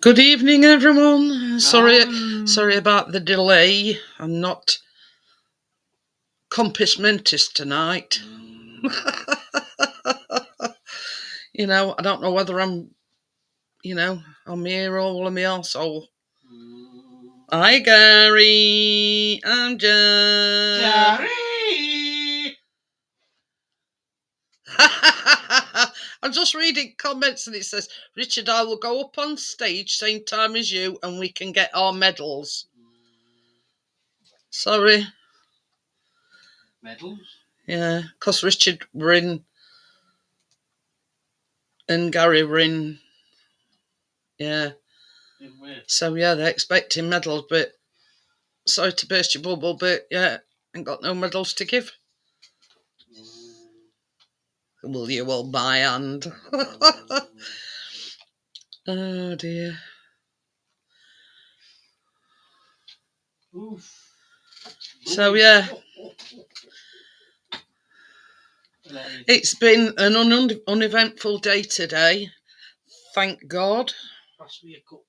Good evening, everyone. Sorry about the delay. I'm not compass mentis tonight. I don't know whether I'm here all of my arsehole. Hi, Gary. I'm Gary. I'm just reading comments and it says, Richard, I will go up on stage same time as you and we can get our medals. Sorry. Medals? Yeah, because Richard were in and Gary were in. Yeah. So, yeah, they're expecting medals, but sorry to burst your bubble, but yeah, ain't got no medals to give. Will you hold my hand? Oh, dear. Oof. So, yeah. It's been an uneventful day today. Thank God. Pass me a cup.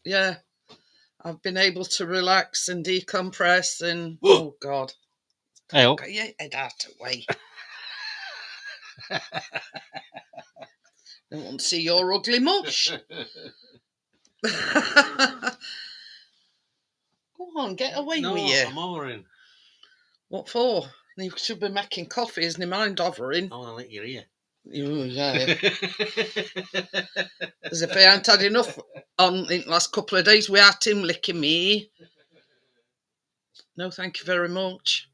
Yeah. I've been able to relax and decompress and... Oh, God. Hey, Get your head out of the way. I want to see your ugly mush. Go on, get away with you. I'm hovering. What for? You should be making coffee, isn't he? Mind hovering. I want to lick your ear. Yeah. As if I hadn't had enough on in the last couple of days without him licking me. No, thank you very much.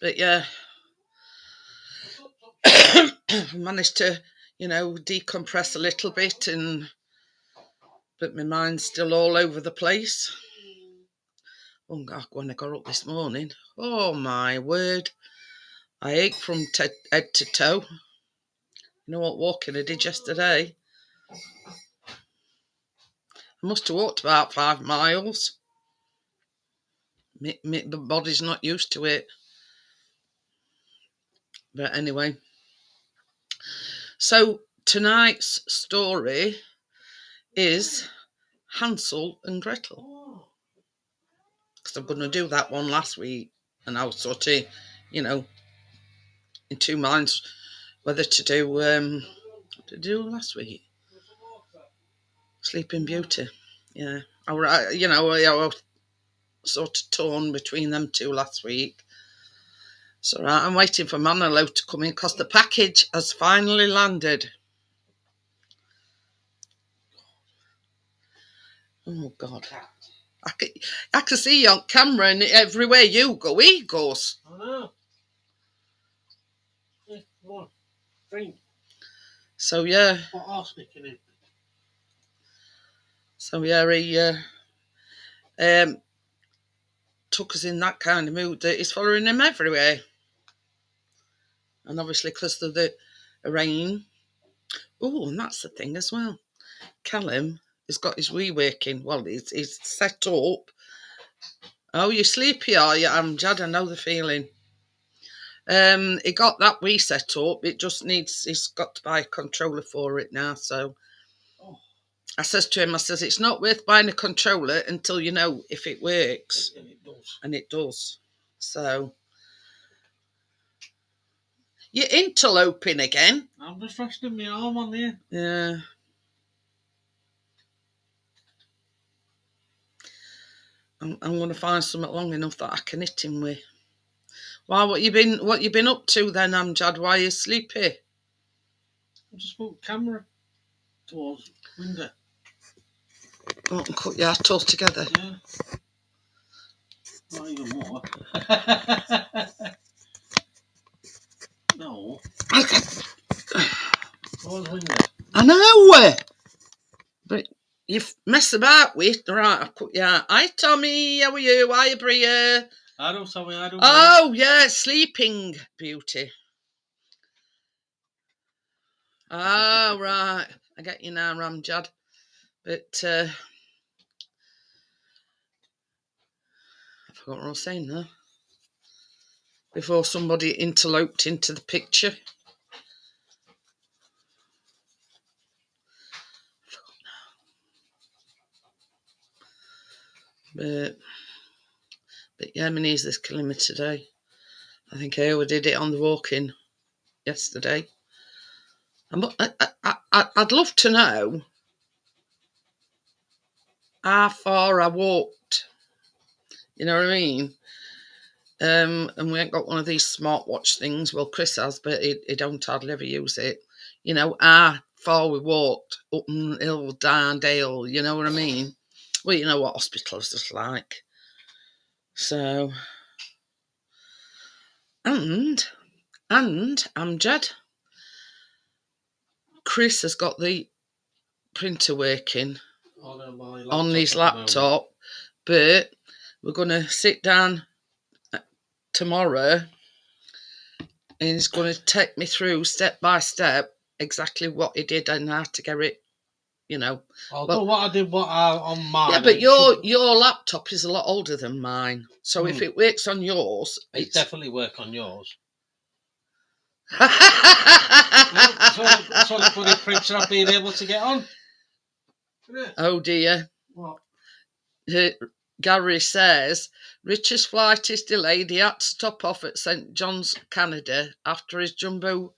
But yeah, managed to, decompress a little bit, but my mind's still all over the place. Oh God, when I got up this morning, oh my word, I ached from head to toe. You know what walking I did yesterday? I must have walked about 5 miles. The body's not used to it. But anyway, so tonight's story is Hansel and Gretel. Because I'm going to do that one last week, and I was sort of, in two minds whether to do last week. Sleeping Beauty. Yeah, I was sort of torn between them two last week. So I'm waiting for Manolo to come in because the package has finally landed. Oh God. I can see you on camera and everywhere you go, he goes. I know. Yeah, come on. Drink. So yeah. What arsenic in it? So yeah, he took us in that kind of mood that he's following him everywhere. And obviously because of the rain. Oh, and that's the thing as well. Callum has got his wee working. Well, he's set up. Oh, you sleepy, are you, Amjad? I know the feeling. He got that wee set up. It just needs, he's got to buy a controller for it now. So I says to him, it's not worth buying a controller until you know if it works. And it does. And it does. So you're interloping again. I'm just resting my arm on there. Yeah. I'm going to find something long enough that I can hit him with. Why? What you been up to then, Amjad? Why are you sleepy? I just put the camera towards the window. Go and cut your hat all together. Yeah. Not even more. No. Towards the window. I know. But you mess about with, right, I've cut your hat. Hi, Tommy. How are you? Hi, Bria. I don't tell me, I don't. Oh, yeah, Sleeping Beauty. Oh, right. I get you now, Ramjad. But I forgot what I was saying now. Before somebody interloped into the picture. But yeah, my knees is killing me today. I think I overdid it on the walking yesterday. I'd love to know how far I walked. You know what I mean? And we ain't got one of these smartwatch things. Well, Chris has, but he don't hardly ever use it. You know, how far we walked up and hill, down dale. You know what I mean? Well, you know what hospitals is like. So, and Amjad, Chris has got the printer working on his laptop, but we're going to sit down tomorrow and he's going to take me through step by step exactly what he did and how to get it, you know. I'll do what I did on mine. Yeah, but your laptop is a lot older than mine. So if it works on yours... It definitely work on yours. So the bloody printer I've been able to get on. Oh dear. What? Gary says, Richard's flight is delayed. He had to stop off at St John's, Canada, after his jumbo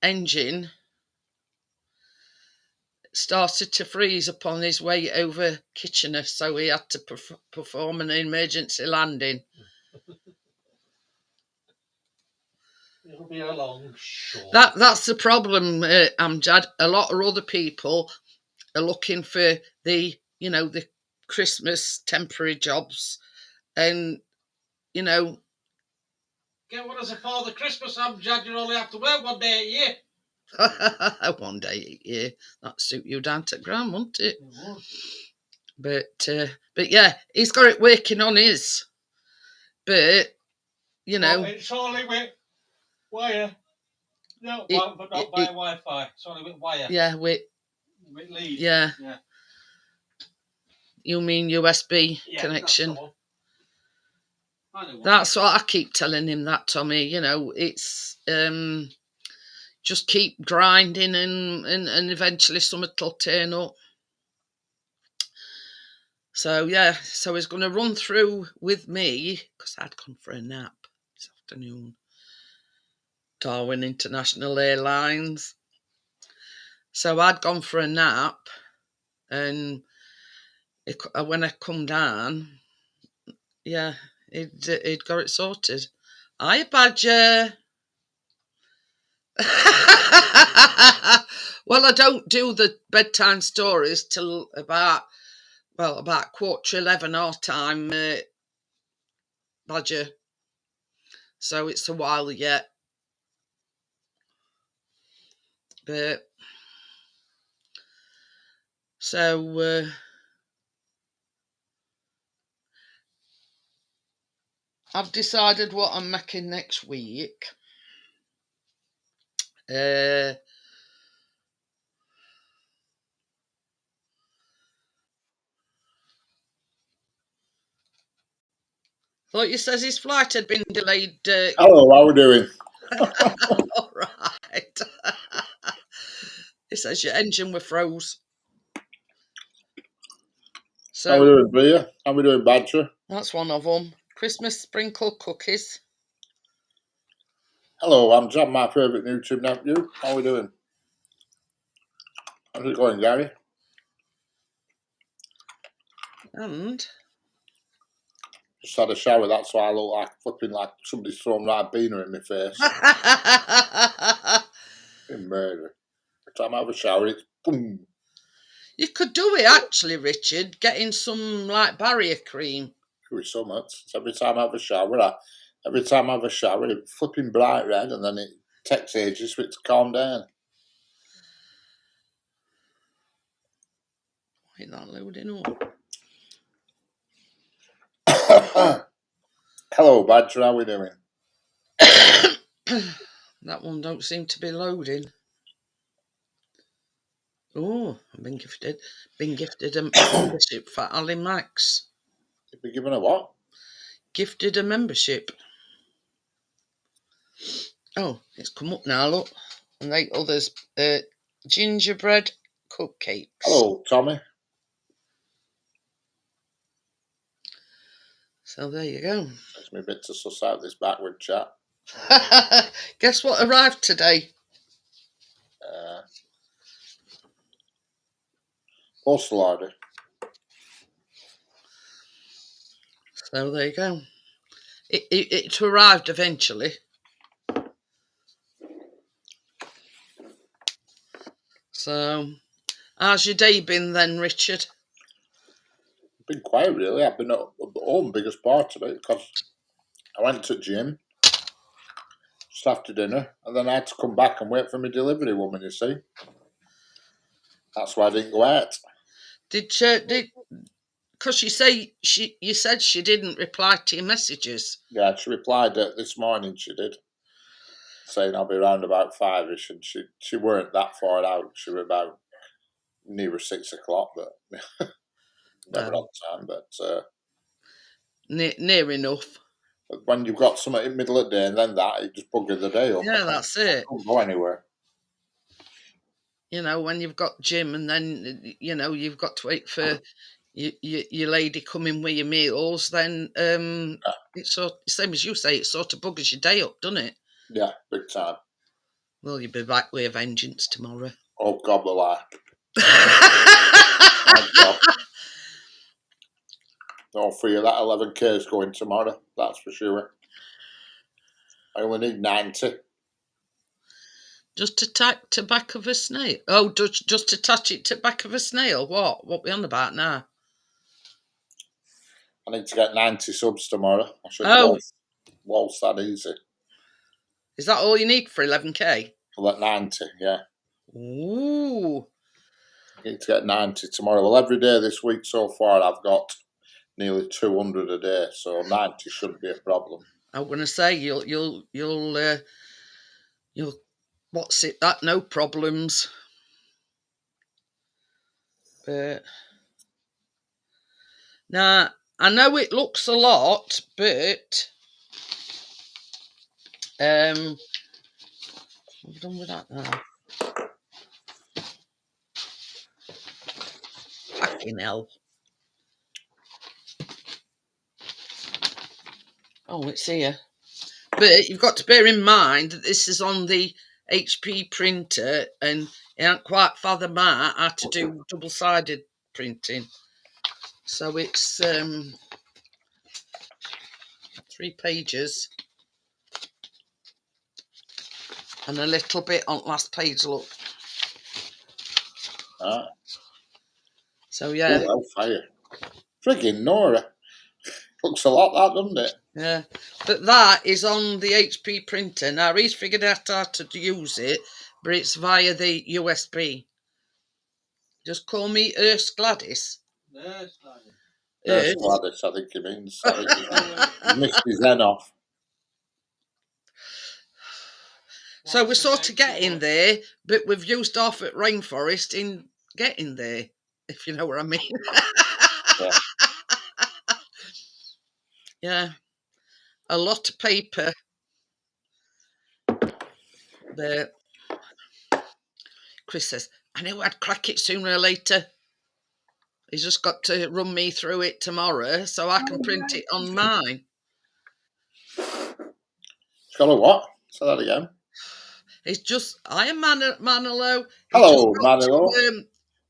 engine started to freeze upon his way over Kitchener, so he had to perform an emergency landing. It'll be a long shot. That's the problem, Amjad. A lot of other people are looking for the Christmas temporary jobs, and get one as a Father Christmas, Amjad. You only have to work one day a year. One day a year. That'd suit you down to the ground, wouldn't it? It would. But yeah, he's got it working on his. But it's only with wire. No, but not by Wi-Fi. It's only with wire. Yeah, with lead. Yeah. You mean USB connection? That's what I keep telling him. That Tommy, it's just keep grinding and eventually something will turn up. So yeah, so he's going to run through with me because I'd gone for a nap this afternoon. Darwin International Airlines. So I'd gone for a nap, and when I come down, yeah, he'd got it sorted. Hiya, Badger. Well, I don't do the bedtime stories till about 11:15 our time, Badger. So it's a while yet. But so I've decided what I'm making next week. Thought you says his flight had been delayed. Hello, how are we doing? All right. It says your engine were froze. So, how are we doing, Bria? How are we doing, Badger? That's one of them. Christmas sprinkle cookies. Hello, I'm John, my favourite YouTube nephew. How are we doing? How's it going, Gary? And just had a shower, that's why I look like flipping like somebody's thrown right beaner in my face. In murder. Every time I have a shower, it's boom. You could do it actually, Richard, getting some like barrier cream. Do it so much. Every time I have a shower, it's flipping bright red, and then it takes ages for it to calm down. Ain't that loading up? Hello, Badger, how are we doing? That one don't seem to be loading. Oh, I've been gifted a membership for Ali Max. You've been given a what? Gifted a membership. Oh, it's come up now, look. And they others, gingerbread cupcakes. Hello, Tommy. So there you go. Takes me a bit to suss out this backward chat. Guess what arrived today? Postal order. So there you go. It arrived eventually. So, how's your day been then, Richard? Been quiet really. I've been at home biggest part of it because I went to gym just after dinner and then I had to come back and wait for my delivery woman, you see. That's why I didn't go out. Because you said she didn't reply to your messages. Yeah, she replied this morning, she did, saying I'll be around about 5ish, and she weren't that far out. She were about nearer 6 o'clock, but never on time. But near enough. When you've got something in the middle of the day and then that, it just buggered the day up. Yeah, that's it. I don't go anywhere. You know, when you've got gym and then, you know, you've got to wait for your lady coming with your meals, then it's same as you say, it sort of buggers your day up, doesn't it? Yeah, big time. Will you be back with a vengeance tomorrow? Oh, God will I. Oh, God. All for you, that 11k is going tomorrow, that's for sure. I only need 90. Just to back of a snail? Oh, just to touch it to back of a snail? What we on about now? I need to get 90 subs tomorrow. I should waltz that easy. Is that all you need for 11k? Well, at 90, yeah. Ooh. I need to get 90 tomorrow. Well, every day this week so far, I've got nearly 200 a day, so 90 shouldn't be a problem. I'm gonna say you'll what's it that no problems. But now I know it looks a lot, but I'm done with that now. Fucking hell. Oh, it's here. But you've got to bear in mind that this is on the HP printer and it ain't quite fathom out how to do double-sided printing. So it's 3 pages and a little bit on last page, look. So yeah. Oh, hellfire. Friggin' Nora. Looks a lot, that, doesn't it? Yeah, but that is on the HP printer. Now, he's figured out how to use it, but it's via the USB. Just call me Gladys. Yes, Gladys. Yes, Gladys, I think he means. I think he missed his head off. So we're sort of getting there, but we've used off at Rainforest in getting there, if you know what I mean. Yeah. Yeah. A lot of paper. But Chris says, I knew I'd crack it sooner or later. He's just got to run me through it tomorrow so I can print it on mine. It's got a what? Say that again. It's just, I am Manilow. Hello, Manilow.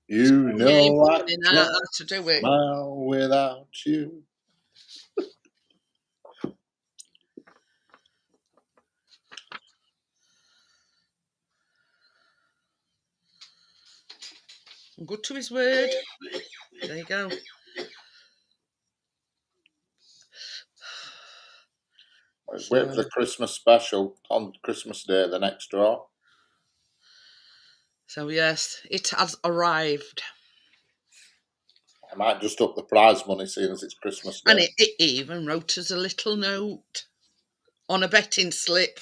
You know I how to do it. Smile without you. Good to his word. There you go. Wait for the Christmas special on Christmas Day, the next draw. So yes, it has arrived. I might just up the prize money seeing as it's Christmas Day. And it even wrote us a little note on a betting slip.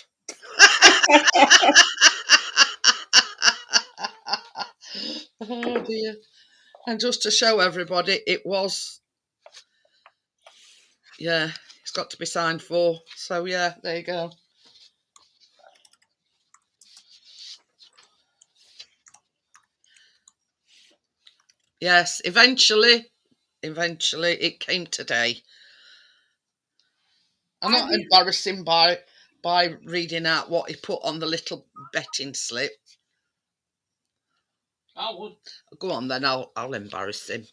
Oh dear. And just to show everybody, it was, yeah, it's got to be signed for. So yeah, there you go. Yes, eventually it came today. I'm not embarrassing by reading out what he put on the little betting slip. I would. Go on then, I'll embarrass him.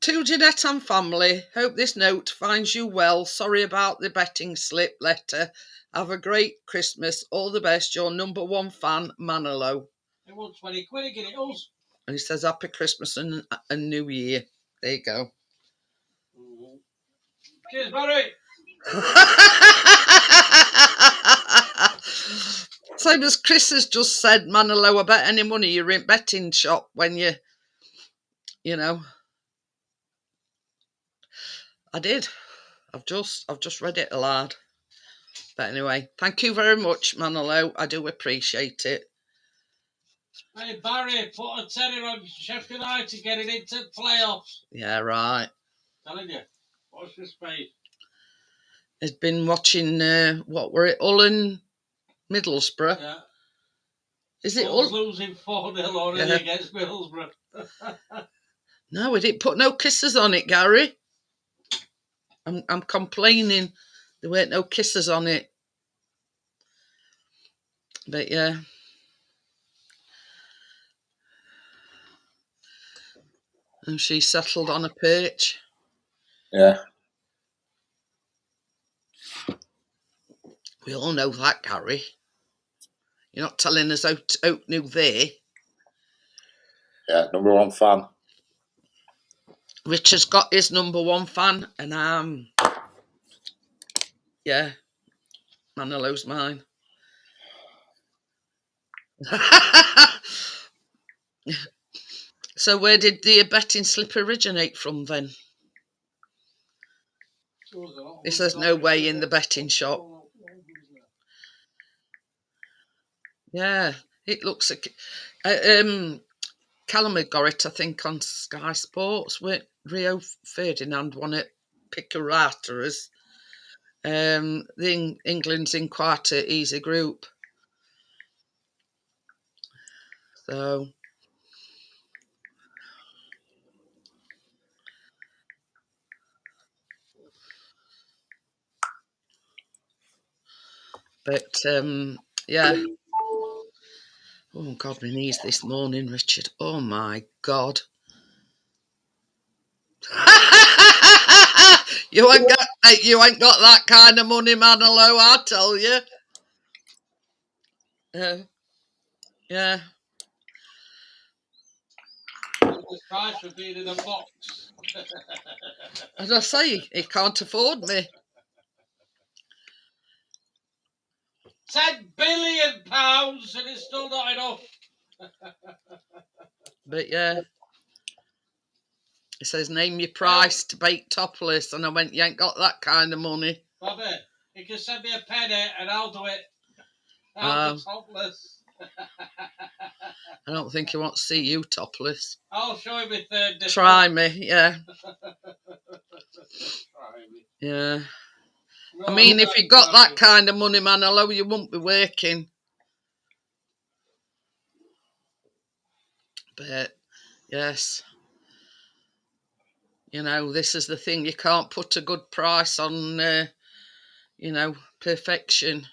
To Jeanette and family, hope this note finds you well. Sorry about the betting slip letter. Have a great Christmas. All the best. Your number one fan, Manolo. It wants 20 quid again, it us. And he says Happy Christmas and New Year. There you go. Cheers, Barry. Same as Chris has just said, Manolo, I bet any money you're in betting shop when you know. I did. I've just read it aloud. But anyway, thank you very much, Manolo. I do appreciate it. Hey, Barry, put a tenner on Sheffield United getting into playoffs. Yeah, right. Telling you. Watch this space. He's been watching, what were it, Hull and Middlesbrough? Yeah. Is it Hull's Hull? losing 4-0 already against Middlesbrough. No, we didn't put no kisses on it, Gary. I'm complaining there weren't no kisses on it. But yeah. And she settled on a perch. Yeah. We all know that, Gary. You're not telling us out new there. Yeah, number one fan. Richard's got his number one fan, and yeah, Manilo's mine. So where did the betting slip originate from then? He says no way in the betting shop. Yeah, it looks like Callum had got it, I think, on Sky Sports with Rio Ferdinand won it. Picarata as England's in quite an easy group. So but yeah. Oh God, my knees this morning, Richard. Oh my God. you ain't got that kind of money, Manolo, I tell you. Yeah. The price for being in a box. As I say, he can't afford me. £10 billion and it's still not enough. But yeah. He says, name your price to bake topless. And I went, you ain't got that kind of money. Bobby, you can send me a penny and I'll do it. I'll be topless. I don't think he wants to see you topless. I'll show him my third nipple. Try me, yeah. Try me. Yeah. No, I mean, if you got that kind of money, Manolo, you wouldn't be working. But, yes. You know, this is the thing. You can't put a good price on, you know, perfection.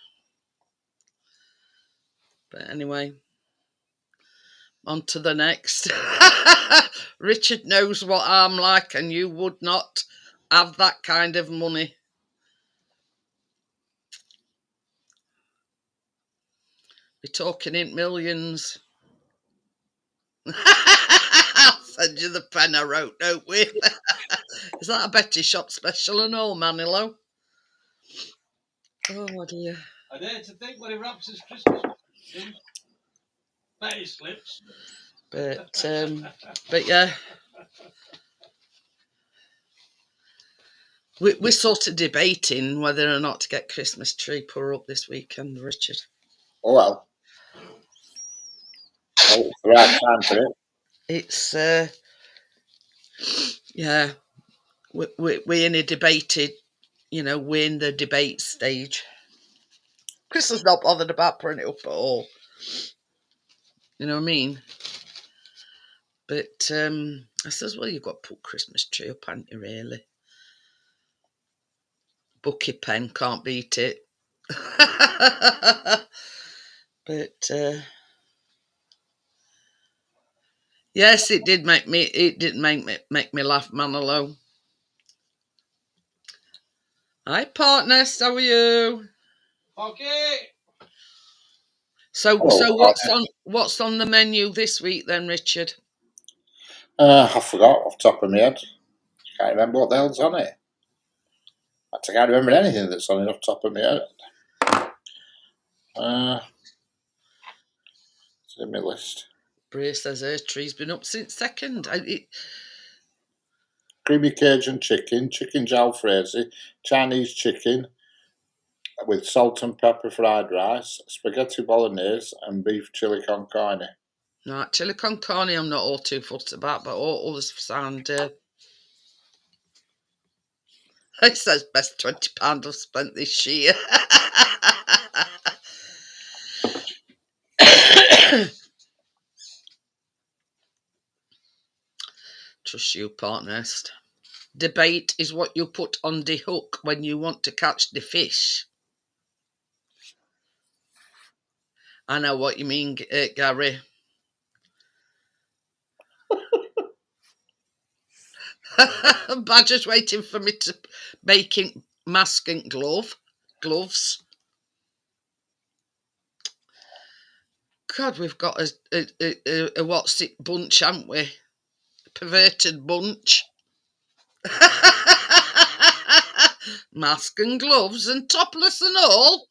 But anyway, on to the next. Richard knows what I'm like, and you would not have that kind of money. We're talking in millions. I'll send you the pen I wrote, don't we? Is that a Betty Shop special and all, Manilo? Oh dear. I dare to think when he wraps his Christmas in Betty slips. But yeah. We're sort of debating whether or not to get Christmas tree put up this weekend, Richard. Oh well. Oh, it's the right time for it. It's yeah. We're in a debated, you know, we're in the debate stage. Chris is not bothered about putting it up at all. You know what I mean? But I says, well, you've got to put Christmas tree up, haven't you, really? Bucky pen, can't beat it. But yes, it did make me. It did make me laugh, Manolo. Hi, partners. How are you? Okay. So Hello, what's on the menu this week then, Richard? I forgot off the top of my head. Can't remember what the hell's on it. I can't remember anything that's on it off the top of my head. It's in my list. Bray says her tree's been up since second. Creamy Cajun chicken, chicken jalfrezi, Chinese chicken with salt and pepper fried rice, spaghetti bolognese, and beef chili con carne. No, chili con carne I'm not all too fussed about, but all others sound... it says best £20 I've spent this year. Trust you, partners. Debate is what you put on the hook when you want to catch the fish. I know what you mean, Gary. Badger's waiting for me to making mask and gloves. God, we've got a what's it bunch, haven't we? A perverted bunch. Mask and gloves and topless and all.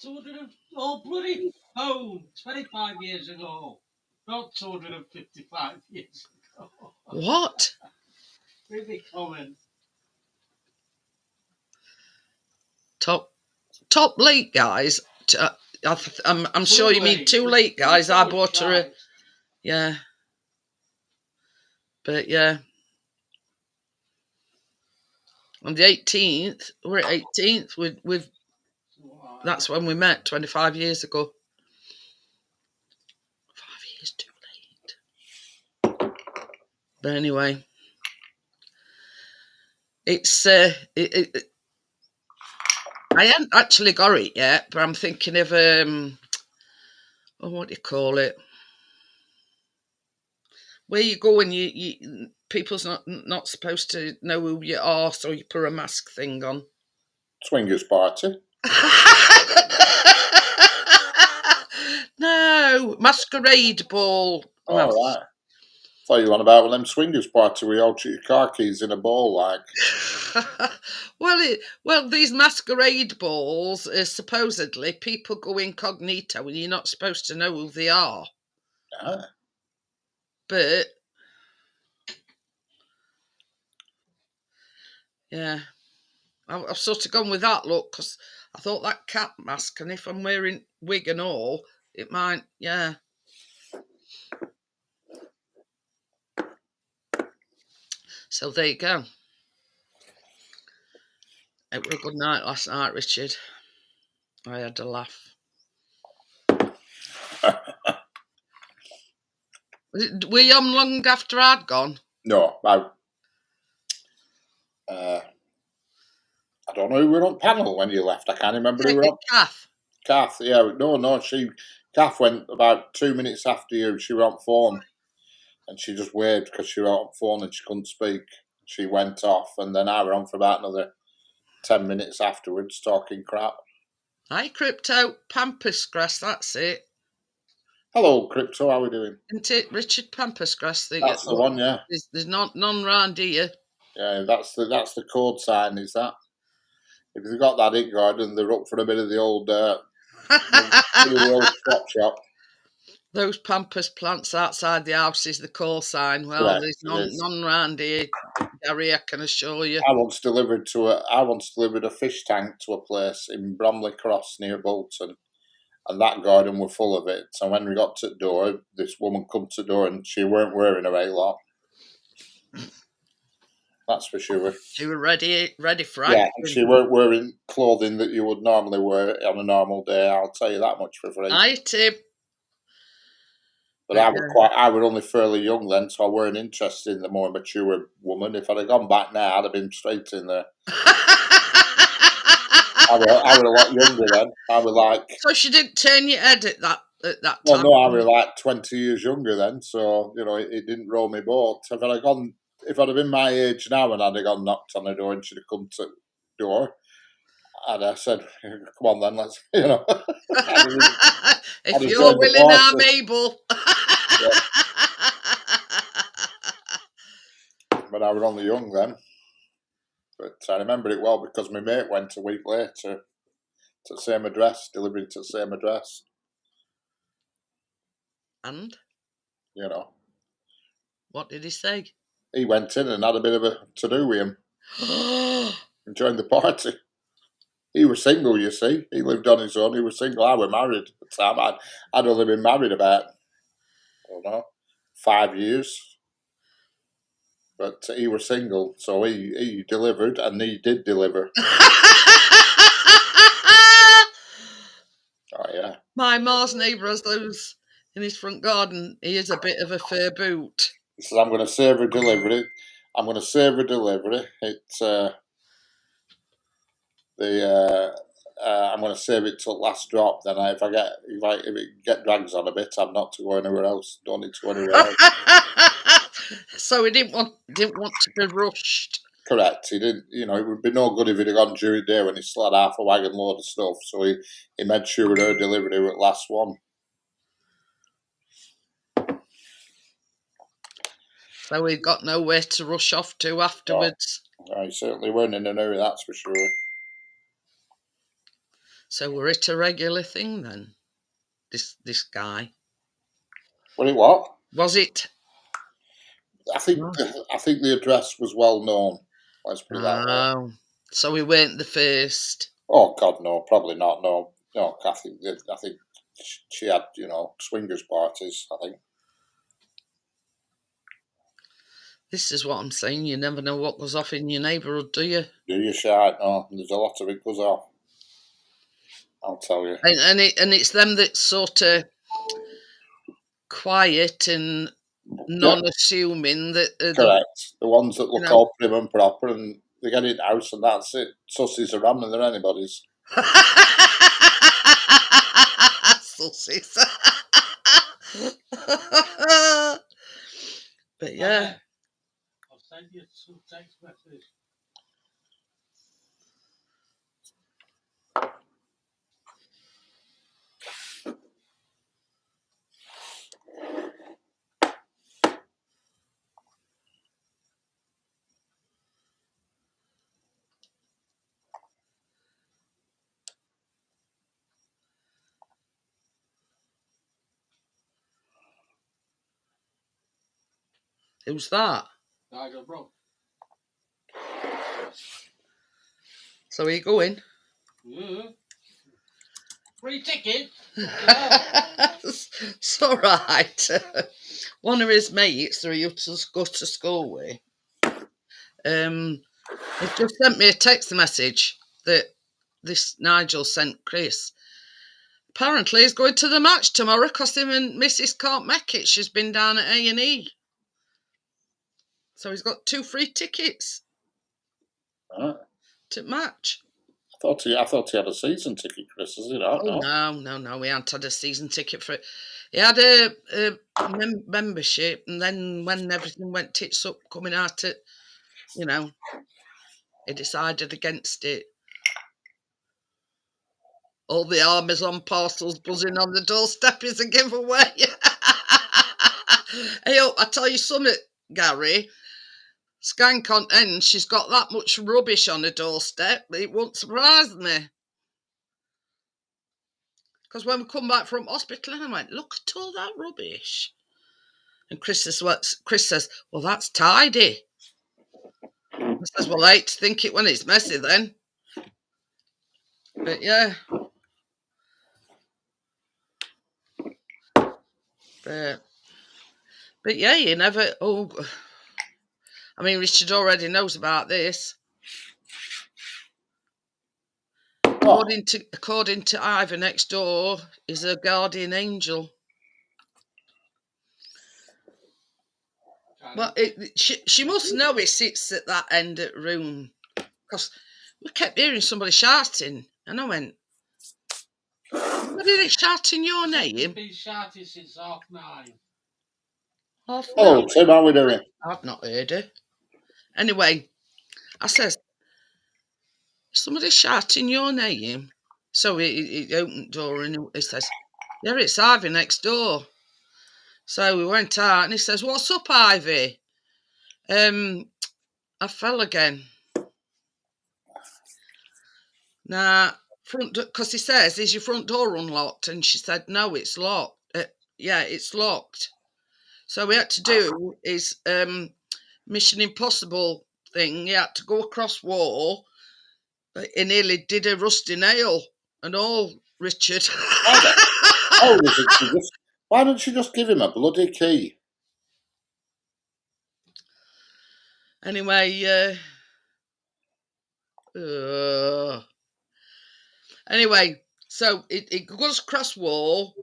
200 oh bloody phone 25 years ago, not 255 years ago. What? Really common. Top late guys. I'm sure you mean late. too late guys. I Oh, bought her a shite. yeah. But yeah. On the 18th, we're at 18th. We've that's when we met 25 years ago. 5 years too late. But anyway, it's I haven't actually got it yet, but I'm thinking of what do you call it? Where you go when you people's not supposed to know who you are, so you put a mask thing on. Swingers party. No, masquerade ball. All right. Thought you were on about one of them swingers party where you all treat your car keys in a bowl like. Well, these masquerade balls are supposedly people go incognito and you're not supposed to know who they are. Ah. But yeah, I've sort of gone with that look because I thought that cat mask, and if I'm wearing wig and all, it might, yeah. So there you go. It was a good night last night, Richard. I had a laugh. Were you on long after I'd gone? No, I don't know who were on panel when you left. I can't remember who were on. Kath, yeah, no, Kath went about 2 minutes after you. She were on phone, and she just waved because she were on phone and she couldn't speak. She went off, and then I were on for about another 10 minutes afterwards talking crap. Hi, Crypto. Pampas grass, that's it. Hello, Crypto, how are we doing? Isn't it Richard Pampas grass? That's the one, yeah. There's none round here. Yeah, that's the code sign, is that? If they've got that in garden, they're up for a bit of the old swap shop. Those pampas plants outside the house is the call sign. Well, Correct, there's none round here, Gary, I can assure you. I once delivered a fish tank to a place in Bromley Cross near Bolton, and that garden were full of it. So when we got to the door, this woman come to the door and she weren't wearing a right lot. That's for sure. She was ready for yeah, action. she weren't wearing clothing that you would normally wear on a normal day. I'll tell you that much for free. Hi, Tim. But I were only fairly young then, so I weren't interested in the more mature woman. If I'd have gone back now, I'd have been straight in there. I were a lot younger then. I was like. So she didn't turn your head at that time. Well, no, I was like 20 years younger then, so it didn't roll my boat. If I'd have been my age now and I'd have gone knocked on the door and she'd have come to the door, I'd have said, "Come on then, let's." If you're willing, I'm able. Yeah. But I was only young then. But I remember it well because my mate went a week later to the same address, delivering to the same address. And? What did he say? He went in and had a bit of a to-do with him. And joined the party. He was single, you see. He lived on his own. He was single. I was married at the time. I'd only been married about, 5 years. But he was single, so he delivered, and he did deliver. Oh, yeah. My Ma's neighbour has those in his front garden. He is a bit of a fur boot. He says, I'm going to save her delivery. I'm going to save her delivery. It's I'm going to save it till last drop. Then if it get drags on a bit, I'm not to go anywhere else. Don't need to go anywhere else. So he didn't want to be rushed. Correct. He didn't. It would be no good if he'd have gone during the day when he still had half a wagon load of stuff. So he made sure her delivery was the last one. So he got nowhere to rush off to afterwards. No, he certainly weren't in a hurry, that's for sure. So were it a regular thing then? This guy. Well, it what? Was it? I think the address was well known. Let's put it that way. So we weren't the first. Oh God, no, probably not. No. I think she had swingers parties. I think. This is what I'm saying. You never know what goes off in your neighbourhood, do you? Do you, shite? No, there's a lot of it goes off. I'll tell you. And it's them that's sort of quiet and non-assuming that. Correct. The ones that look all prim and proper, and they get in the house, and that's it. Sussies are on, and they're anybody's. Sussies. But yeah. I'll send you some text message. Who's that? Nigel Bro. So are you going? Mm-hmm. Free ticket. It's all right. One of his mates that he used to go to school with, he just sent me a text message that this Nigel sent Chris. Apparently he's going to the match tomorrow because him and Mrs. can't make it. She's been down at A&E. So he's got 2 free tickets to match. I thought he had a season ticket, Chris, is it not? Oh, no. He hadn't had a season ticket for it. He had a membership, and then when everything went tits up coming out at, he decided against it. All the Amazon parcels buzzing on the doorstep is a giveaway. Hey, I tell you something, Gary. Skank on end, she's got that much rubbish on her doorstep, it won't surprise me. Because when we come back from hospital, I went, look at all that rubbish. And Chris says, well, that's tidy. I says, well, I hate to think it when it's messy then. But yeah. But yeah, you never, I mean, Richard already knows about this. According to Ivor next door, is a guardian angel. Well, she must know he sits at that end of the room, because we kept hearing somebody shouting, and I went, "Somebody is shouting your name?" It's been shouting since 9:30. Half Oh, nine. Tim, how we doing? I've not heard her. Anyway, I says, "Somebody shouting your name?" So he opened the door and he says, "Yeah, it's Ivy next door." So we went out and he says, "What's up, Ivy?" I fell again. Now, because he says, "Is your front door unlocked?" And she said, "No, it's locked." Yeah, it's locked. So we had to do his Mission Impossible thing. He had to go across wall. He nearly did a rusty nail and all, Richard. Why don't you just give him a bloody key? Anyway, anyway, so it goes across wall,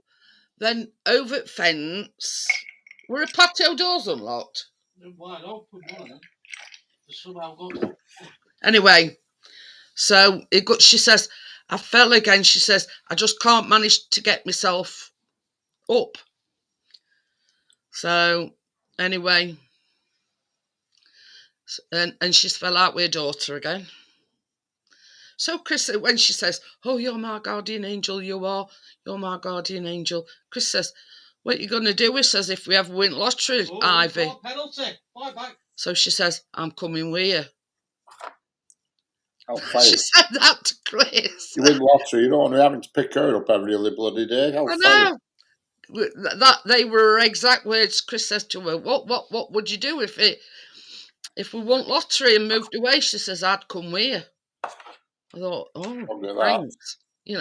then over the fence. Were the patio doors unlocked? They're wide open, one of them. Somehow got. Anyway, so she says, "I fell again." She says, "I just can't manage to get myself up." So anyway, and she's fell out with her daughter again. So Chris, when she says, "Oh, you're my guardian angel, you're my guardian angel," Chris says, "What are you going to do?" He says, "If we ever win lottery, Ivy." Penalty. Bye back. So she says, "I'm coming with you." She said that to Chris. You win lottery, you don't want to having to pick her up every other bloody day. I know. That they were her exact words. Chris says to her, "What would you do if we won lottery and moved away?" She says, "I'd come with you." I thought, oh, thanks. You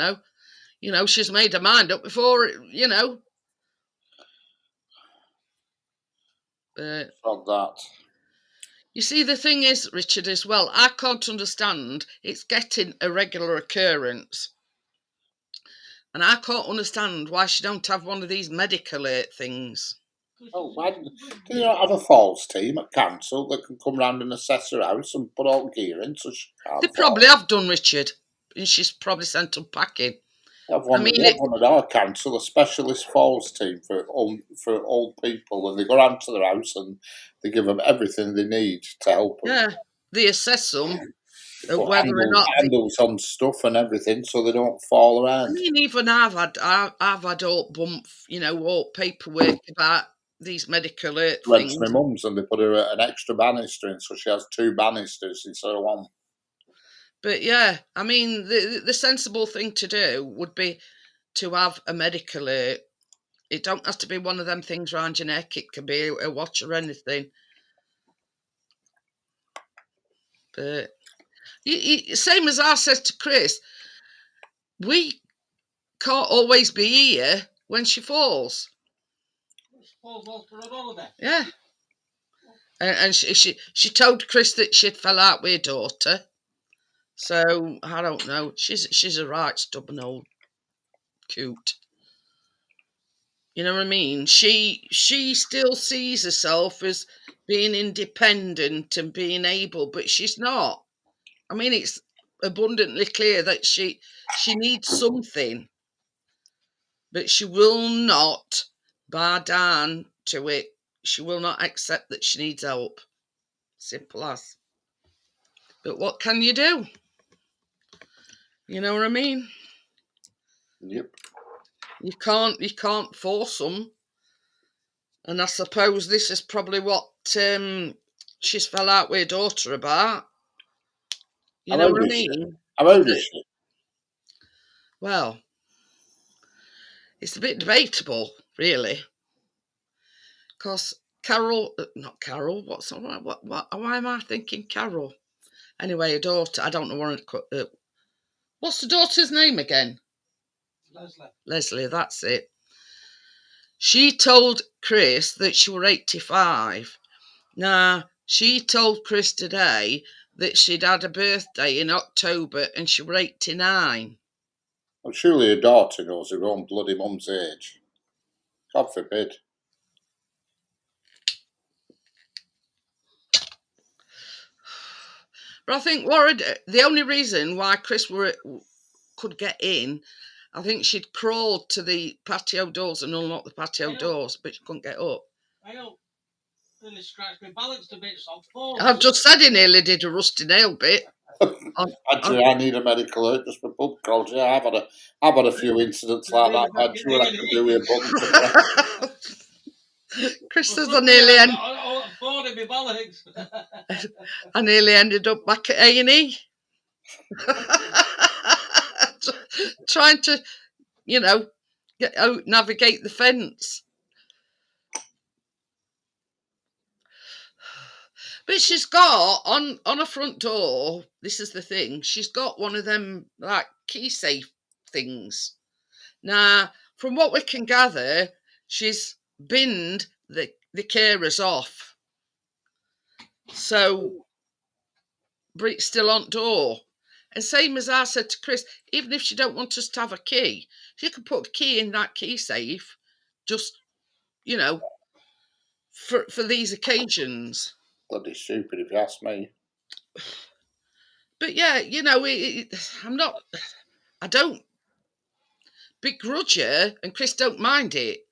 know, she's made her mind up before, From that. You see, the thing is, Richard, as well, I can't understand. It's getting a regular occurrence. And I can't understand why she don't have one of these medical things. Oh, why do you not have a falls team at council that can come round and assess her house and put all gear in so she can't They fall? probably have done, Richard. And she's probably sent them packing. They have one at our council, a specialist falls team for old people, and they go round to their house and they give them everything they need to help them. Yeah, they assess them, Put whether or not handles on stuff and everything so they don't fall around. I mean, even I've had all bump, all paperwork about these medical Went things. to my mum's and they put her an extra banister in, so she has 2 banisters instead of 1. But yeah, I mean, the sensible thing to do would be to have a medical It don't have to be one of them things around your neck. It can be a watch or anything. But same as I said to Chris, we can't always be here when she falls. Yeah. And she told Chris that she'd fell out with her daughter. So I don't know. She's a right stubborn old coot. You know what I mean? She still sees herself as being independent and being able, but she's not. I mean, it's abundantly clear that she needs something, but she will not bow down to it. She will not accept that she needs help. Simple as. But what can you do? You know what I mean? Yep. You can't force them. And I suppose this is probably what she's fell out with her daughter about. You know what I mean? How old is she? Well, it's a bit debatable, really. Because not Carol, why am I thinking Carol? Anyway, her daughter, I don't know what, what's the daughter's name again? Leslie, that's it. She told Chris that she were 85. Now, she told Chris today that she'd had a birthday in October and she were 89. Well, surely her daughter knows her own bloody mum's age. God forbid. But I think the only reason why Chris could get in, I think she'd crawled to the patio doors and unlocked the patio doors, but she couldn't get up. I don't really scratch my balance a bit, so I'm I've just said he nearly did a rusty nail bit. Actually, I need a medical hurt just for pub crawls. Yeah, I've had a few incidents like that. I'm sure I could do with a button to press. Chris says I nearly I nearly ended up back at A&E. Trying to, get out, navigate the fence. But she's got on a front door, this is the thing, she's got one of them like key safe things. Now, from what we can gather, she's binned the carers off. So, but it's still on door. And same as I said to Chris, even if she don't want us to have a key, she could put a key in that key safe, just, for these occasions. Bloody stupid, if you ask me. But yeah, I don't begrudge her, and Chris don't mind it,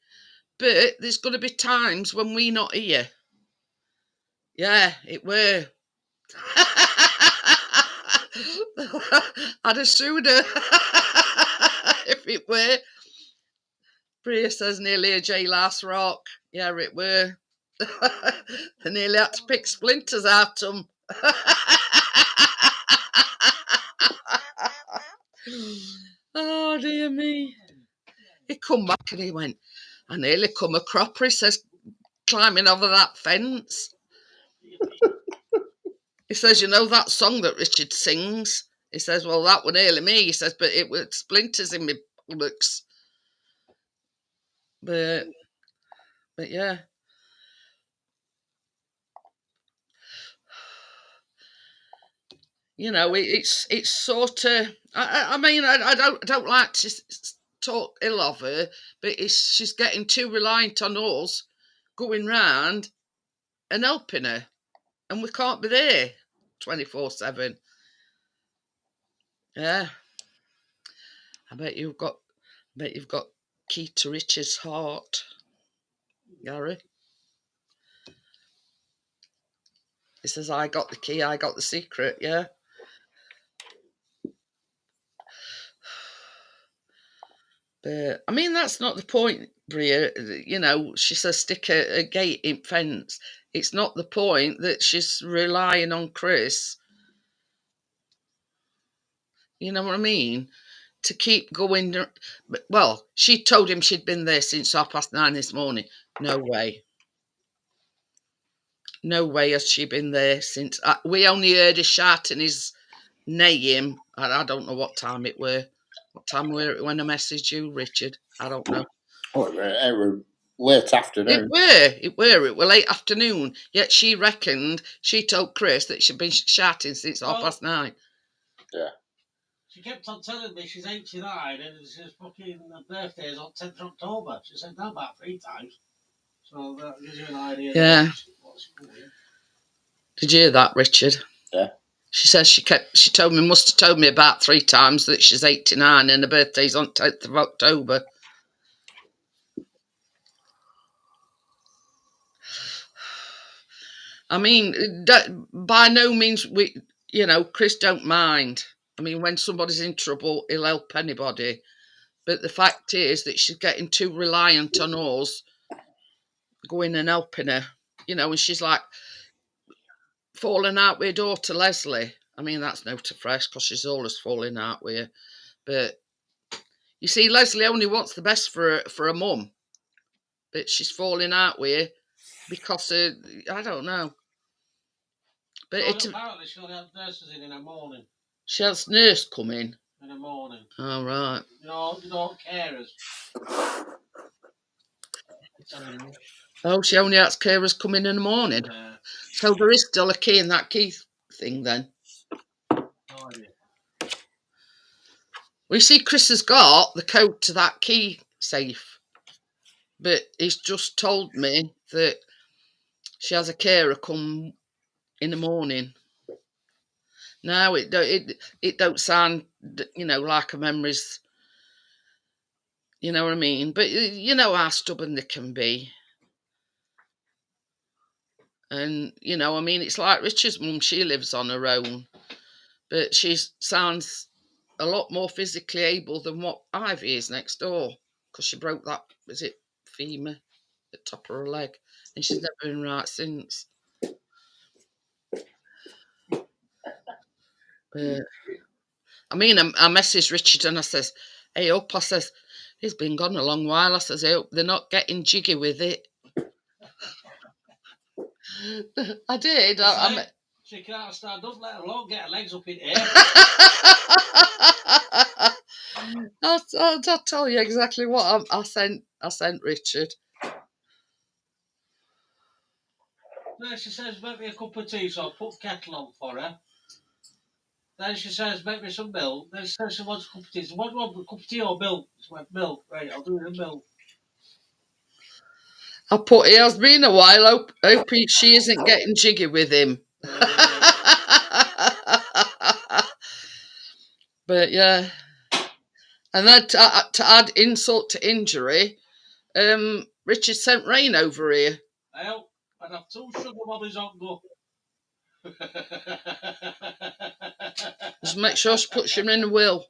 but there's going to be times when we not here. Yeah, it were. I'd have sued her if it were. Bria says nearly a J last rock. Yeah, it were. They nearly had to pick splinters out of them. Oh, dear me. He come back and he went, I nearly come a cropper, he says, climbing over that fence. He says, you know that song that Richard sings? He says, well, that was nearly me. He says, but it was splinters in my bullocks. But yeah. It's sort of. I mean, I don't like to talk ill of her, but she's getting too reliant on us going round and helping her, and we can't be there 24/7. Yeah, I bet you've got key to Richard's heart, Gary. He says, I got the key, I got the secret, yeah. But, I mean, that's not the point, Bria. She says stick a gate in fence. It's not the point that she's relying on Chris. You know what I mean? To keep going. Well, she told him she'd been there since 9:30 this morning. No way. No way has she been there since. We only heard her shouting his name. I don't know what time it were. What time were it when I messaged you, Richard? I don't know. Oh, it were late afternoon. It were late afternoon. Yet she reckoned, she told Chris that she'd been shouting since 9:30. Yeah. She kept on telling me she's 89 and she's fucking her birthday is on 10th of October. She said that about 3 times. So that gives you an idea. Yeah. Did you hear that, Richard? Yeah. She says she must have told me about 3 times that she's 89 and her birthday's on 10th of October. I mean, by no means Chris don't mind. I mean, when somebody's in trouble, he'll help anybody. But the fact is that she's getting too reliant on us going and helping her, and she's like falling out with her daughter Leslie. I mean, that's no to fresh because she's always falling out with her. But you see, Leslie only wants the best for a mum. But she's falling out with her because I don't know. But apparently she'll have nurses in the morning. She has nurse come in the morning. Oh, right. No carers. Oh, she only has carers come in the morning. Yeah. So there is still a key in that key thing then. Oh, yeah. We see Chris has got the code to that key safe, but he's just told me that she has a carer come in the morning. No, it don't sound, like a memories. You know what I mean? But you know how stubborn they can be. And, I mean, it's like Richard's mum, she lives on her own, but she sounds a lot more physically able than what Ivy is next door, because she broke that, was it femur, the top of her leg, and she's never been right since. But, I mean, I messaged Richard and I says, hey, up, I says, he's been gone a long while. I says, I hope they're not getting jiggy with it. I did. She can't stand up, let alone get her legs up in air. I'll tell you exactly what I sent Richard. Then she says, make me a cup of tea, so I put kettle on for her. Then she says, make me some milk. Then she says she wants a cup of tea. So what do you want, a cup of tea or milk? She went, milk. Right, I'll do it in milk. I put, it has been a while. Hope she isn't getting jiggy with him. But yeah. And then to add insult to injury, Richard sent rain over here. Well, I'd have 2 sugar mummies on go. Just make sure she puts you in a will.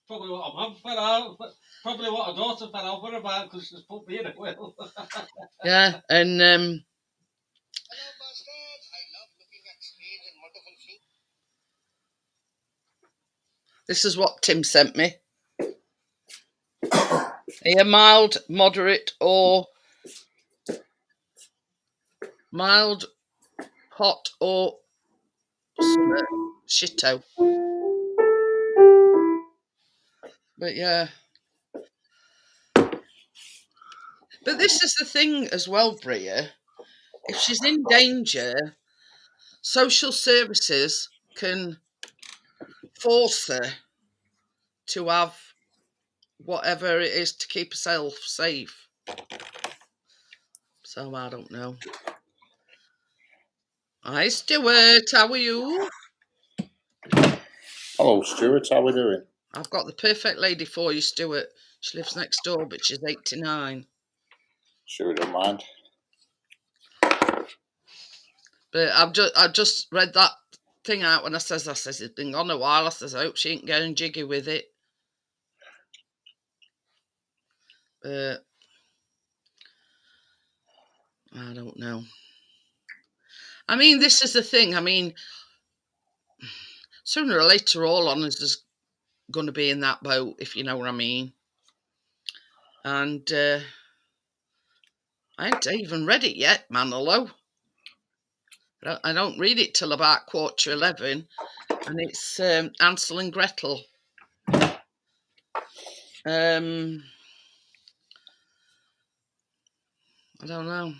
Probably what a mum fell out. Probably what a daughter fell over about because she's put me in a will. Yeah, and Hello, bastards. I love looking at strange and wonderful things. this is what Tim sent me. Here, mild, moderate, or mild, hot, or shito. But yeah. But this is the thing as well, Bria. If she's in danger, social services can force her to have whatever it is to keep herself safe. So I don't know. Hi, Stuart. How are you? Hello, Stuart. How are we doing? I've got the perfect lady for you, Stuart. She lives next door, but she's 89. Sure, we don't mind. But I just read that thing out when I says it's been gone a while. I says I hope she ain't getting jiggy with it. But I don't know. I mean, this is the thing. I mean, sooner or later, all on us is going to be in that boat, if you know what I mean. And I ain't even read it yet, Manolo. I don't read it till about 11:15, and it's Ansel and Gretel. I don't know.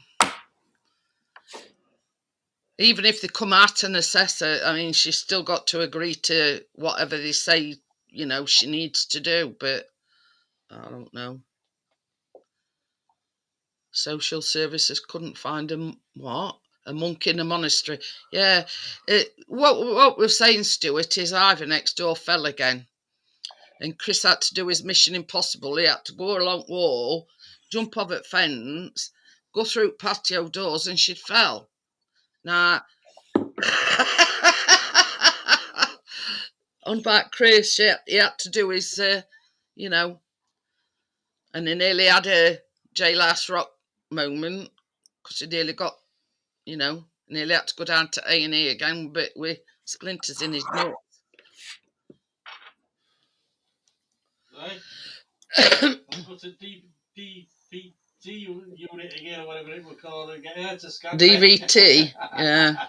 Even if they come out and assess her, I mean, she's still got to agree to whatever they say, she needs to do. But I don't know. Social services couldn't find a monk in a monastery. Yeah. What we're saying, Stuart, is Ivor next door fell again. And Chris had to do his Mission Impossible. He had to go along wall, jump over the fence, go through patio doors, and she'd fell. Now, on back Chris, he had to do his, and he nearly had a J-Last Rock moment because he nearly got, nearly had to go down to A&E again, but with splinters in his nose. Right? I've got a DVT unit again, or whatever it was called, and get her to scan DVT, yeah.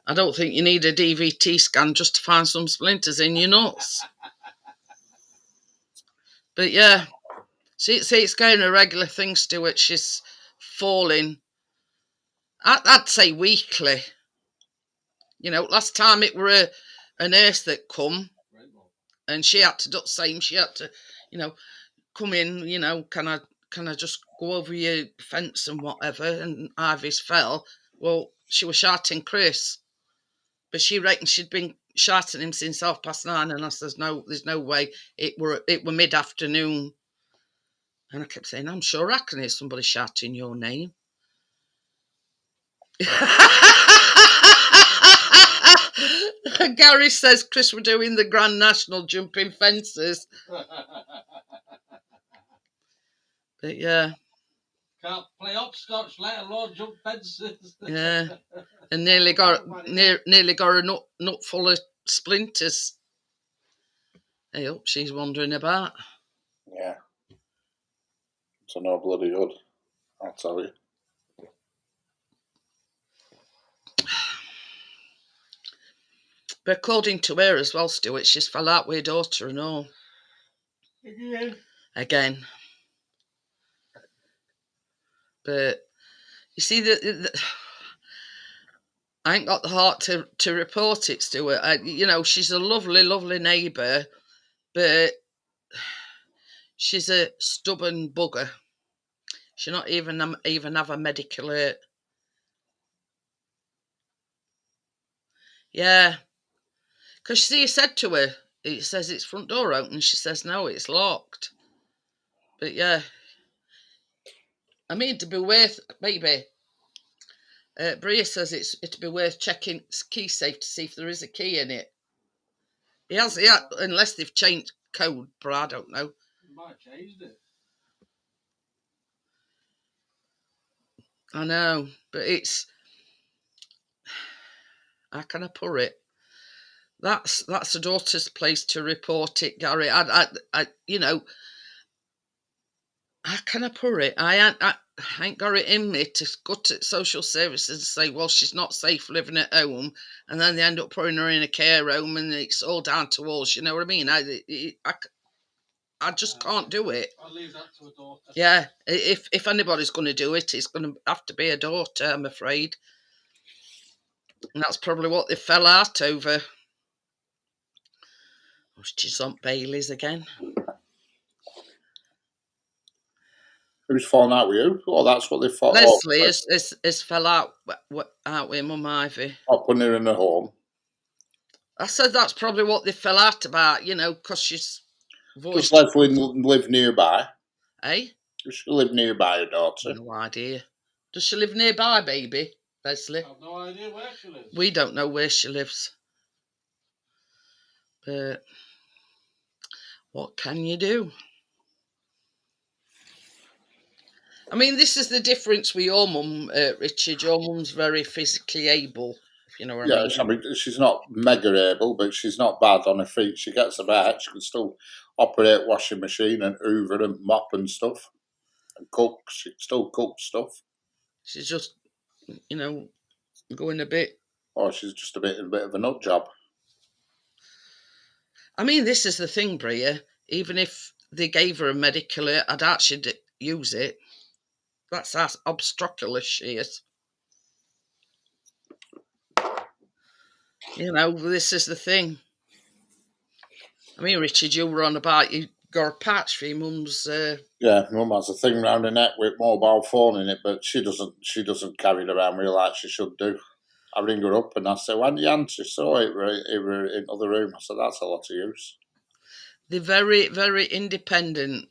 I don't think you need a DVT scan just to find some splinters in your nuts. But yeah, see, it's going a regular thing, Stuart. She's falling. I'd say weekly. Last time it were a nurse that come, and she had to do the same. She had to, come in. Can I just go over your fence and whatever? And Ivy's fell, Well, she was shouting Chris, but she reckoned she'd been shouting him since 9:30, and I says, no, there's no way. It were mid-afternoon. And I kept saying, I'm sure I can hear somebody shouting your name. Gary says Chris were doing the Grand National jumping fences. But yeah. Can't play hopscotch, let alone jump fences. Yeah. And nearly got a nut full of splinters. Hey, up, she's wandering about. Yeah. So no bloody good, I'll tell you. But according to her as well, Stuart, she's fell out with her daughter and all. Yeah. Again. But you see, I ain't got the heart to report it, Stuart. She's a lovely, lovely neighbour, but she's a stubborn bugger. She not even have a medical alert. Yeah. Because see, he said to her, it says it's front door open. She says, no, it's locked. But yeah. I mean, to be worth, maybe. Bria says it'd be worth checking key safe to see if there is a key in it. He has, unless they've changed code, but I don't know. Might have changed it. I know, but it's, how can I put it? That's the daughter's place to report it, Gary. I how can I put it? I ain't got it in me to go to social services and say, well, she's not safe living at home, and then they end up putting her in a care home, and it's all down to us. You know what I mean? I just can't do it. I'll leave that to a daughter. Yeah, if anybody's going to do it, it's going to have to be a daughter, I'm afraid. And that's probably what they fell out over. Oh, she's on Bailey's again. Who's falling out with you? Oh, that's what they fought. Leslie has fell out with Mum Ivy. Putting her in a home. I said that's probably what they fell out about, because she's Does Leslie live nearby? Eh? Does she live nearby, her daughter? No idea. Does she live nearby, baby, Leslie? I have no idea where she lives. We don't know where she lives. But what can you do? I mean, this is the difference with your mum, Richard. Your mum's very physically able, if you know what I mean. Yeah, I mean, she's not mega able, but she's not bad on her feet. She gets about. She can still operate washing machine and hoover and mop and stuff. And cook. She still cooks stuff. She's just, going a bit. Or she's just a bit of a nut job. I mean, this is the thing, Bria. Even if they gave her a medical, I doubt she'd use it. That's how obstreperous she is. This is the thing. I mean, Richard, you were on about you got a patch for your mum's. Yeah, mum has a thing round her neck with mobile phone in it, but she doesn't carry it around with her like she should do. I ring her up and I say, "When do you answer?" So it were in the other room. I said, "That's a lot of use." They're very, very independent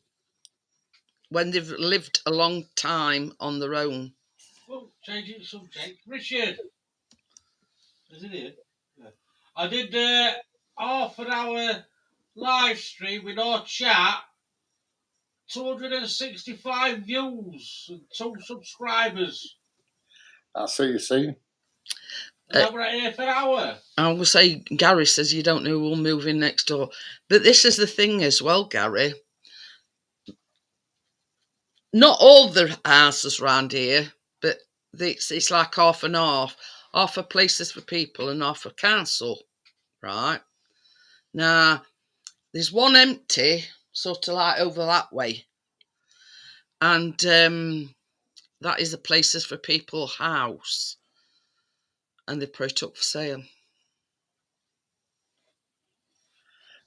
when they've lived a long time on their own. Well, changing subject. Richard, is it here? Yeah. I did half an hour live stream with our chat. 265 views and 2 subscribers. That's what you see. And we're here for an hour. I will say, Gary says you don't know who will move in next door. But this is the thing as well, Gary. Not all the houses around here, but it's like half and half. Half for places for people and half for council, right? Now, there's one empty, sort of like over that way. And that is the places for people house. And they put it up for sale.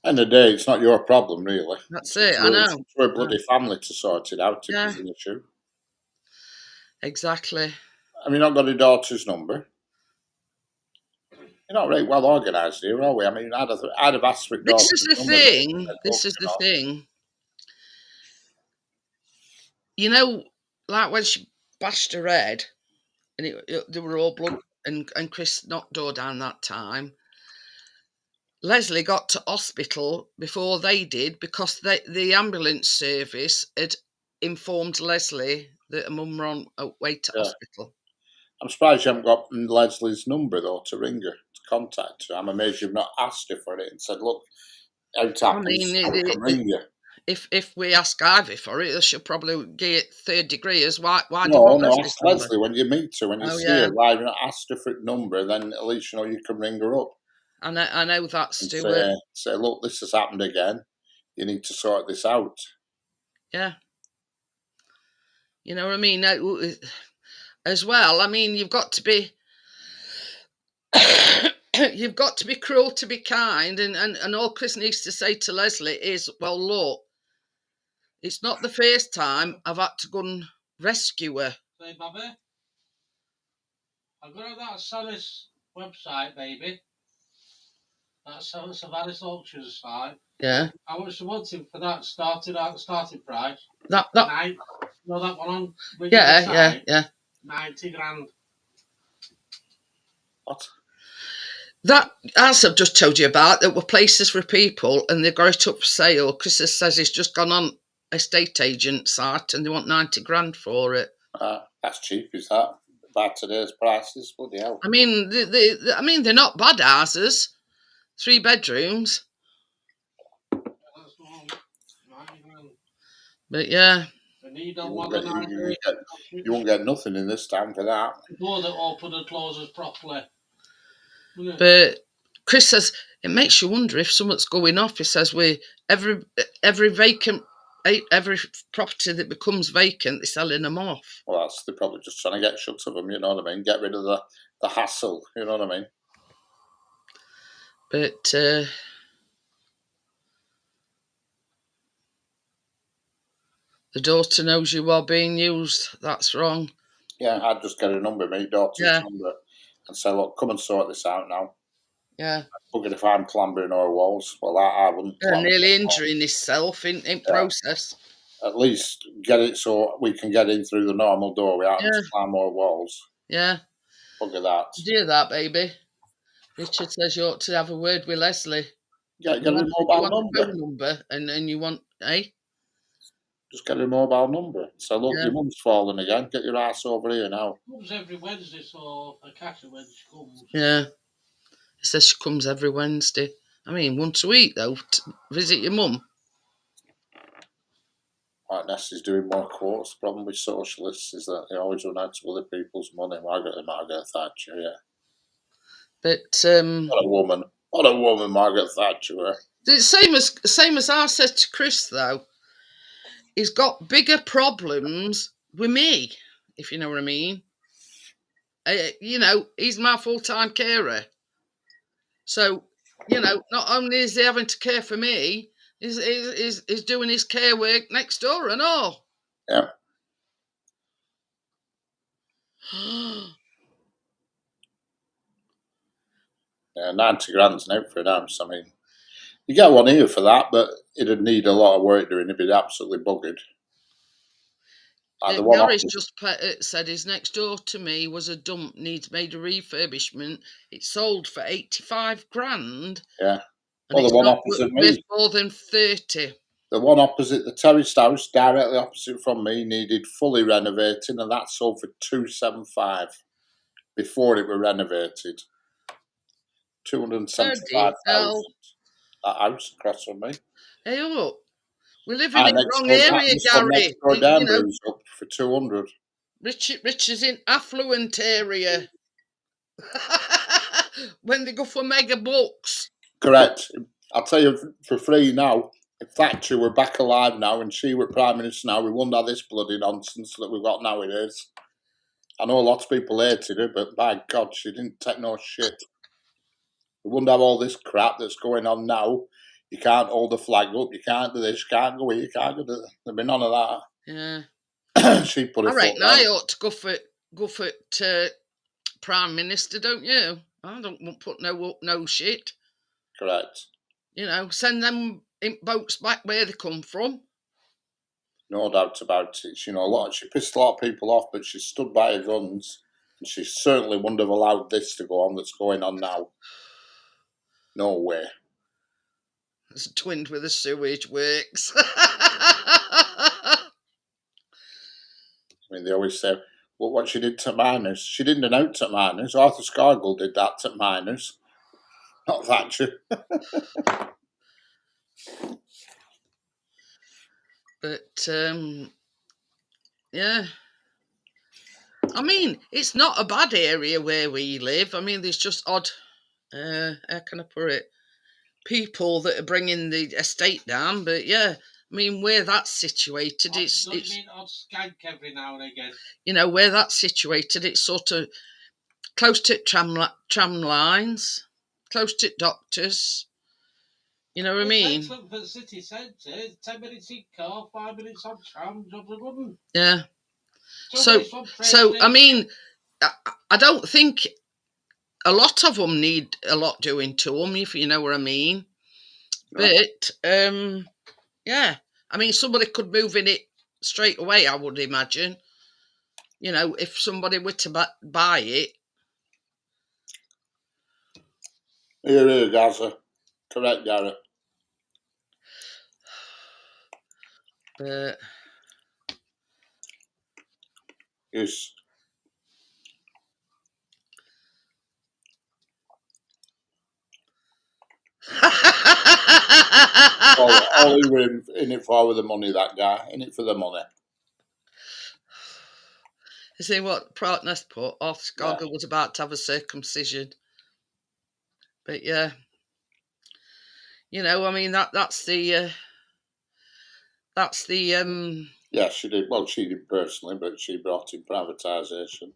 End of the day, it's not your problem, really. That's it, I know. It's for a bloody family to sort it out if there's an issue. Exactly. Have you not got your daughter's number? You're not very well organised here, are we? I mean, I'd have asked for your This daughter's is the number. But thing. This is the thing. You know, like when she bashed her head, and they were all blood, and Chris knocked door down that time. Leslie got to hospital before they did because the ambulance service had informed Leslie that her mum were on her way to hospital. I'm surprised you haven't got Leslie's number, though, to ring her, to contact her. I'm amazed you've not asked her for it and said, look, how it happens, I can ring you. If we ask Ivy for it, she'll probably get it third degree. Why do you No, want Leslie's ask number? Leslie when you meet her, when you see her. Why have you not asked her for her number? Then at least you know you can ring her up. I know that, Stuart. And say, look, this has happened again. You need to sort this out. Yeah. You know what I mean? As well, I mean, you've got to be you've got to be cruel to be kind, and all Chris needs to say to Leslie is, well, look, it's not the first time I've had to go and rescue her. Say, Bobby, I've got that Salis website, baby. That's Savalis Auctions site. Yeah. How much you wanting for that starting price? That that one on. Yeah. 90 grand. What? That, as I've just told you about, that were places for people and they got it up for sale. Chris says he's just gone on estate agent site and they want 90 grand for it. That's cheap, is that? By today's prices, bloody hell. I mean, they're not bad houses. 3 bedrooms. But yeah. You won't get nothing in this town for that. Door that open and closes properly. But Chris says it makes you wonder if something's going off. He says every property that becomes vacant, they're selling them off. Well, they're probably just trying to get shut of them, you know what I mean? Get rid of the hassle, you know what I mean? But the daughter knows you are being used. That's wrong. Yeah, I'd just get a number, my daughter's number, and say, look, come and sort this out now. Yeah. Bugger if I'm clambering over walls. Well, I wouldn't. Nearly injuring himself in process. At least get it so we can get in through the normal door without having to climb over walls. Yeah. Bugger that. Did you hear that, baby? Richard says you ought to have a word with Leslie. Get a mobile number. Phone number and you want, Just get a mobile number. So, look, your mum's fallen again. Get your ass over here now. Comes every Wednesday, so I catch her when she comes. Yeah. He says she comes every Wednesday. I mean, once a week, though, to visit your mum. Like Nessie's doing more quotes. The problem with socialists is that they always run out to other people's money. Margaret Thatcher, yeah. But What a woman, Margaret Thatcher. The same as I said to Chris, though. He's got bigger problems with me, if you know what I mean. He's my full-time carer. So, not only is he having to care for me, he's doing his care work next door and all. Yeah. Yeah, 90 grand's an out for an ounce. I mean, you get one here for that, but it'd need a lot of work doing. It'd be absolutely buggered. Gary's just said his next door to me was a dump, needs made a refurbishment. It sold for 85 grand. Yeah. Well, the one opposite me. More than 30. The one opposite the terraced house, directly opposite from me, needed fully renovating, and that sold for 275 before it were renovated. 275,000. That house across from me. Hey, look. We live in the wrong area, Gary. Up for 200. Rich is in affluent area. When they go for mega bucks. Correct. I'll tell you for free now, if Thatcher were back alive now and she were Prime Minister now, we wouldn't have this bloody nonsense that we've got nowadays. I know a lot of people hated her, but by God, she didn't take no shit. We wouldn't have all this crap that's going on now. You can't hold the flag up. You can't do this. You can't go here. You can't go there. There'd be none of that. Yeah. She put it. I reckon I ought to go for go for Prime Minister, don't you? I don't want put no shit. Correct. Send them boats back where they come from. No doubt about it. She pissed a lot of people off, but she stood by her guns, and she certainly wouldn't have allowed this to go on that's going on now. No way. It's twinned with the sewage works. I mean, they always say, well, what she did to miners. She didn't announce to miners. Arthur Scargill did that to miners. Not Thatcher. But, yeah. I mean, it's not a bad area where we live. I mean, there's just odd, how can I put it, people that are bringing the estate down. But yeah, I mean, where that's situated, it's odd skank every now and again. Where that's situated, it's sort of close to tram lines, close to doctors. You know what I mean? Excellent for the city centre. 10 minutes in car, 5 minutes on tram, jobs are good. Yeah. So I mean, I don't think a lot of them need a lot doing to them, if you know what I mean. No. But yeah, I mean, somebody could move in it straight away, I would imagine. If somebody were to buy it. Here, Gaza. Correct, Garrett. But yes. all he was in it for the money, that guy. In it for the money. You see what Partners put? Arthur Scargill was about to have a circumcision. But yeah. I mean, that's the yeah, she did. Well, she did personally, but she brought in privatisation.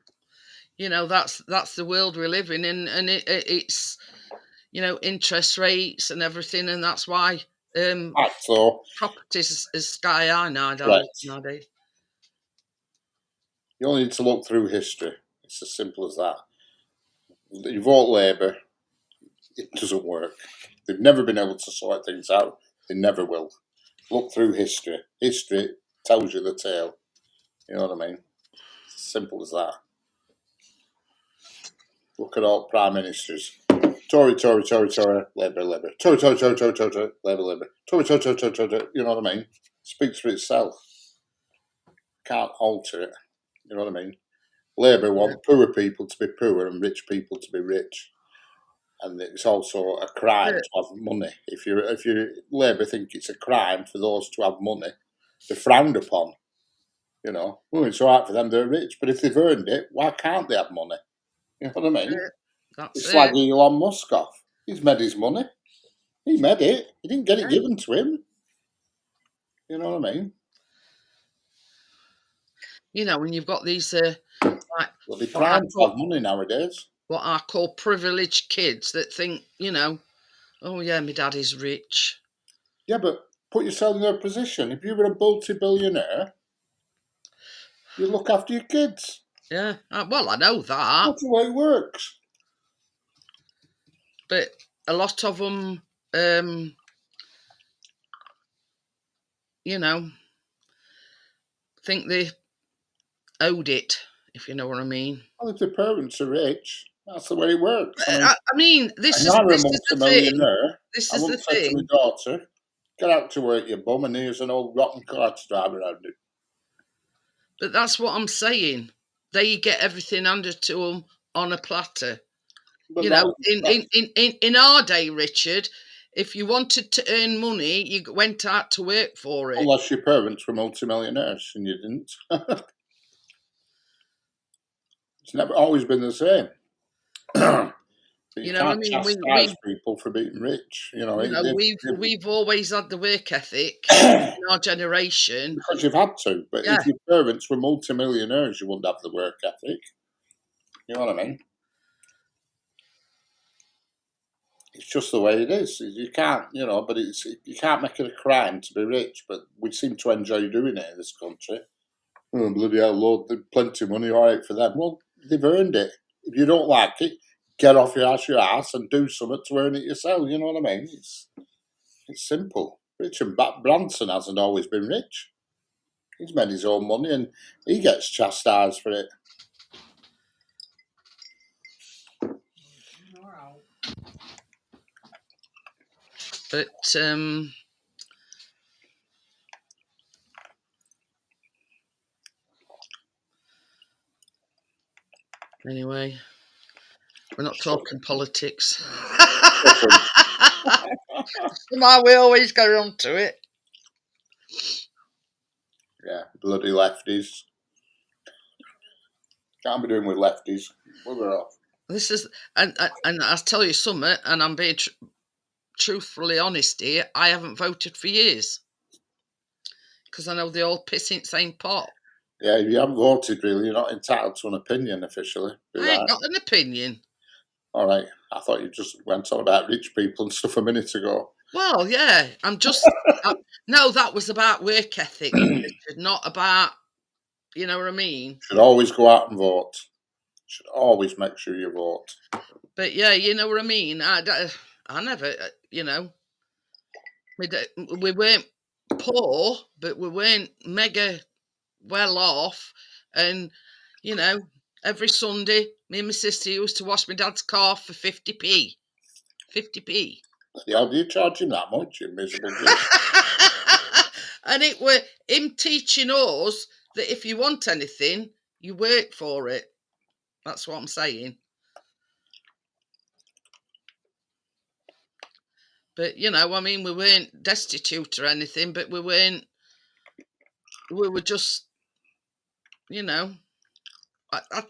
That's the world we live in, and it's interest rates and everything, and that's why properties is sky high nowadays. You only need to look through history. It's as simple as that. You vote Labour, it doesn't work. They've never been able to sort things out. They never will. Look through history. History tells you the tale. You know what I mean? It's as simple as that. Look at all prime ministers. Tory, Labour. Tory, Labour. Tory. You know what I mean? Speaks for itself. Can't alter it. You know what I mean? Labour want poor people to be poor and rich people to be rich. And it's also a crime to have money. If you Labour think it's a crime for those to have money, they're frowned upon. Well, it's all right for them, they're rich. But if they've earned it, why can't they have money? You know what I mean? It's slagging Elon Musk off. He's made his money. He made it. He didn't get it given to him. You know what I mean? When you've got these well, they crime to have money nowadays. What I call privileged kids that think, oh yeah, my daddy's rich. Yeah, but put yourself in their position. If you were a multi-billionaire, you look after your kids. Yeah, well, I know that. That's the way it works. But a lot of them, think they owed it, if you know what I mean. Well, if the parents are rich, that's the way it works. I mean this is the thing. This is the thing. To my daughter, get out to work, you bum, and here's an old rotten car to drive around in. But that's what I'm saying. They get everything handed to them on a platter. But in our day, Richard, if you wanted to earn money, you went out to work for it. Unless your parents were multimillionaires and you didn't. It's never always been the same. You can't chastise people for being rich. We've always had the work ethic in our generation. Because you've had to. But if your parents were multimillionaires, you wouldn't have the work ethic. You know what I mean? It's just the way it is. You can't, but you can't make it a crime to be rich. But we seem to enjoy doing it in this country. Oh, bloody hell, Lord, there's plenty of money, all right for them. Well, they've earned it. If you don't like it, get off your ass and do something to earn it yourself. You know what I mean? It's simple. Richard Branson hasn't always been rich. He's made his own money and he gets chastised for it. But anyway, we're not talking politics. Somehow we always go on to it. Yeah, bloody lefties. Can't be doing with lefties. Bugger off. This is, and I'll tell you something, and I'm being truthfully honest here. I haven't voted for years because I know they all piss in the same pot. Yeah, if you haven't voted, really, you're not entitled to an opinion officially. I ain't got an opinion. All right, I thought you just went on about rich people and stuff a minute ago. Well, yeah, I'm just no. That was about work ethic, Richard, not about, you know what I mean. Should always go out and vote. Should always make sure you vote. But yeah, you know what I mean. I never, you know, we weren't poor, but we weren't mega well off, and you know, every Sunday, me and my sister used to wash my dad's car for 50p. 50p. Yeah, do you charge him that much, you miserable bitch? And it were him teaching us that if you want anything, you work for it. That's what I'm saying. But you know, I mean, we weren't destitute or anything, but we were just, you know, I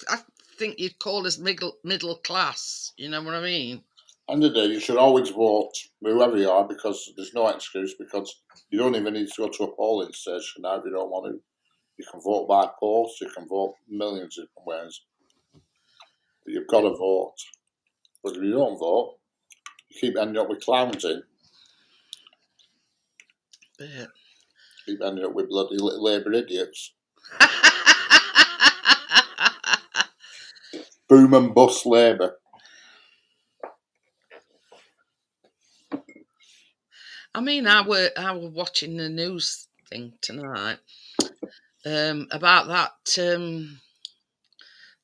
think you'd call us middle class. You know what I mean? End of the day, you should always vote, whoever you are, because there's no excuse, because you don't even need to go to a polling station now if you don't want to. You can vote by post, you can vote millions of different ways. But you've got to vote. But if you don't vote, you keep ending up with clowns in. But Keep ending up with bloody Labour idiots. Boom and bust Labour. I mean, I were watching the news thing tonight about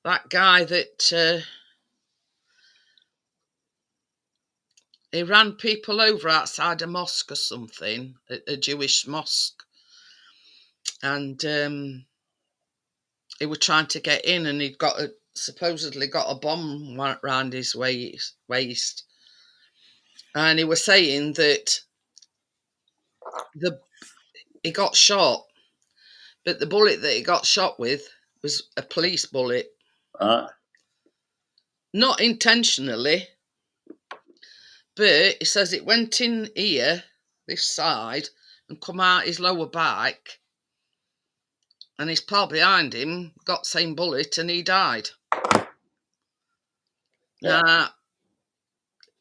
that guy that he ran people over outside a mosque or something, a Jewish mosque, and he was trying to get in, and he'd supposedly got a bomb round his waist, and he was saying that he got shot, but the bullet that he got shot with was a police bullet. Not intentionally, but he says it went in here, this side, and come out his lower back, and his pal behind him got same bullet and he died. Yeah. Now,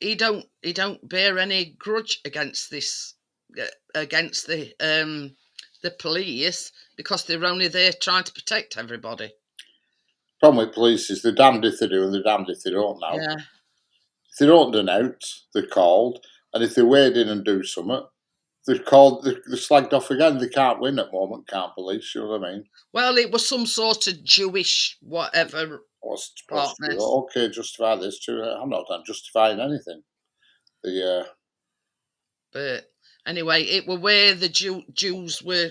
he don't bear any grudge against this, against the police, because they're only there trying to protect everybody. Problem with police is they're damned if they do and they're damned if they don't now. Yeah. If they don't denounce, they're called, and if they wade in and do something, they're called. They're slagged off again. They can't win at the moment. Can't police. You know what I mean? Well, it was some sort of Jewish whatever. What's supposed to be? Okay, justify this too. I'm not justifying anything. But anyway, it were where the Jews were,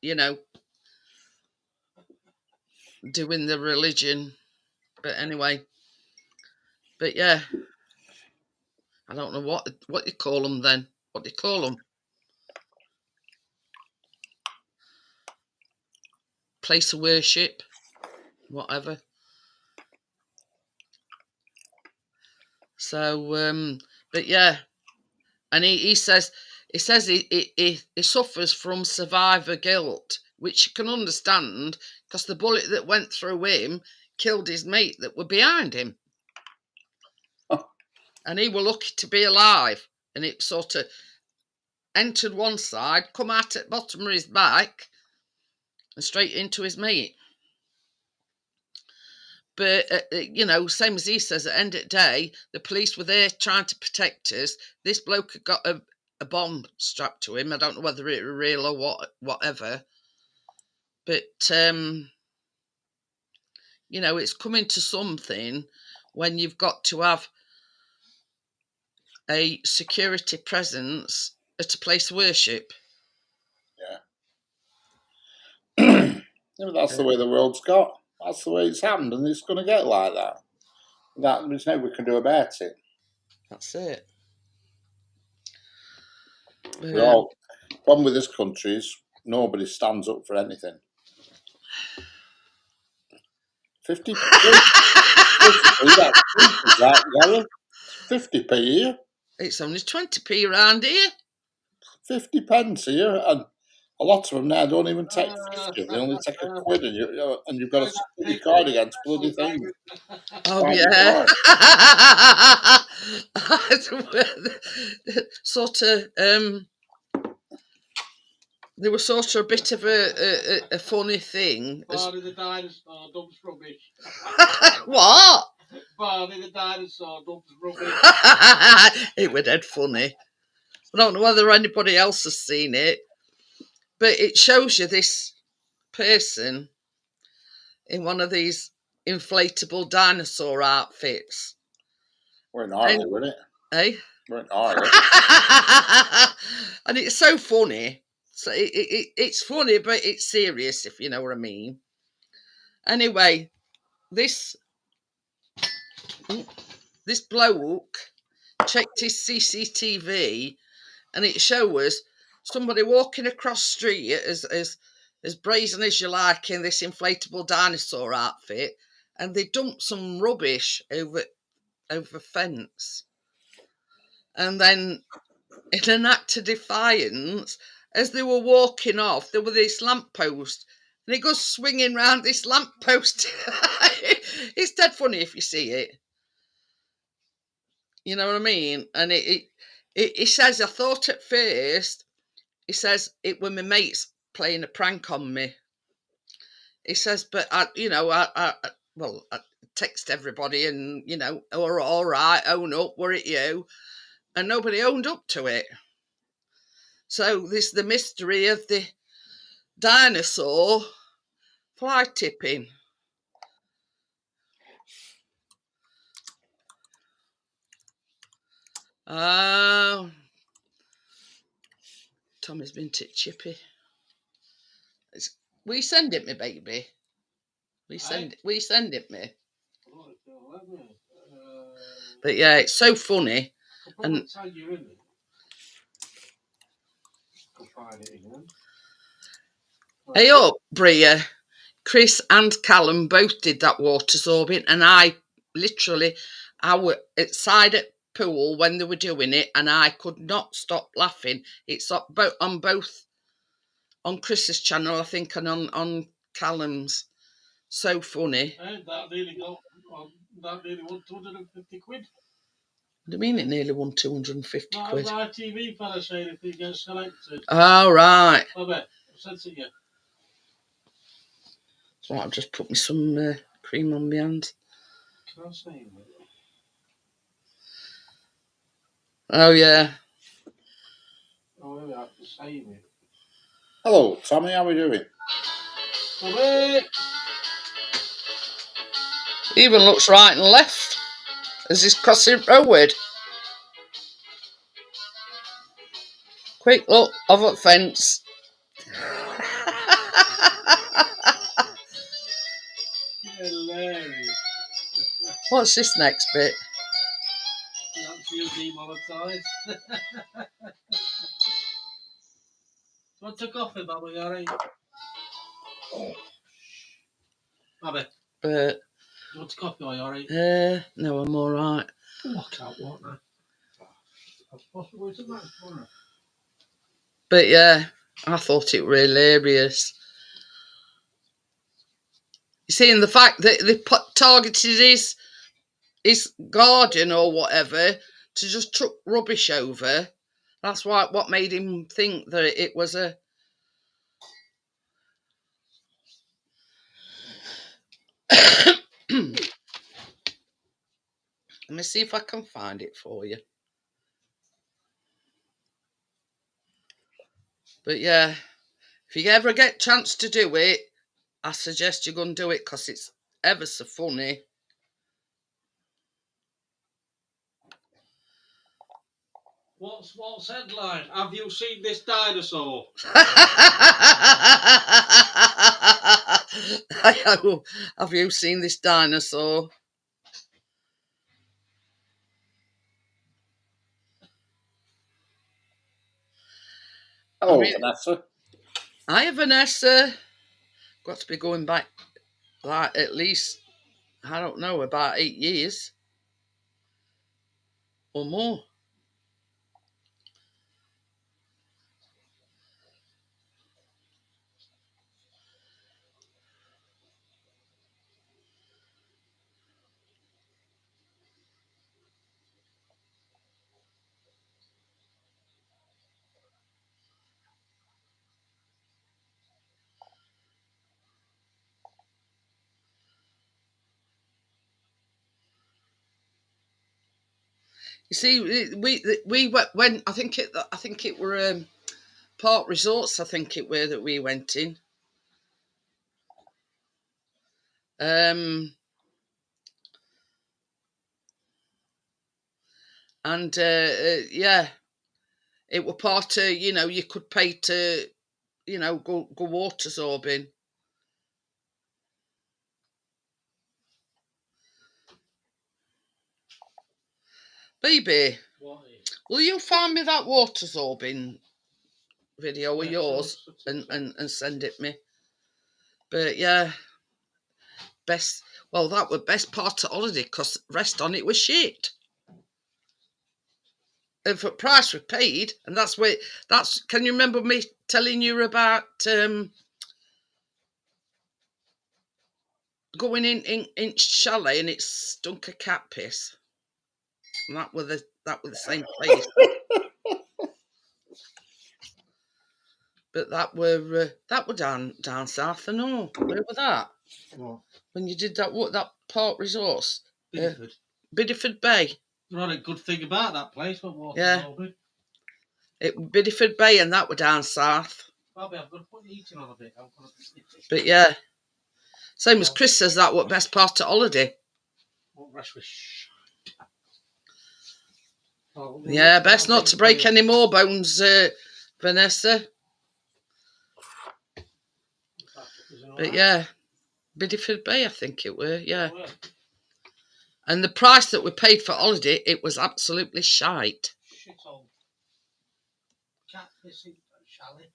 you know, doing the religion. But anyway, but yeah, I don't know what you call them then. What do you call them? Place of worship, whatever. So, but yeah, and he says he suffers from survivor guilt, which you can understand, because the bullet that went through him killed his mate that were behind him. And he were lucky to be alive, and it sort of entered one side, come out at the bottom of his back, and straight into his mate. But, same as he says, at the end of the day, the police were there trying to protect us. This bloke had got a bomb strapped to him. I don't know whether it was real or whatever. But, it's coming to something when you've got to have a security presence at a place of worship. Yeah, but that's the way the world's got. That's the way it's happened, and it's going to get like that. There's nothing we can do about it. That's it. Problem with this country is nobody stands up for anything. 50p. 50p here. It's only 20p around here. 50 pence here, and a lot of them now don't even take 50. They only take a quid, and you've got to put your card against bloody thing. Oh, yeah. Sort of, there was sort of a bit of a funny thing. Barney the dinosaur dumps rubbish. What? Barney the dinosaur dumps rubbish. It was dead funny. I don't know whether anybody else has seen it, but it shows you this person in one of these inflatable dinosaur outfits. We're in Ireland, isn't it? Eh? We're in Ireland. And it's so funny. So it's funny, but it's serious, if you know what I mean. Anyway, this bloke checked his CCTV, and it shows somebody walking across the street as brazen as you like in this inflatable dinosaur outfit, and they dumped some rubbish over fence. And then, in an act of defiance, as they were walking off, there was this lamppost, and he goes swinging round this lamppost. It's dead funny if you see it. You know what I mean? And it says, I thought at first, he says, it were my mates playing a prank on me. He says, but I text everybody and, all right, own up, were it you? And nobody owned up to it. So this the mystery of the dinosaur fly tipping. Oh, Tommy's been chippy. We send it me, baby. We send it me. But yeah, it's so funny. And hey up, Bria. Chris and Callum both did that water sorbing, and I were outside at pool when they were doing it, and I could not stop laughing. It's on both, on Chris's channel, I think, and on Callum's. So funny. That nearly won 250 quid. What do you mean it nearly won 250 quid? That was ITV fella saying if he gets selected. Oh, right. I bet. I've said to you. So I'll just put me some cream on my hands. Can I say it? Oh, yeah. Oh, maybe I have to save it. Hello, Tommy, how are we doing? Tommy! He even looks right and left as he's crossing road. Quick look over the fence. Hilarious. What's this next bit? That's you demonetised. Want to coffee, Bobby? All right. Bobby. You want a coffee? Are you all right? No, I'm all right. Oh, I can't walk now. I'm supposed to go to that tomorrow. But yeah, I thought it was hilarious. You see, and the fact that they targeted his garden or whatever to just chuck rubbish over, that's what made him think that it was a Let me see if I can find it for you. But yeah, if you ever get a chance to do it, I suggest you go and do it because it's ever so funny. What's headline? Have you seen this dinosaur? Have you seen this dinosaur? Hello, Vanessa. Hi, Vanessa. Got to be going back like at least, I don't know, about 8 years or more. You see, we went. I think it were Park Resorts. I think it were that we went in. And yeah, it were part of, you could pay to, go water sorbing. Baby, will you find me that water sorbing video of yours and send it me? But yeah, that was best part of holiday because rest on it was shit. And for price we paid, and can you remember me telling you about going in chalet and it stunk of cat piss? And that were the same place. But that were down south and all. Where was that? What? When you did that Port Resorts? Bideford. Bideford Bay. Not a good thing about that place, but Yeah. It Bideford Bay, and that were down south. Bobby, I'm going to put the heating on a bit. I'm going to... But yeah, same as Chris says, that what best part of holiday. Yeah, best not to break any more bones, Vanessa. But yeah, Bideford Bay, I think it were, yeah. And the price that we paid for holiday, it was absolutely shite. Shit all. Cat pissing chalet.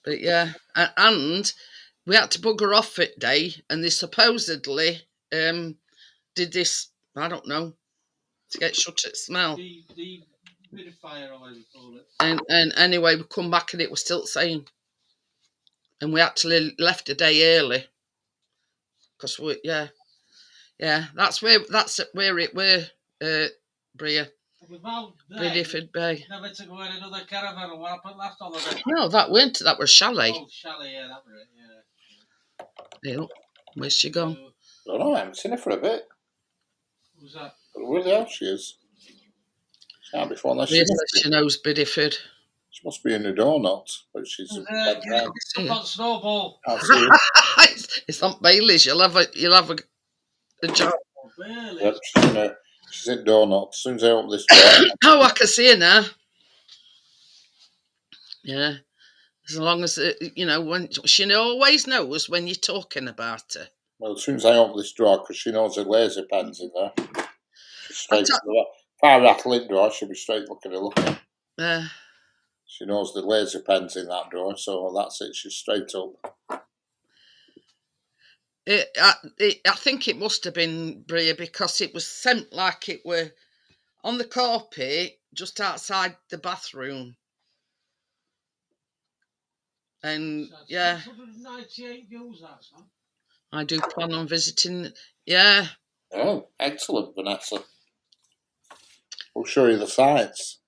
But yeah, and we had to bugger off that day, and they supposedly did this, I don't know, to get shut at smell. The humidifier, or whatever you call it. And anyway, we come back and it was still the same. And we actually left a day early. Because that's where it were, Bria. Bideford Bay. Never to go in another caravan, or what happened last holiday? No, that was chalet. Oh, chalet, yeah, that was it, yeah. Where's she gone? I don't know, I haven't seen her for a bit. Who's that? Where the hell she is? She can't be far unless she knows Bideford. She must be in the donut, but she's on Snowball. It's not Bailey's. You'll have a job. Really? Yep, she's in donut. As soon as I open this door. Oh, I can see her now. Yeah. As long as, when she always knows when you're talking about her. Well, as soon as I open this drawer, because she knows her laser pen's in there. She's straight to the if I rattle in drawer, she'll be straight looking. She knows the laser pen's in that drawer, so that's it. She's straight up. I think it must have been, Bria, because it was sent like it were on the carpet just outside the bathroom. And yeah, 698 views, that's not. I do plan on visiting. Yeah. Oh, excellent, Vanessa. We'll show you the sights.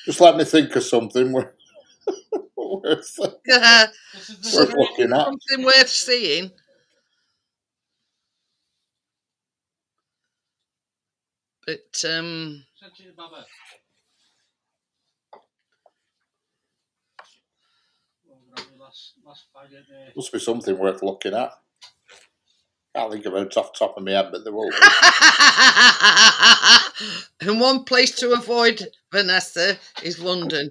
Just let me think of something. Yeah, This is the Worth looking at. something worth seeing. But Send it to Baba. Well, we're on the last faggot there. Must be something worth looking at. Can't think of it off the top of my head, but there will be. and one place to avoid Vanessa is London.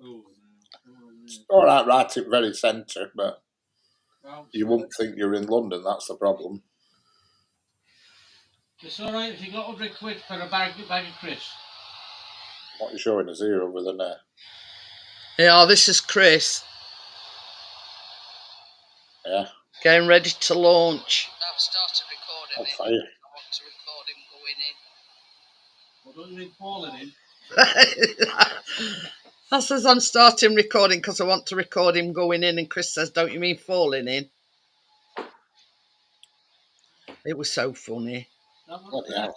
Oh, no. All right, right at very centre, but Well, you won't think you're in London. That's the problem. it's all right if you got 100 quid for a bag of crisps. What you're showing us here over there. Yeah, this is Chris. Yeah. Getting ready to launch. I've started recording I'll it. tell you. I want to record him going in. Well, don't you need falling in? That says I'm starting recording because I want to record him going in, and Chris says, "Don't you mean falling in?" It was so funny. That was Bloody the hell.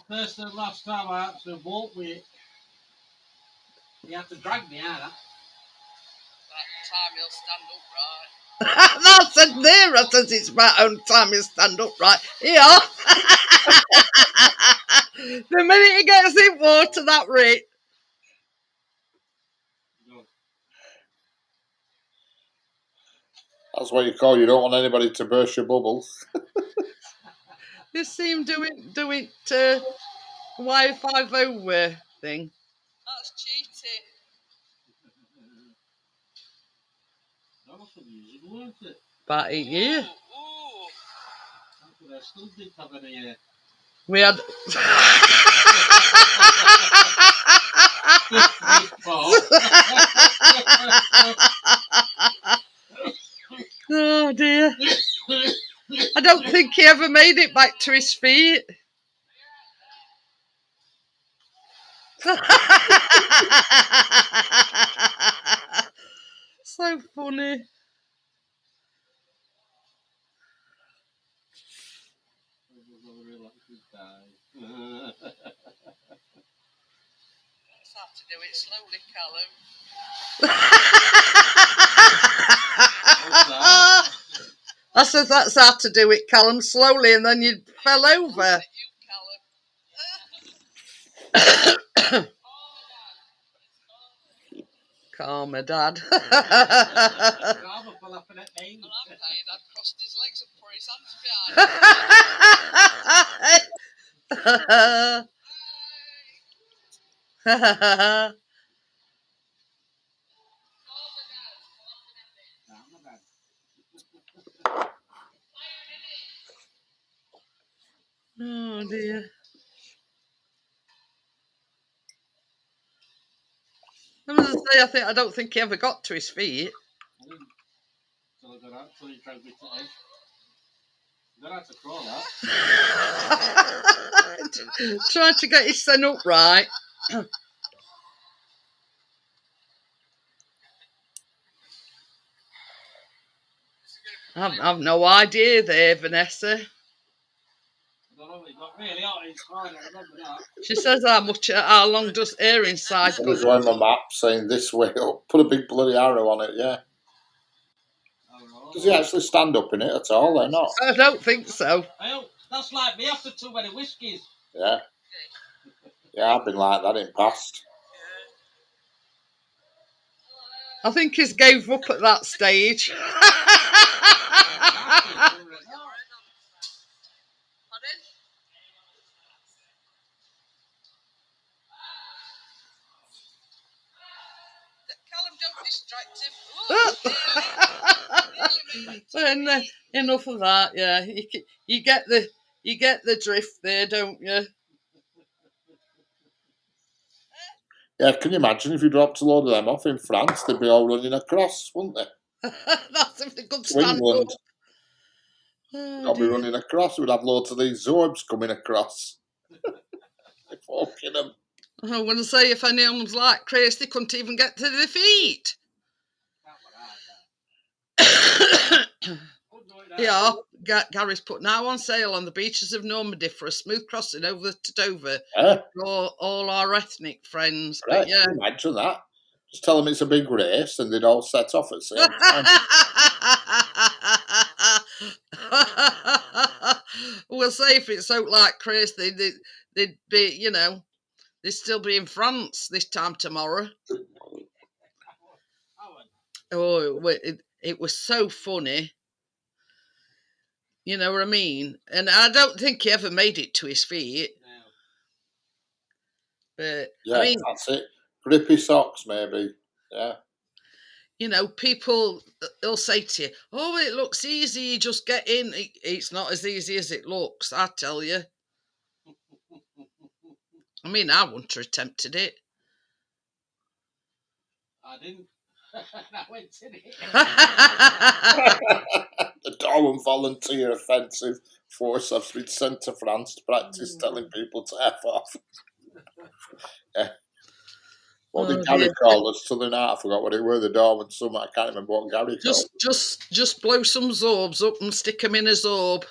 first and last time I had to walk with it. He had to drag me out. That time he'll stand upright. That's a nearer says it's my own time you stand up right. Yeah. The minute he gets in water, that rate. No. That's what you call you don't want anybody to burst your bubbles. You see him doing Y50 thing. That's cheating. That was some music, weren't it? About 8 years. Ooh. But I still didn't have any. We had. Oh dear. I don't think he ever made it back to his feet. So funny. That's how to do it slowly, Callum. I said that's how to do it, Callum, slowly, and then you fell over. You, Callum. Calmer, Dad. Rather for laughing at me. Well, I'm tired. I've crossed his legs and put his hands behind him. Oh dear. I was gonna say, I don't think he ever got to his feet. I didn't. So I got out, so he dragged me to edge. I got out to crawl out. Trying to get his son upright. I've no idea there, Vanessa. I don't know, it got really hot inside, I remember that. She says how long does air inside I go? was on my map saying this way up. Put a big bloody arrow on it, yeah. Does he actually stand up in it at all? They're not. I don't think so. That's like me after too many whiskies. Yeah. Yeah, I've been like that in past. I think he's gave up at that stage. Callum, don't distract him. And enough of that. Yeah, you get the drift there, don't you? Yeah, can you imagine if you dropped a load of them off in France? They'd be all running across, wouldn't they? That's if they could To stand England. up. Oh, They'll be dear. running across. We'd have loads of these Zorbs coming across. Fucking them. I wouldn't say if anyone's like Chris, they couldn't even get to their feet. Yeah, Gary's put now on sale on the beaches of Normandy for a smooth crossing over to Dover. Yeah. For all our ethnic friends. Right, But yeah, can you imagine that? Just tell them it's a big race and they'd all set off at the same time. We'll say if it's out like crazy, they'd be, you know, they'd still be in France this time tomorrow. Oh, it was so funny. You know what I mean? And I don't think he ever made it to his feet. No. But Yeah, I mean, that's it. Grippy socks, maybe. Yeah. you know, people they'll say to you, "Oh, it looks easy. You just get in." It's not as easy as it looks, I tell you. I mean, I wouldn't have attempted it. I didn't. I went in it. The Darwin Volunteer Offensive Force have been sent to France to practice telling people to F off. Yeah. What did Gary call us? Southern Art, I forgot what it were, the Darwin Summit. I can't remember what Gary called it. Just blow some zorbs up and stick them in a zorb.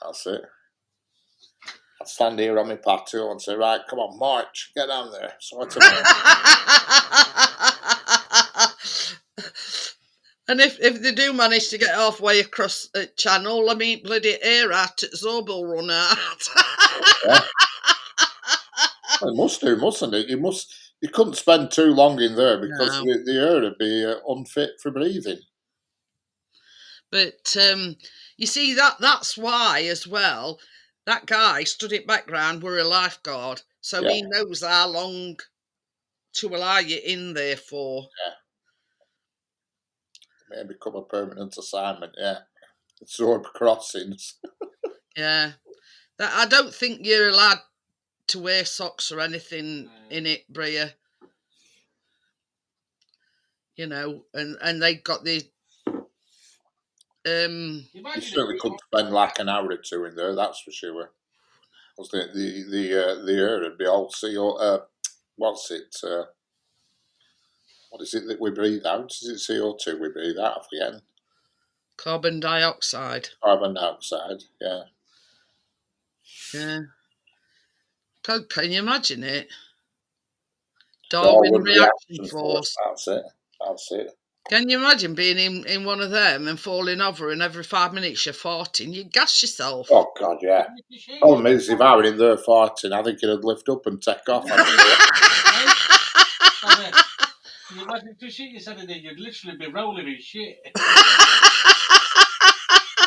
That's it. I'd stand here on my patio and say, right, come on, march, get down there. Sort them out. And if they do manage to get halfway across the channel, I mean, bloody air out at Zorb will run out. Yeah. Well, it must do, mustn't it? You couldn't spend too long in there because No. the air would be unfit for breathing. But you see, that's why as well, that guy stood in background were a lifeguard, so Yeah. he knows how long to allow you in there for. Yeah. It may become a permanent assignment, yeah. Absorb crossings. Yeah. I don't think you're allowed to wear socks or anything in it, Bria. You know, and they got the You certainly couldn't spend like an hour or two in there, that's for sure. Because the air would be all CO. What's it? What is it that we breathe out? Is it CO2 we breathe out? I forget. carbon dioxide. Carbon dioxide. Yeah. Yeah. Can you imagine it? Darwin reaction force. That's it. That's it. Can you imagine being in one of them and falling over and every 5 minutes you're farting? You gas yourself. Oh, God, yeah. Problem is, if I were in there farting, I think it'd lift up and take off. Can you imagine if you shit yourself in there, you'd literally be rolling in shit.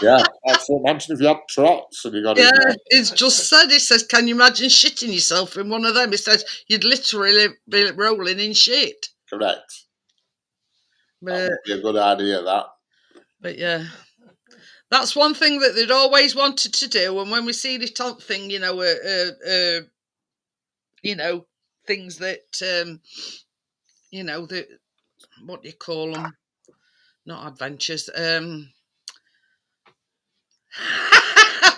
Yeah, that's it. Imagine if you had trots and you got Yeah, it's just said, it says, can you imagine shitting yourself in one of them? It says you'd literally be rolling in shit. Correct. But, that would be a good idea, that. But yeah, that's one thing that they'd always wanted to do. And when we see this top thing, you know, things that, you know, that, what do you call them? Not adventures.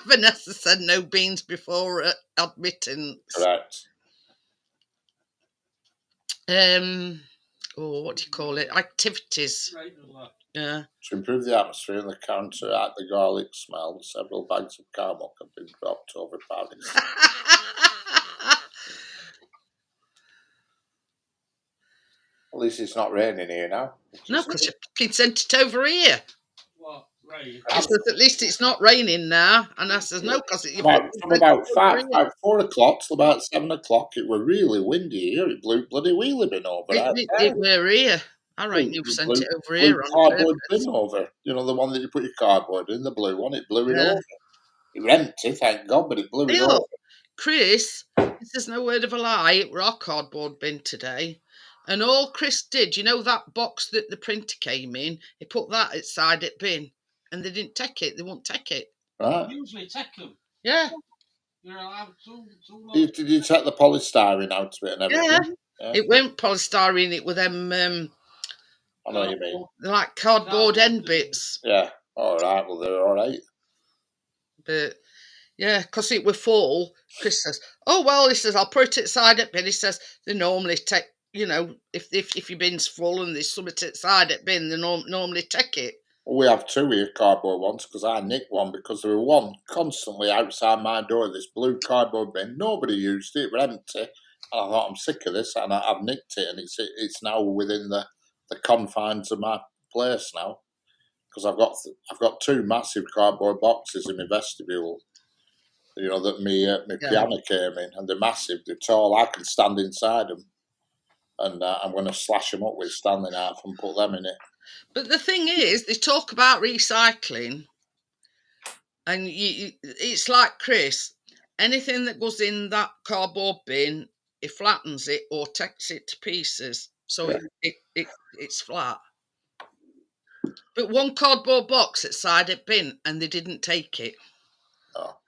Vanessa said no beans before admittance. Correct. What do you call it? Activities. Right. Yeah. To improve the atmosphere and the counteract the garlic smell, several bags of carmuck have been dropped over Paris. At least it's not raining here now. No, because you fucking sent it over here. What? Right. I said, at least it's not raining now. And I said, no, because from about 4 o'clock till about 7 o'clock, it were really windy here. It blew bloody wheelie bin over. It were here. I reckon you've sent it over here. Cardboard bin over. You know, the one that you put your cardboard in, the blue one, it blew it over. It were empty, thank God, but it blew it over. Chris, this is no word of a lie, it were our cardboard bin today. And all Chris did, you know that box that the printer came in, he put that outside it bin. And they didn't take it. They won't take it. Right. Usually take them. Yeah. You're allowed to. Did you take the polystyrene out of it and everything? Yeah. It weren't polystyrene, it were them... I know what you mean. Like cardboard end bits. Yeah. All right. Well, they're all right. But, yeah, because it were full, Chris says, oh, well, he says, I'll put it outside it bin. He says, they normally take, you know, if your bin's full and there's something outside it bin, they normally take it. Well, we have two here, cardboard ones, because I nicked one because there were one constantly outside my door, this blue cardboard bin. Nobody used it. It was empty. And I thought, I'm sick of this, and I've nicked it, and it's now within the confines of my place now, because I've got two massive cardboard boxes in my vestibule. You know that my Yeah. piano came in, and they're massive, they're tall. I can stand inside them, and I'm going to slash them up with Stanley knife and put them in it. But the thing is, they talk about recycling, and it's like Chris. Anything that goes in that cardboard bin, he flattens it or takes it to pieces, so Yeah. it's flat. But one cardboard box outside a bin, and they didn't take it. Oh,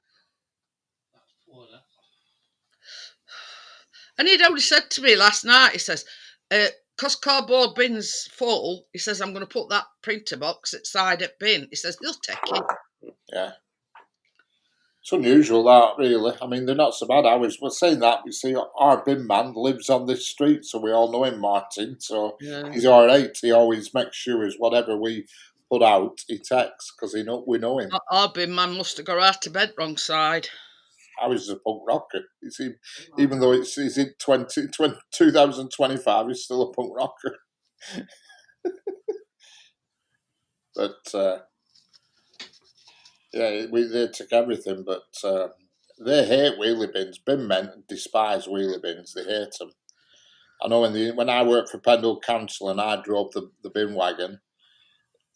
That's poor, that. And he'd only said to me last night, he says, because cardboard bin's full, he says, I'm going to put that printer box outside a bin. He says, they'll take it. yeah. It's unusual, that, really. I mean, they're not so bad. We're saying that. We see our bin man lives on this street, so we all know him, Martin. So Yeah. he's all right. He always makes sure whatever we put out, he takes, because we know him. Our bin man must have got out of bed wrong side. I was a punk rocker. You see, even though he's in 2025, he's still a punk rocker. But yeah, they took everything. But they hate wheelie bins. Bin men despise wheelie bins. They hate them. I know when I worked for Pendle Council and I drove the bin wagon,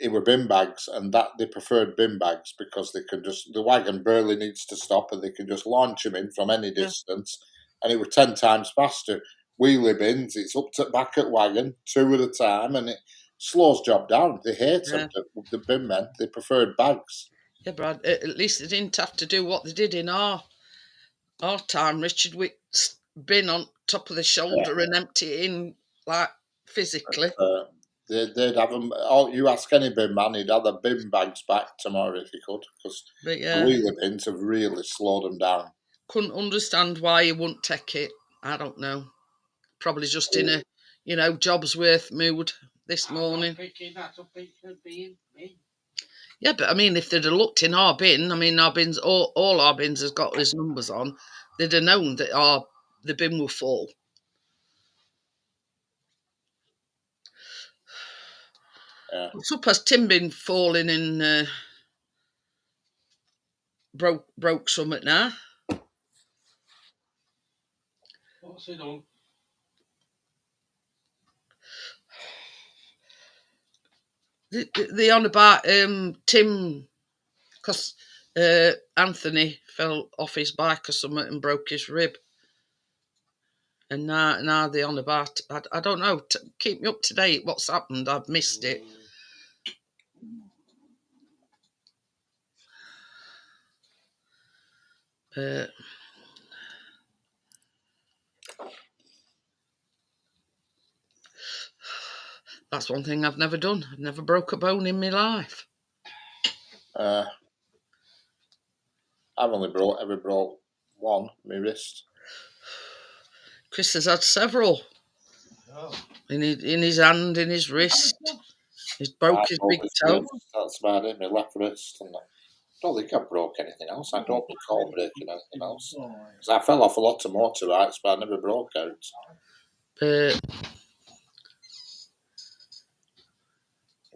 it were bin bags, and that they preferred bin bags because the wagon barely needs to stop, and they can just launch them in from any distance, and it were 10 times faster. Wheelie bins, it's up to back at wagon, 2 at a time, and it slows job down. They hate them, the bin men. They preferred bags. Yeah, Brad. At least they didn't have to do what they did in our time. Richard Wick's bin on top of the shoulder and empty it in, like, physically. They'd have them. Oh, you ask any bin man, he'd have the bin bags back tomorrow if he could, because But the yeah, wheelie bins have really slowed them down. couldn't understand why he wouldn't take it. I don't know. Probably just in a, job's worth mood this morning. I'm not picking that up. It should be in me. Yeah, but I mean, if they'd have looked in our bin, I mean, our bins, all our bins has got his numbers on, they'd have known that the bin were full. Yeah. What's up, has Tim been falling and broke something now? What's he done? They on about Tim, because Anthony fell off his bike or something and broke his rib. And now they're on about, I don't know, keep me up to date, what's happened, I've missed it. That's one thing I've never done. I've never broke a bone in my life. I've only ever broke one, my wrist. Chris has had several. Oh. In his hand, in his wrist. He's broke his big toe. Wrist, that's about it, my left wrist. And I don't think I broke anything else. I don't recall breaking anything else. Because I fell off a lot of motorbikes, but I never broke out.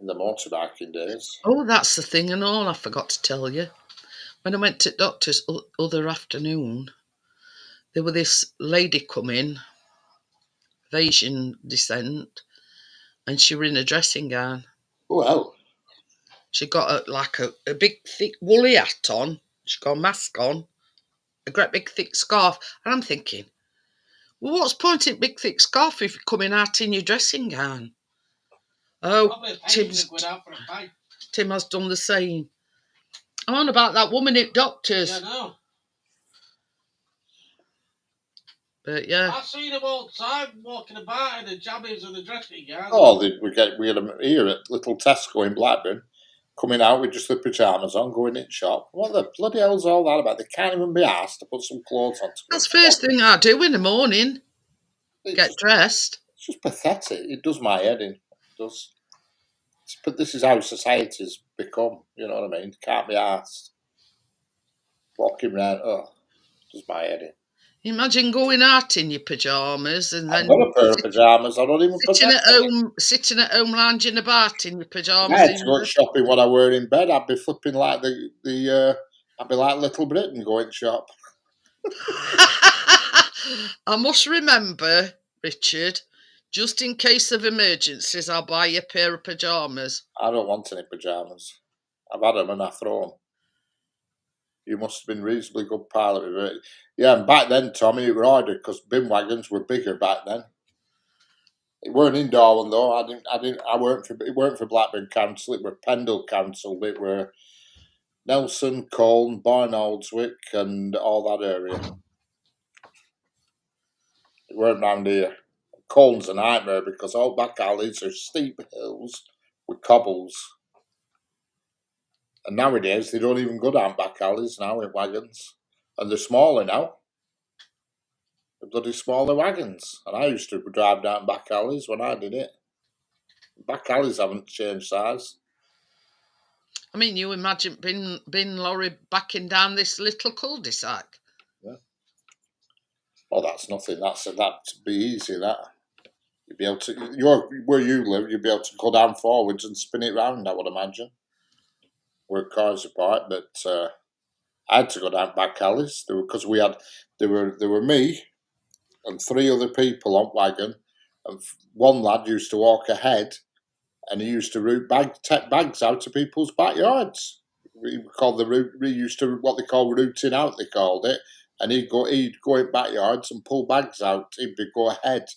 In the motorbiking days. Oh, that's the thing and all, I forgot to tell you. When I went to doctor's other afternoon, there was this lady come in, of Asian descent, and she was in a dressing gown. Well. She got a big, thick, woolly hat on. She got a mask on, a great big, thick scarf. And I'm thinking, well, what's the point in big, thick scarf if you're coming out in your dressing gown? Oh, Tim has done the same. I'm on about that woman at doctor's. Yeah, no. But yeah. I've seen them all the time walking about in the jammies and the dressing gown. Oh, we had them here at Little Tesco in Blackburn, coming out with just the pyjamas on, going in shop. What the bloody hell's all that about? They can't even be asked to put some clothes on. That's the first thing I do in the morning. Get dressed. It's just pathetic. It does my head in. It does. But this is how society's become. You know what I mean? Can't be asked. Walking around, does my head in. Imagine going out in your pajamas and I've then got a pair of pajamas. I don't even sitting protect at them. home, lounging about in your If I pajamas had to in go bed. shopping what I wear in bed, I'd be flipping like I'd be like Little Britain going shop. I must remember, Richard, just in case of emergencies, I'll buy you a pair of pajamas. I don't want any pajamas. I've had them and I throw them. You must have been reasonably good pilot with it. Yeah, and back then, Tommy, it were harder because bin wagons were bigger back then. It weren't indoor one though. I weren't for it weren't for Blackburn Council. It were Pendle Council. It were Nelson, Colne, Barnoldswick, and all that area. It weren't round here. Colne's a nightmare because all back alleys are steep hills with cobbles. And nowadays they don't even go down back alleys now in wagons. And they're smaller now. They're bloody smaller wagons. And I used to drive down back alleys when I did it. Back alleys haven't changed size. I mean, you imagine bin lorry backing down this little cul-de-sac. Yeah. Oh, that's nothing. That'd be easy. That you'd be able to. Where you live, you'd be able to go down forwards and spin it round. I would imagine. Where cars are parked, but I had to go down back alleys because there were me and three other people on wagon, and one lad used to walk ahead, and he used to take bags out of people's backyards. We called we used to what they call rooting out. They called it, and he'd go in backyards and pull bags out. He'd go ahead.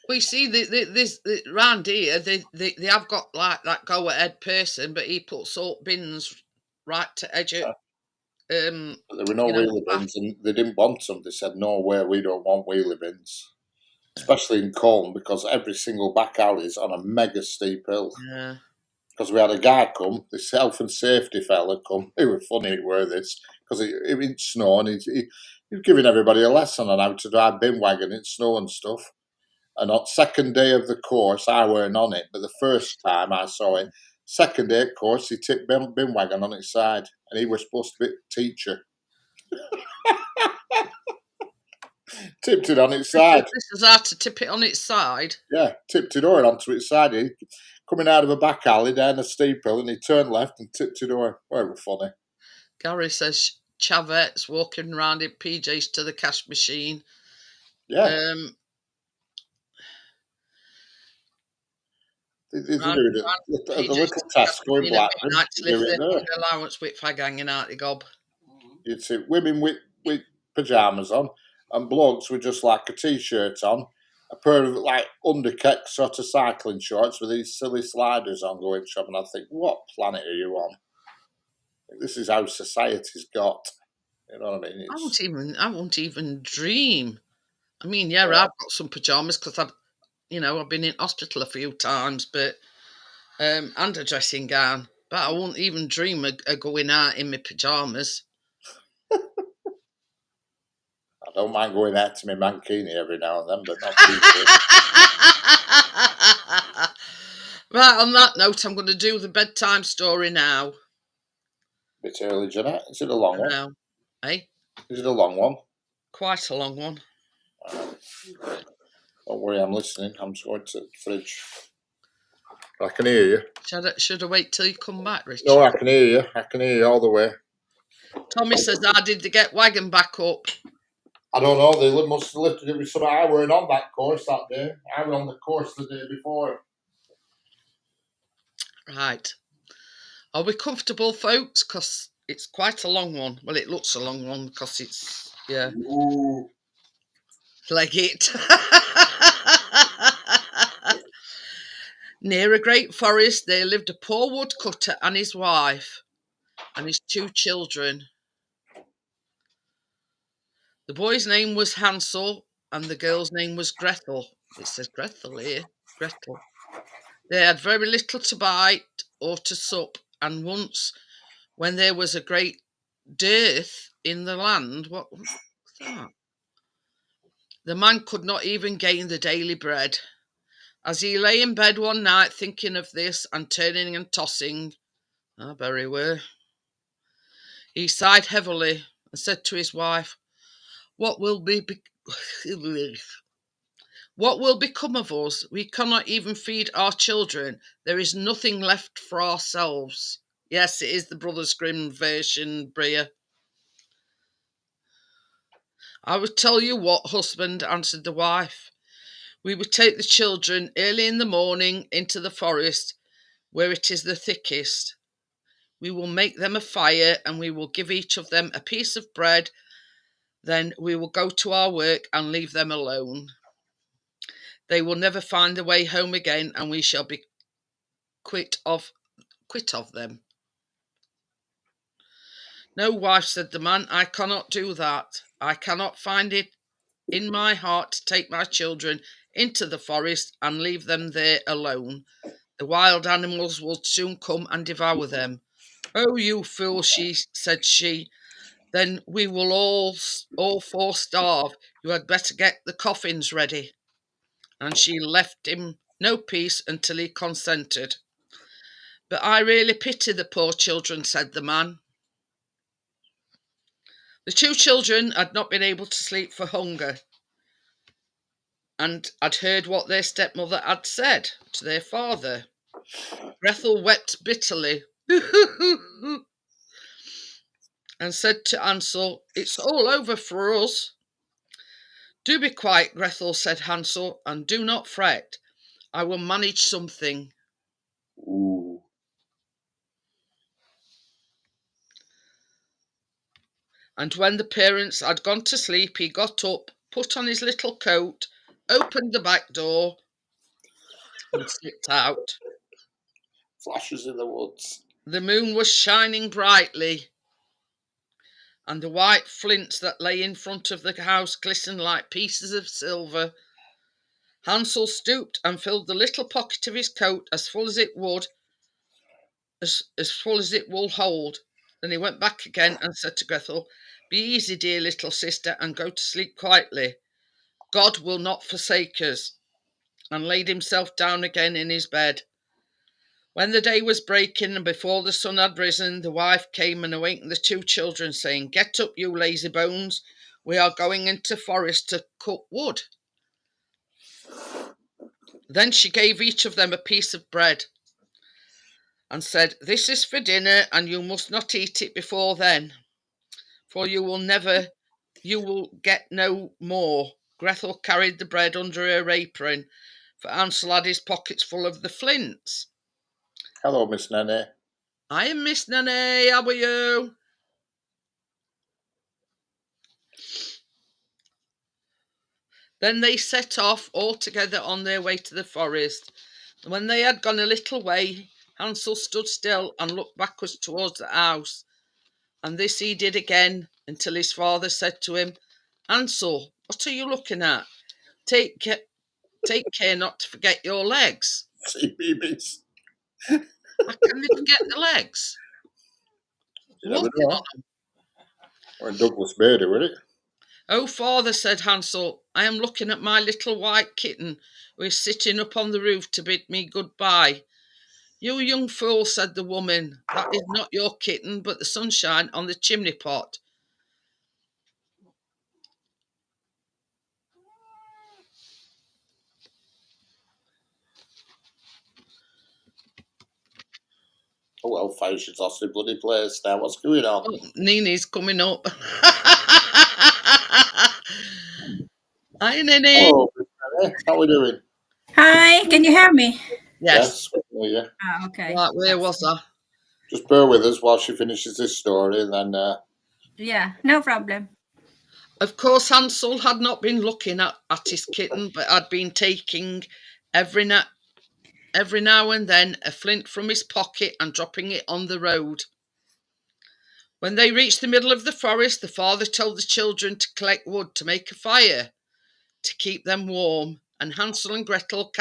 Well, you see, this round here, they have got like that go-ahead person, but he puts salt bins right to edge it. But there were no You know, wheelie bins, and they didn't want them. They said, "No way, we don't want wheelie bins." Especially in Colne, because every single back alley is on a mega steep hill. yeah. Because we had a guy come, this health and safety fella come. It was funny to wear this because it was snow, and he was giving everybody a lesson on how to drive bin wagon in snow and stuff. And on second day of the course, I weren't on it, but the first time I saw it, second day course, he tipped bin wagon on its side, and he was supposed to be teacher. Tipped it on its side. This is how to tip it on its side. Yeah, tipped it over onto its side. He coming out of a back alley down a steep hill, and he turned left and tipped it over. Well, it was funny. Gary says Chavette's walking around in PJs to the cash machine. Yeah. They do it at the little Tesco in Blackburn. They do it there. Allowance with fag hanging out the gob. You'd see women with pyjamas on, and blokes with just like a t-shirt on, a pair of like underkick sort of cycling shorts with these silly sliders on going shopping. I think, what planet are you on? This is how society's got. You know what I mean? I won't even dream. I mean, yeah, I've got some pajamas because I've been in hospital a few times, but and a dressing gown. But I won't even dream of going out in my pajamas. I don't mind going out to my mankini every now and then, but not too much. Right, on that note, I'm going to do the bedtime story now. Bit early, Jeanette. Is it a long one? Now, eh? Is it a long one? Quite a long one. Don't worry, I'm listening. I'm just going to the fridge. I can hear you. Should I wait till you come back, Richard? No, I can hear you. I can hear you all the way. Tommy says, how did they get wagon back up? I don't know. They must have lifted it with something. I weren't on that course that day. I was on the course the day before. Right. Are we comfortable, folks? Because it's quite a long one. Well, it looks a long one because it's, yeah. Ooh. Leg it. Near a great forest, there lived a poor woodcutter and his wife and his two children. The boy's name was Hansel and the girl's name was Gretel. It says Gretel here. Gretel. They had very little to bite or to sup, and once, when there was a great dearth in the land, what was that? The man could not even gain the daily bread. As he lay in bed one night thinking of this and turning and tossing, very well, he sighed heavily and said to his wife, What will be what will become of us? We cannot even feed our children. There is nothing left for ourselves. Yes, it is the Brothers Grimm version, Bria. I would tell you what, husband, answered the wife. We would take the children early in the morning into the forest where it is the thickest. We will make them a fire and we will give each of them a piece of bread. Then we will go to our work and leave them alone. They will never find the way home again and we shall be quit of them. No, wife, said the man, I cannot do that. I cannot find it in my heart to take my children into the forest and leave them there alone. The wild animals will soon come and devour them. Oh, you fool, said she, then we will all four starve. You had better get the coffins ready. And she left him no peace until he consented. But I really pity the poor children, said the man. The two children had not been able to sleep for hunger and had heard what their stepmother had said to their father. Gretel wept bitterly and said to Hansel, it's all over for us. Do be quiet, Gretel, said Hansel, and do not fret. I will manage something. Ooh. And when the parents had gone to sleep, he got up, put on his little coat, opened the back door, and slipped out. Flashes in the woods. The moon was shining brightly, and the white flints that lay in front of the house glistened like pieces of silver. Hansel stooped and filled the little pocket of his coat as full as it will hold. Then he went back again and said to Gretel, be easy, dear little sister, and go to sleep quietly. God will not forsake us, and laid himself down again in his bed. When the day was breaking and before the sun had risen, the wife came and awakened the two children, saying, get up, you lazy bones. We are going into the forest to cut wood. Then she gave each of them a piece of bread and said, this is for dinner, and you must not eat it before then, for you will get no more. Gretel carried the bread under her apron, for Hansel had his pockets full of the flints. Hello, Miss Nanny. I am Miss Nanny, how are you? Then they set off all together on their way to the forest. And when they had gone a little way, Hansel stood still and looked backwards towards the house. And this he did again until his father said to him, Hansel, what are you looking at? Take care not to forget your legs. See, babies. I can never forget the legs. You never Walking on know. them. When Douglas Beardy, would it? Oh, father, said Hansel, I am looking at my little white kitten who is sitting up on the roof to bid me goodbye. You young fool, said the woman, that is not your kitten, but the sunshine on the chimney pot. Oh, well, she's lost her bloody place now. What's going on? Oh, Nini's coming up. Hi, Nini. Hello, Miss Nanny. How are we doing? Hi, can you hear me? Yes. Yes, we can hear you. Okay. Right, where was I? Just bear with us while she finishes this story, and then Yeah, no problem. Of course, Hansel had not been looking at his kitten, but had been taking every now and then a flint from his pocket and dropping it on the road. When they reached the middle of the forest, the father told the children to collect wood to make a fire to keep them warm, and Hansel and Gretel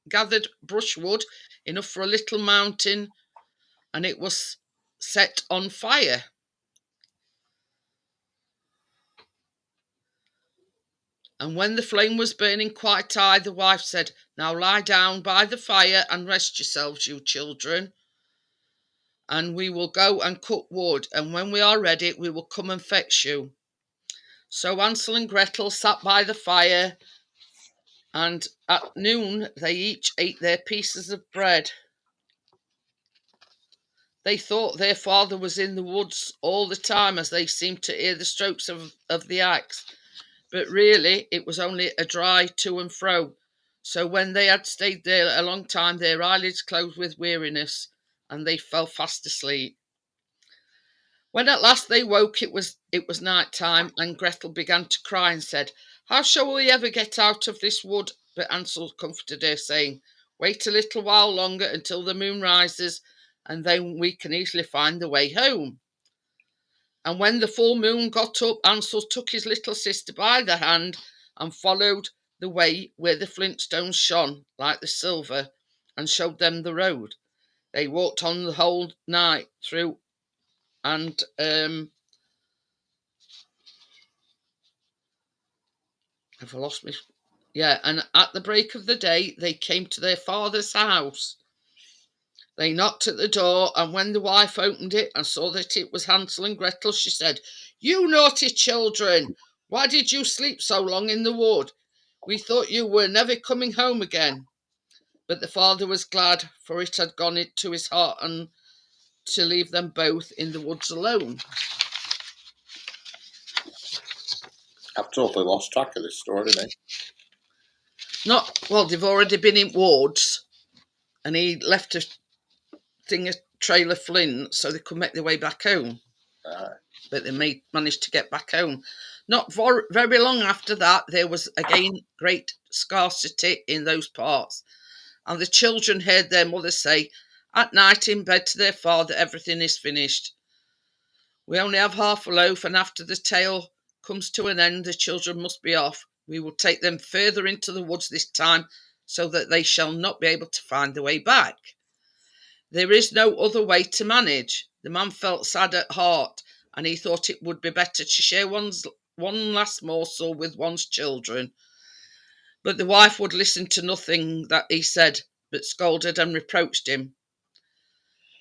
gathered brushwood enough for a little mountain, and it was set on fire. And when the flame was burning quite high, the wife said, now lie down by the fire and rest yourselves, you children, and we will go and cut wood, and when we are ready we will come and fetch you. So Hansel and Gretel sat by the fire, and at noon they each ate their pieces of bread. They thought their father was in the woods all the time, as they seemed to hear the strokes of the axe, but really it was only a dry to and fro. So when they had stayed there a long time, their eyelids closed with weariness, and they fell fast asleep. When at last they woke, it was night time, and Gretel began to cry and said, "How shall we ever get out of this wood?" But Hansel comforted her, saying, "Wait a little while longer until the moon rises, and then we can easily find the way home." And when the full moon got up, Hansel took his little sister by the hand and followed the way where the flintstones shone like the silver, and showed them the road. They walked on the whole night through, and I've lost me. Yeah, and at the break of the day, they came to their father's house. They knocked at the door, and when the wife opened it and saw that it was Hansel and Gretel, she said, "You naughty children, why did you sleep so long in the wood? We thought you were never coming home again." But the father was glad, for it had gone into his heart and to leave them both in the woods alone. I've totally lost track of this story, mate. Not well, they've already been in woods, and he left a trail of flint so they could make their way back home. But they managed to get back home. Not very long after that, there was again great scarcity in those parts, and the children heard their mother say at night in bed to their father, "Everything is finished. We only have half a loaf, and after the tale comes to an end, the children must be off. We will take them further into the woods this time, so that they shall not be able to find the way back. There is no other way to manage." The man felt sad at heart, and he thought it would be better to share one last morsel with one's children. But the wife would listen to nothing that he said, but scolded and reproached him.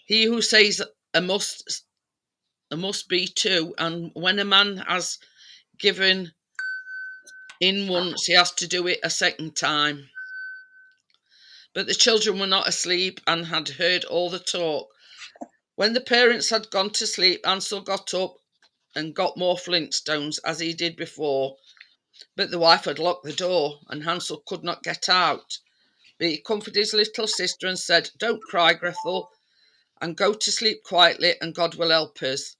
"He who says a must be two, and when a man has given in once, he has to do it a second time." But the children were not asleep and had heard all the talk. When the parents had gone to sleep, Hansel got up and got more flintstones, as he did before. But the wife had locked the door, and Hansel could not get out. But he comforted his little sister and said, "Don't cry, Gretel, and go to sleep quietly, and God will help us."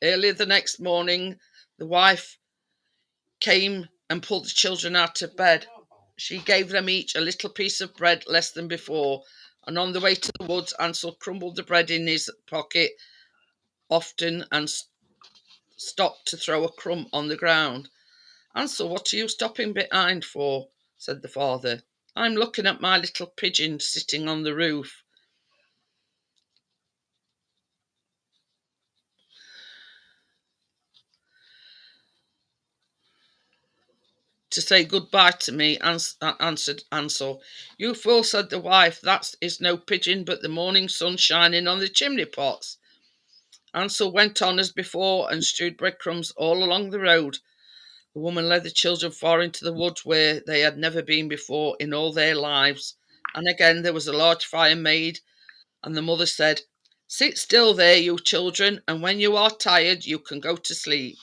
Early the next morning, the wife came and pulled the children out of bed. She gave them each a little piece of bread less than before, and on the way to the woods, Hansel crumbled the bread in his pocket often and stopped to throw a crumb on the ground. "Hansel, what are you stopping behind for?" said the father. "I'm looking at my little pigeon sitting on the roof." "To say goodbye to me," answered Hansel. "You fool," said the wife, "that is no pigeon, but the morning sun shining on the chimney pots." Hansel went on as before and strewed breadcrumbs all along the road. The woman led the children far into the woods, where they had never been before in all their lives, and again there was a large fire made, and the mother said, "Sit still there, you children, and when you are tired you can go to sleep.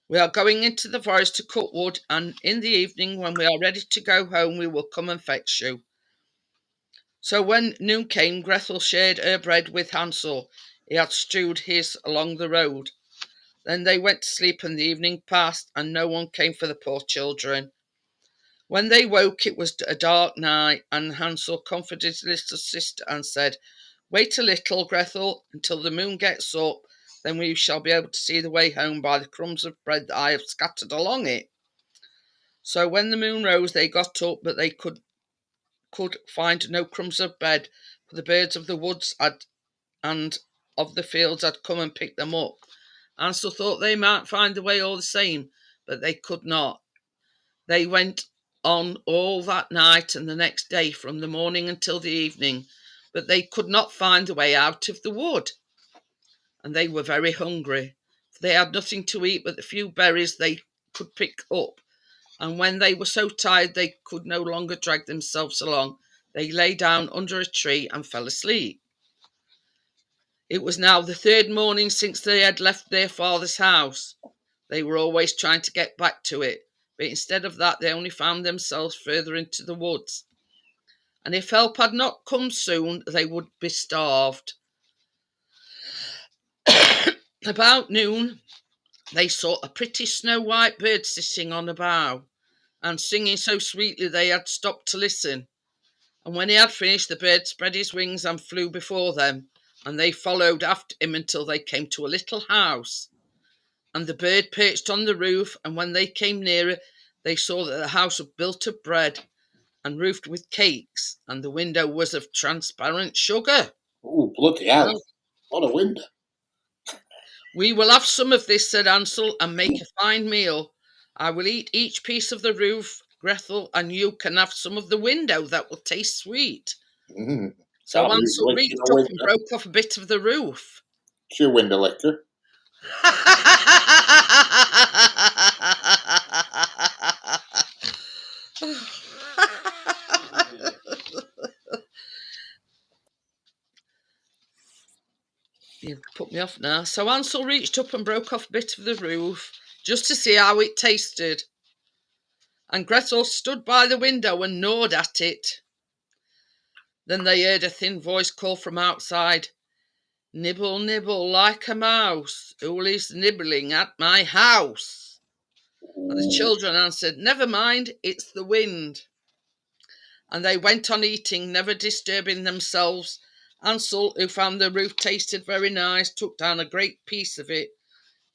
We are going into the forest to cut wood, and in the evening, when we are ready to go home, we will come and fetch you." So when noon came, Gretel shared her bread with Hansel. He had strewed his along the road. Then they went to sleep, and the evening passed, and no one came for the poor children. When they woke, it was a dark night, and Hansel comforted his little sister and said, "Wait a little, Gretel, until the moon gets up, then we shall be able to see the way home by the crumbs of bread that I have scattered along it." So when the moon rose, they got up, but they could find no crumbs of bread, for the birds of the woods and of the fields had come and picked them up. Hansel thought they might find the way all the same, but they could not. They went on all that night and the next day, from the morning until the evening, but they could not find the way out of the wood, and they were very hungry, They had nothing to eat but the few berries they could pick up, and when they were so tired they could no longer drag themselves along, they lay down under a tree and fell asleep. It was now the third morning since they had left their father's house. They were always trying to get back to it, but instead of that they only found themselves further into the woods. And if help had not come soon, they would be starved. About noon, they saw a pretty snow-white bird sitting on a bough and singing so sweetly they had stopped to listen. And when he had finished, the bird spread his wings and flew before them, and they followed after him until they came to a little house. And the bird perched on the roof, and when they came nearer, they saw that the house was built of bread and roofed with cakes, and the window was of transparent sugar. Oh, bloody hell. What a window. We will have some of this, said Hansel, and make a fine meal. I will eat each piece of the roof, Gretel, and you can have some of the window that will taste sweet. Mm. So Hansel reached up and broke off a bit of the roof. It's your window licker. You've put me off now. So Hansel reached up and broke off a bit of the roof just to see how it tasted. And Gretel stood by the window and gnawed at it. Then they heard a thin voice call from outside, "Nibble, nibble like a mouse, who is nibbling at my house?" And the children answered, "Never mind, it's the wind." And they went on eating, never disturbing themselves. Hansel, who found the roof tasted very nice, took down a great piece of it,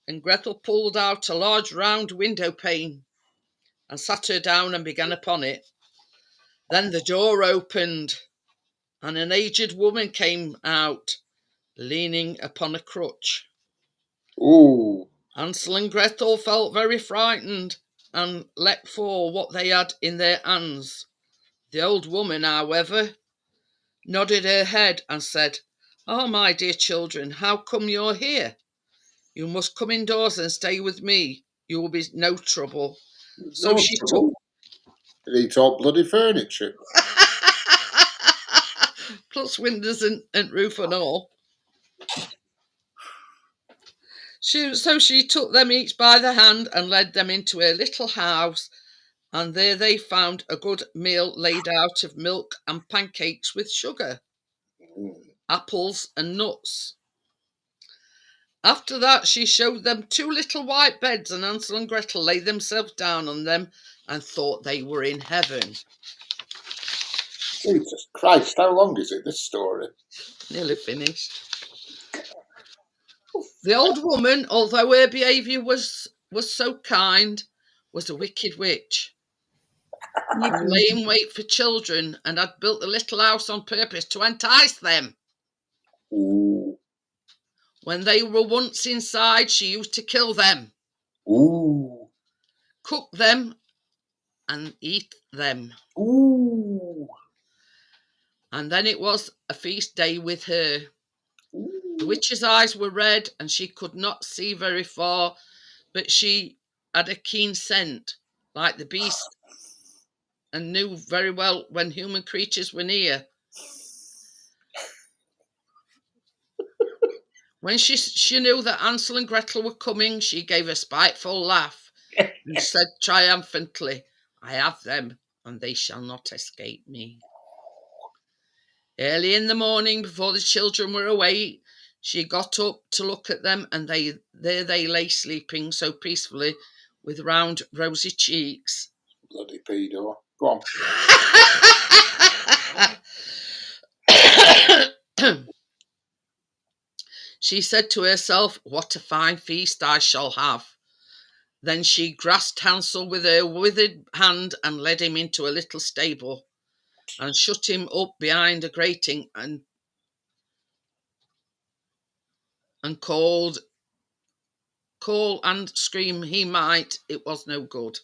and Gretel pulled out a large round window pane and sat her down and began upon it. Then the door opened, and an aged woman came out, leaning upon a crutch. Ooh. Hansel and Gretel felt very frightened and let fall what they had in their hands. The old woman, however, nodded her head and said, "Oh, my dear children, how come you're here? You must come indoors and stay with me. You will be no trouble." So she took It eats all bloody furniture. plus windows and roof and all. So she took them each by the hand and led them into a little house, and there they found a good meal laid out of milk and pancakes with sugar, apples and nuts. After that she showed them two little white beds, and Hansel and Gretel laid themselves down on them and thought they were in heaven. Jesus Christ, how long is it, this story? Nearly finished. The old woman, although her behaviour was so kind, was a wicked witch, and lay in wait for children, and had built the little house on purpose to entice them. Ooh. When they were once inside, she used to kill them, Ooh. cook them, and eat them. Ooh. And then it was a feast day with her. Ooh. The witch's eyes were red, and she could not see very far, but she had a keen scent, like the beast, and knew very well when human creatures were near. When she knew that Hansel and Gretel were coming, she gave a spiteful laugh and said triumphantly, "I have them, and they shall not escape me." Early in the morning, before the children were awake, she got up to look at them, and there they lay sleeping so peacefully, with round rosy cheeks. Bloody pedo. Go on. She said to herself, "What a fine feast I shall have." Then she grasped Hansel with her withered hand and led him into a little stable and shut him up behind a grating, and call and scream he might, it was no good.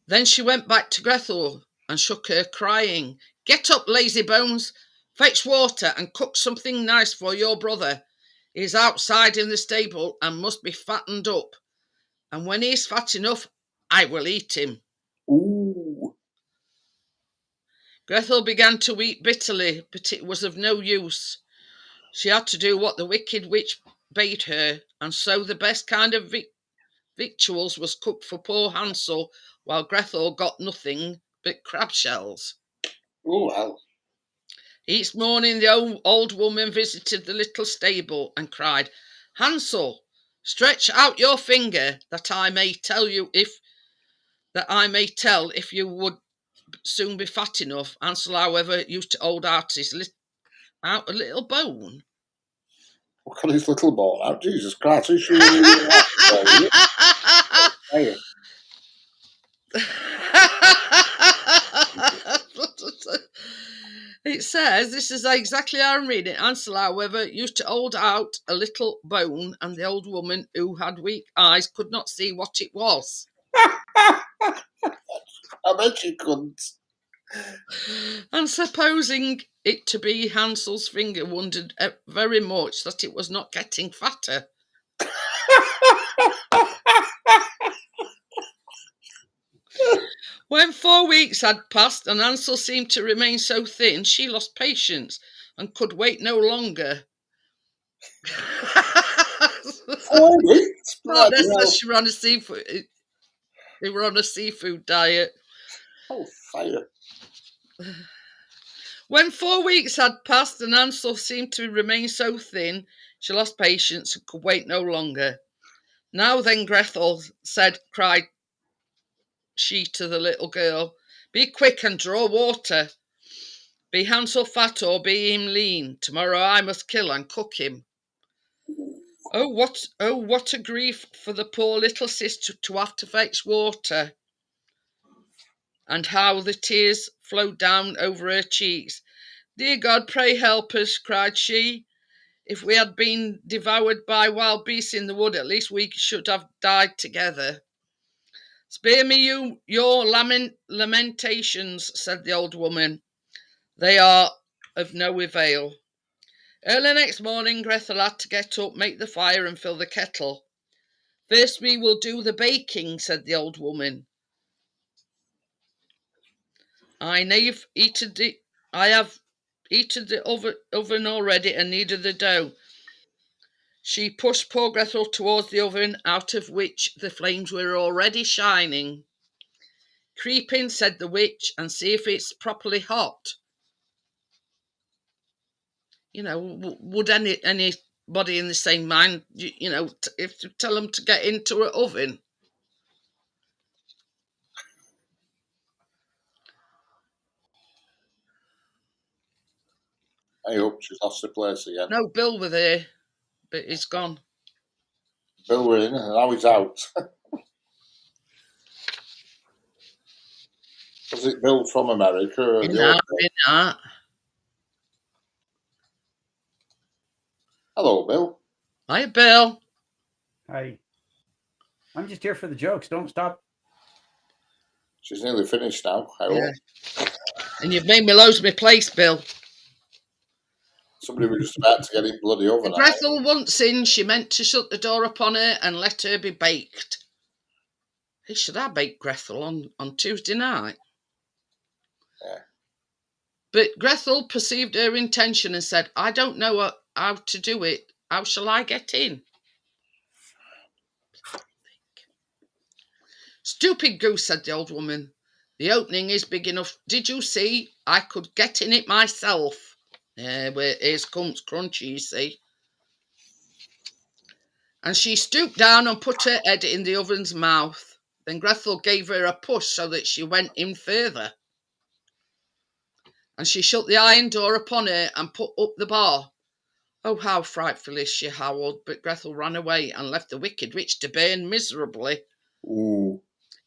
Then she went back to Gretel and shook her, crying, "Get up, lazy bones, fetch water and cook something nice for your brother. He's outside in the stable and must be fattened up. And when he's fat enough, I will eat him. Ooh. Grethel began to weep bitterly, but it was of no use. She had to do what the wicked witch bade her, and so the best kind of victuals was cooked for poor Hansel, while Grethel got nothing but crab shells. Oh, well. Each morning the old woman visited the little stable and cried, Hansel, stretch out your finger that I may tell if you would soon be fat enough. Hansel, however, used to hold out a little bone. Look at his little ball out. Jesus Christ, who should we Hey. It says, this is exactly how I'm reading it. Hansel, however, used to hold out a little bone, and the old woman, who had weak eyes, could not see what it was. I bet you couldn't. And supposing it to be Hansel's finger, wondered very much that it was not getting fatter. When 4 weeks had passed and Hansel seemed to remain so thin, she lost patience and could wait no longer. 4 weeks? Not necessarily she were on a seafood. They were on a seafood diet. Oh, fire. When 4 weeks had passed and Hansel seemed to remain so thin, she lost patience and could wait no longer. Now then, Grethel cried she to the little girl, be quick and draw water. Be Hansel fat or be him lean, tomorrow I must kill and cook him. Oh, what a grief for the poor little sister to have to fetch water. And how the tears flowed down over her cheeks. Dear God, pray help us, cried she. If we had been devoured by wild beasts in the wood, at least we should have died together. Spare me your lamentations, said the old woman. They are of no avail. Early next morning, Grethel had to get up, make the fire, and fill the kettle. First we will do the baking, said the old woman. I have heated the oven already and kneaded the dough. She pushed poor Grethel towards the oven, out of which the flames were already shining. Creep in, said the witch, and see if it's properly hot. Would anybody in the same mind, if to tell them to get into an oven? I hope she's lost her place again. No, Bill were there, but he's gone. Bill were in and now he's out. Was it Bill from America? Or Hello, Bill. Hi, Bill. Hi. I'm just here for the jokes. Don't stop. She's nearly finished now. I hope. And you've made me lose my place, Bill. Somebody was just about to get in bloody oven. Grethel once in, she meant to shut the door upon her and let her be baked. Hey, should I bake Grethel on Tuesday night? Yeah. But Grethel perceived her intention and said, I don't know how to do it. How shall I get in? Stupid goose, said the old woman. The opening is big enough. Did you see? I could get in it myself. Here's comes Crunchy, you see. And she stooped down and put her head in the oven's mouth. Then Grethel gave her a push so that she went in further. And she shut the iron door upon her and put up the bar. Oh, how frightfully she howled, but Grethel ran away and left the wicked witch to burn miserably. Ooh.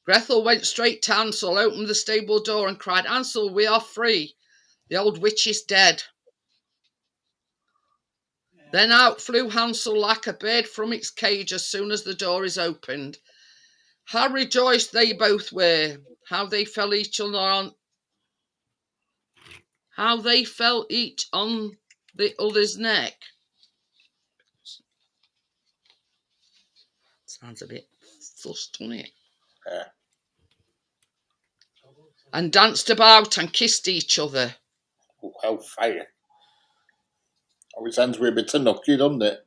Grethel went straight to Hansel, opened the stable door and cried, Hansel, we are free. The old witch is dead. Yeah. Then out flew Hansel like a bird from its cage as soon as the door is opened. How rejoiced they both were, how they fell each on the other's neck. Sounds a bit fussed, doesn't it? Yeah. And danced about and kissed each other. Oh, hellfire. Always ends with a bit of nookie, doesn't it?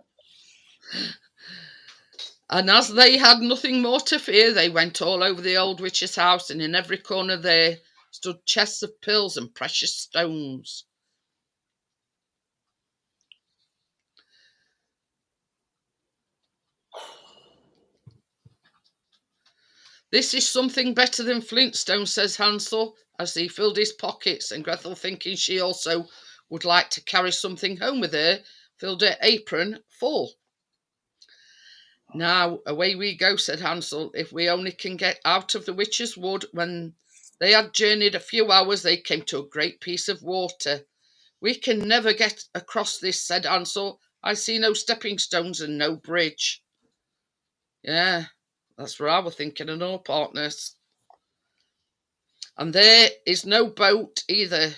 And as they had nothing more to fear, they went all over the old witch's house, and in every corner there stood chests of pearls and precious stones. This is something better than Flintstone, says Hansel, as he filled his pockets, and Gretel, thinking she also would like to carry something home with her, filled her apron full. Now away we go, said Hansel. If we only can get out of the witch's wood. When they had journeyed a few hours, they came to a great piece of water. We can never get across this, said Hansel. I see no stepping stones and no bridge. Yeah, that's what I was thinking of, all partners. And there is no boat either,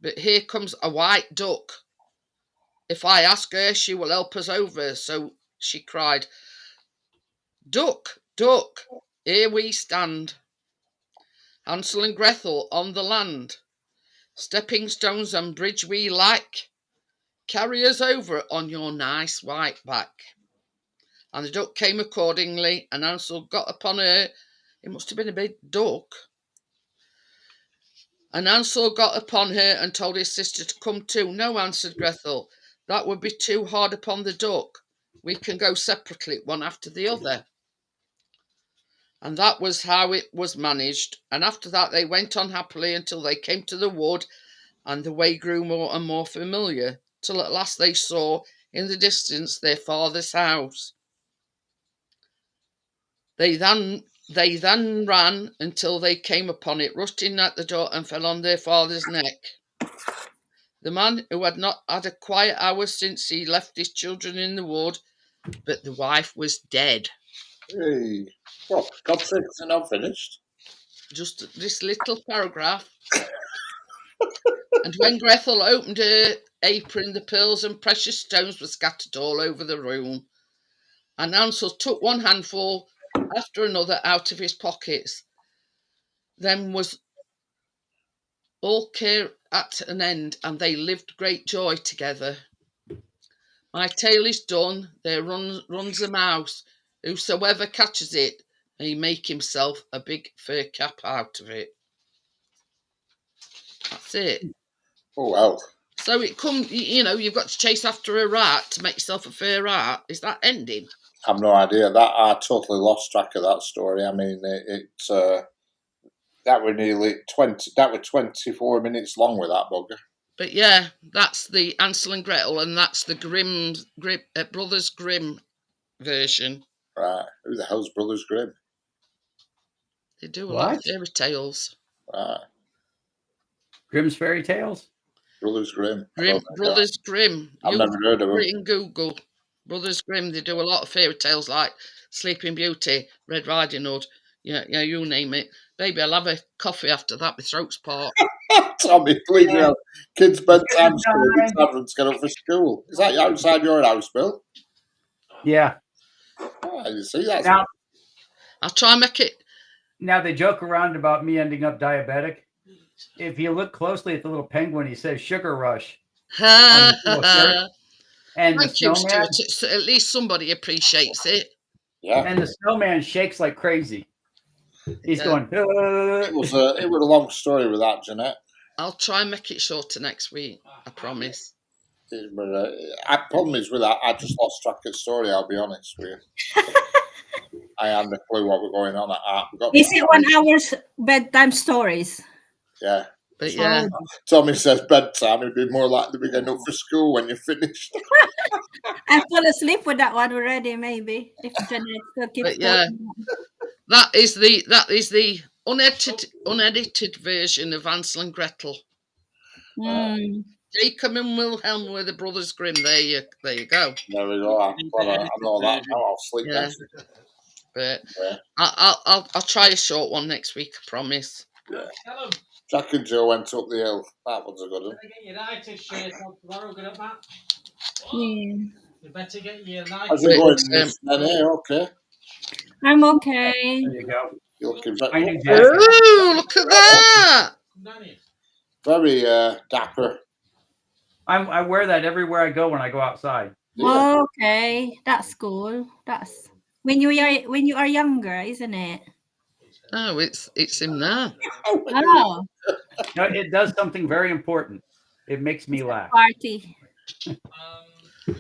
but here comes a white duck. If I ask her, she will help us over. So she cried, Duck, duck, here we stand, Hansel and Gretel on the land. Stepping stones and bridge we like, carry us over on your nice white back. And the duck came accordingly, and Hansel got upon her. It must have been a big duck. And Hansel got upon her and told his sister to come too. No, answered Gretel, that would be too hard upon the duck. We can go separately, one after the other. And that was how it was managed. And after that they went on happily until they came to the wood, and the way grew more and more familiar, till at last they saw in the distance their father's house. They then ran until they came upon it, rushed in at the door and fell on their father's neck. The man who had not had a quiet hour since he left his children in the wood, but the wife was dead. Hey. Well, God's sake, it's not finished. Just this little paragraph. And when Gretel opened her apron, the pearls and precious stones were scattered all over the room. And Hansel took one handful after another out of his pockets. Then was all care at an end, and they lived great joy together. My tale is done. There runs a mouse. Whosoever catches it may make himself a big fur cap out of it. That's it. Oh, well. So it comes, you've got to chase after a rat to make yourself a fur rat. Is that ending? I've no idea. That I totally lost track of that story. I mean, that were nearly 20. That were 24 minutes long with that bugger. But yeah, that's the Hansel and Gretel, and that's the Brothers Grimm version. Right. Who the hell's Brothers Grimm? They do a lot of fairy tales. Right. Grimm's Fairy Tales? Brothers Grimm. Brothers Grimm. I've never heard of them. In Google. Brothers Grimm, they do a lot of fairy tales like Sleeping Beauty, Red Riding Hood. Yeah, you name it. Baby, I'll have a coffee after that. My throat's parched. Tommy, please, kids' bedtime story. It's having to get up for school. Is that outside your house, Bill? Yeah. Oh, you see, that's Now, I'll try and make it. Now, they joke around about me ending up diabetic. If you look closely at the little penguin, he says Sugar Rush. On his little shirt. And Thank the snowman, you, Stuart. At least somebody appreciates it. Yeah. And the snowman shakes like crazy. He's going. It was a long story with that, Jeanette. I'll try and make it shorter next week. I promise. But problem is with that, I just lost track of the story. I'll be honest with you. I haven't a clue what we're going on at. Is it 1 hour's bedtime stories? Yeah. But yeah. Tommy says bedtime. It'd be more likely to be getting up for school when you're finished. I fall asleep with that one already, maybe. If Jeanette still keeps talking. That is the unedited version of Hansel and Gretel. Jacob and Wilhelm were the Brothers Grimm. There you go. There we go. I know that now. I'll sleep next. But I'll try a short one next week. I promise. Yeah. Jack and Joe went up the hill. That one's a good one. Get your United shirt on tomorrow, good at that. Yeah. You better get your United. How's it going? Okay. I'm okay. There you go. You're looking My new very, jacket. Oh, look at that! Come down here. very dapper. I wear that everywhere I go when I go outside. Yeah. Okay, that's cool. That's when you are younger, isn't it? Oh, it's him now. Oh, No, it does something very important. It makes me laugh. party.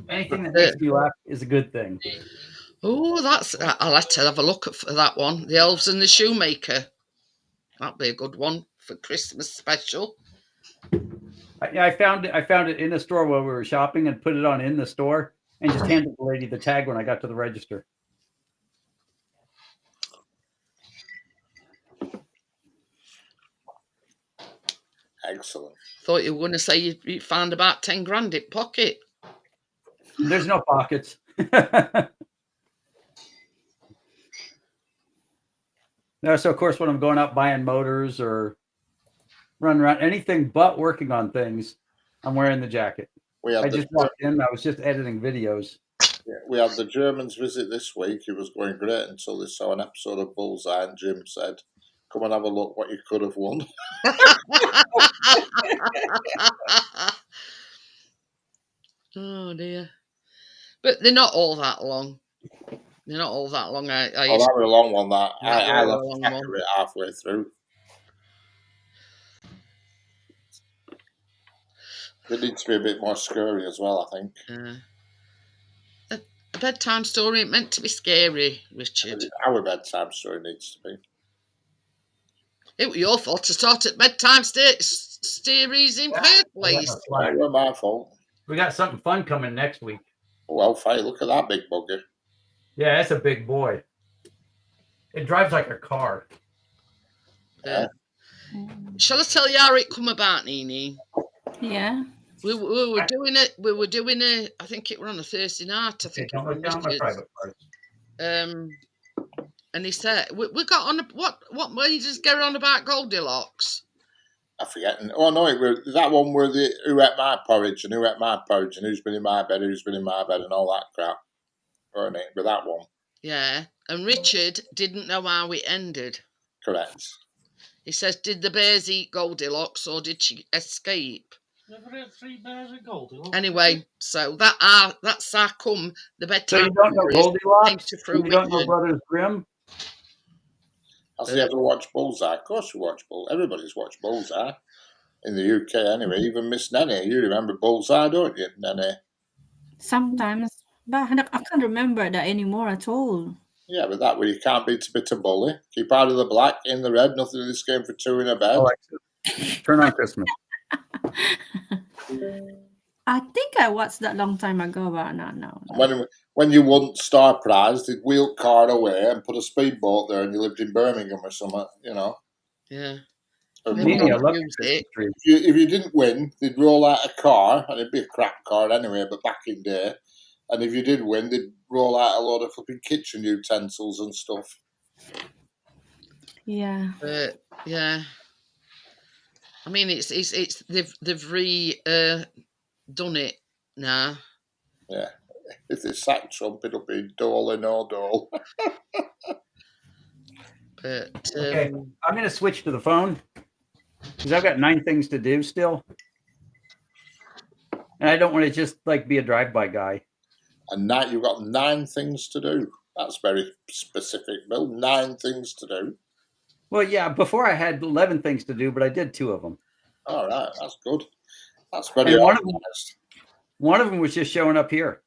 Anything that makes me laugh is a good thing. Oh, that's. I'll have to have a look at for that one. The Elves and the Shoemaker. That'd be a good one for Christmas special. I found it in the store while we were shopping and put it on in the store and just handed the lady the tag when I got to the register. Excellent. Thought you were going to say you found about 10 grand in pocket. There's no pockets. No, so of course when I'm going out buying motors or running around anything but working on things, I'm wearing the jacket. I just walked in. I was just editing videos. Yeah, we had the Germans visit this week. It was going great until they saw an episode of Bullseye, and Jim said, "Come and have a look what you could have won." Oh dear. But they're not all that long. They're not all that long. That was a long one. That I was a lost long track one. of it halfway through. It needs to be a bit more scary as well, I think. A bedtime story ain't meant to be scary, Richard. Our bedtime story needs to be. It was your fault to start at bedtime series in first place. It wasn't my fault. We got something fun coming next week. Well, Faye, look at that big bugger. Yeah, that's a big boy. It drives like a car. Shall I tell you how it come about, Nini? Yeah. We were doing it. We were doing it. I think it was on a Thursday night. I think. Don't look down my private parts. And he said, "We got on what made us get on about Goldilocks?" I forget. Oh no, it was that one where the who ate my porridge and who ate my porridge and who's been in my bed, who's been in my bed, and all that crap. Weren't it? With that one. Yeah, and Richard didn't know how it ended. Correct. He says, "Did the bears eat Goldilocks or did she escape?" Never ate 3 bears of Goldilocks. Anyway, so that's how come the bedtime. So you don't know Goldilocks? To You don't know Brothers Grimm? Has he ever watched Bullseye? Of course we watch Bullseye. Everybody's watched Bullseye. In the UK anyway, even Miss Nenny. You remember Bullseye, don't you, Nenny? Sometimes, but I can't remember that anymore at all. Yeah, but that way you can't beat a bit of bully. Keep out of the black, in the red, nothing in this game for 2 in a bed. Turn on Christmas. I think I watched that long time ago, but not now. When you won Star Prize, they'd wheel car away and put a speedboat there, and you lived in Birmingham or something, you know. Yeah. If you didn't win, they'd roll out a car, and it'd be a crap car anyway, but back in day. And if you did win, they'd roll out a load of flipping kitchen utensils and stuff. Yeah. Yeah. I mean, it's they've done it now. Yeah. If they sack Trump, it'll be dole or no dole. But okay, I'm going to switch to the phone because I've got 9 things to do still, and I don't want to just like be a drive-by guy. And now you've got 9 things to do. That's very specific, Bill. 9 things to do. Well, yeah. Before I had 11 things to do, but I did 2 of them. All right, that's good. That's very organized. One of them was just showing up here.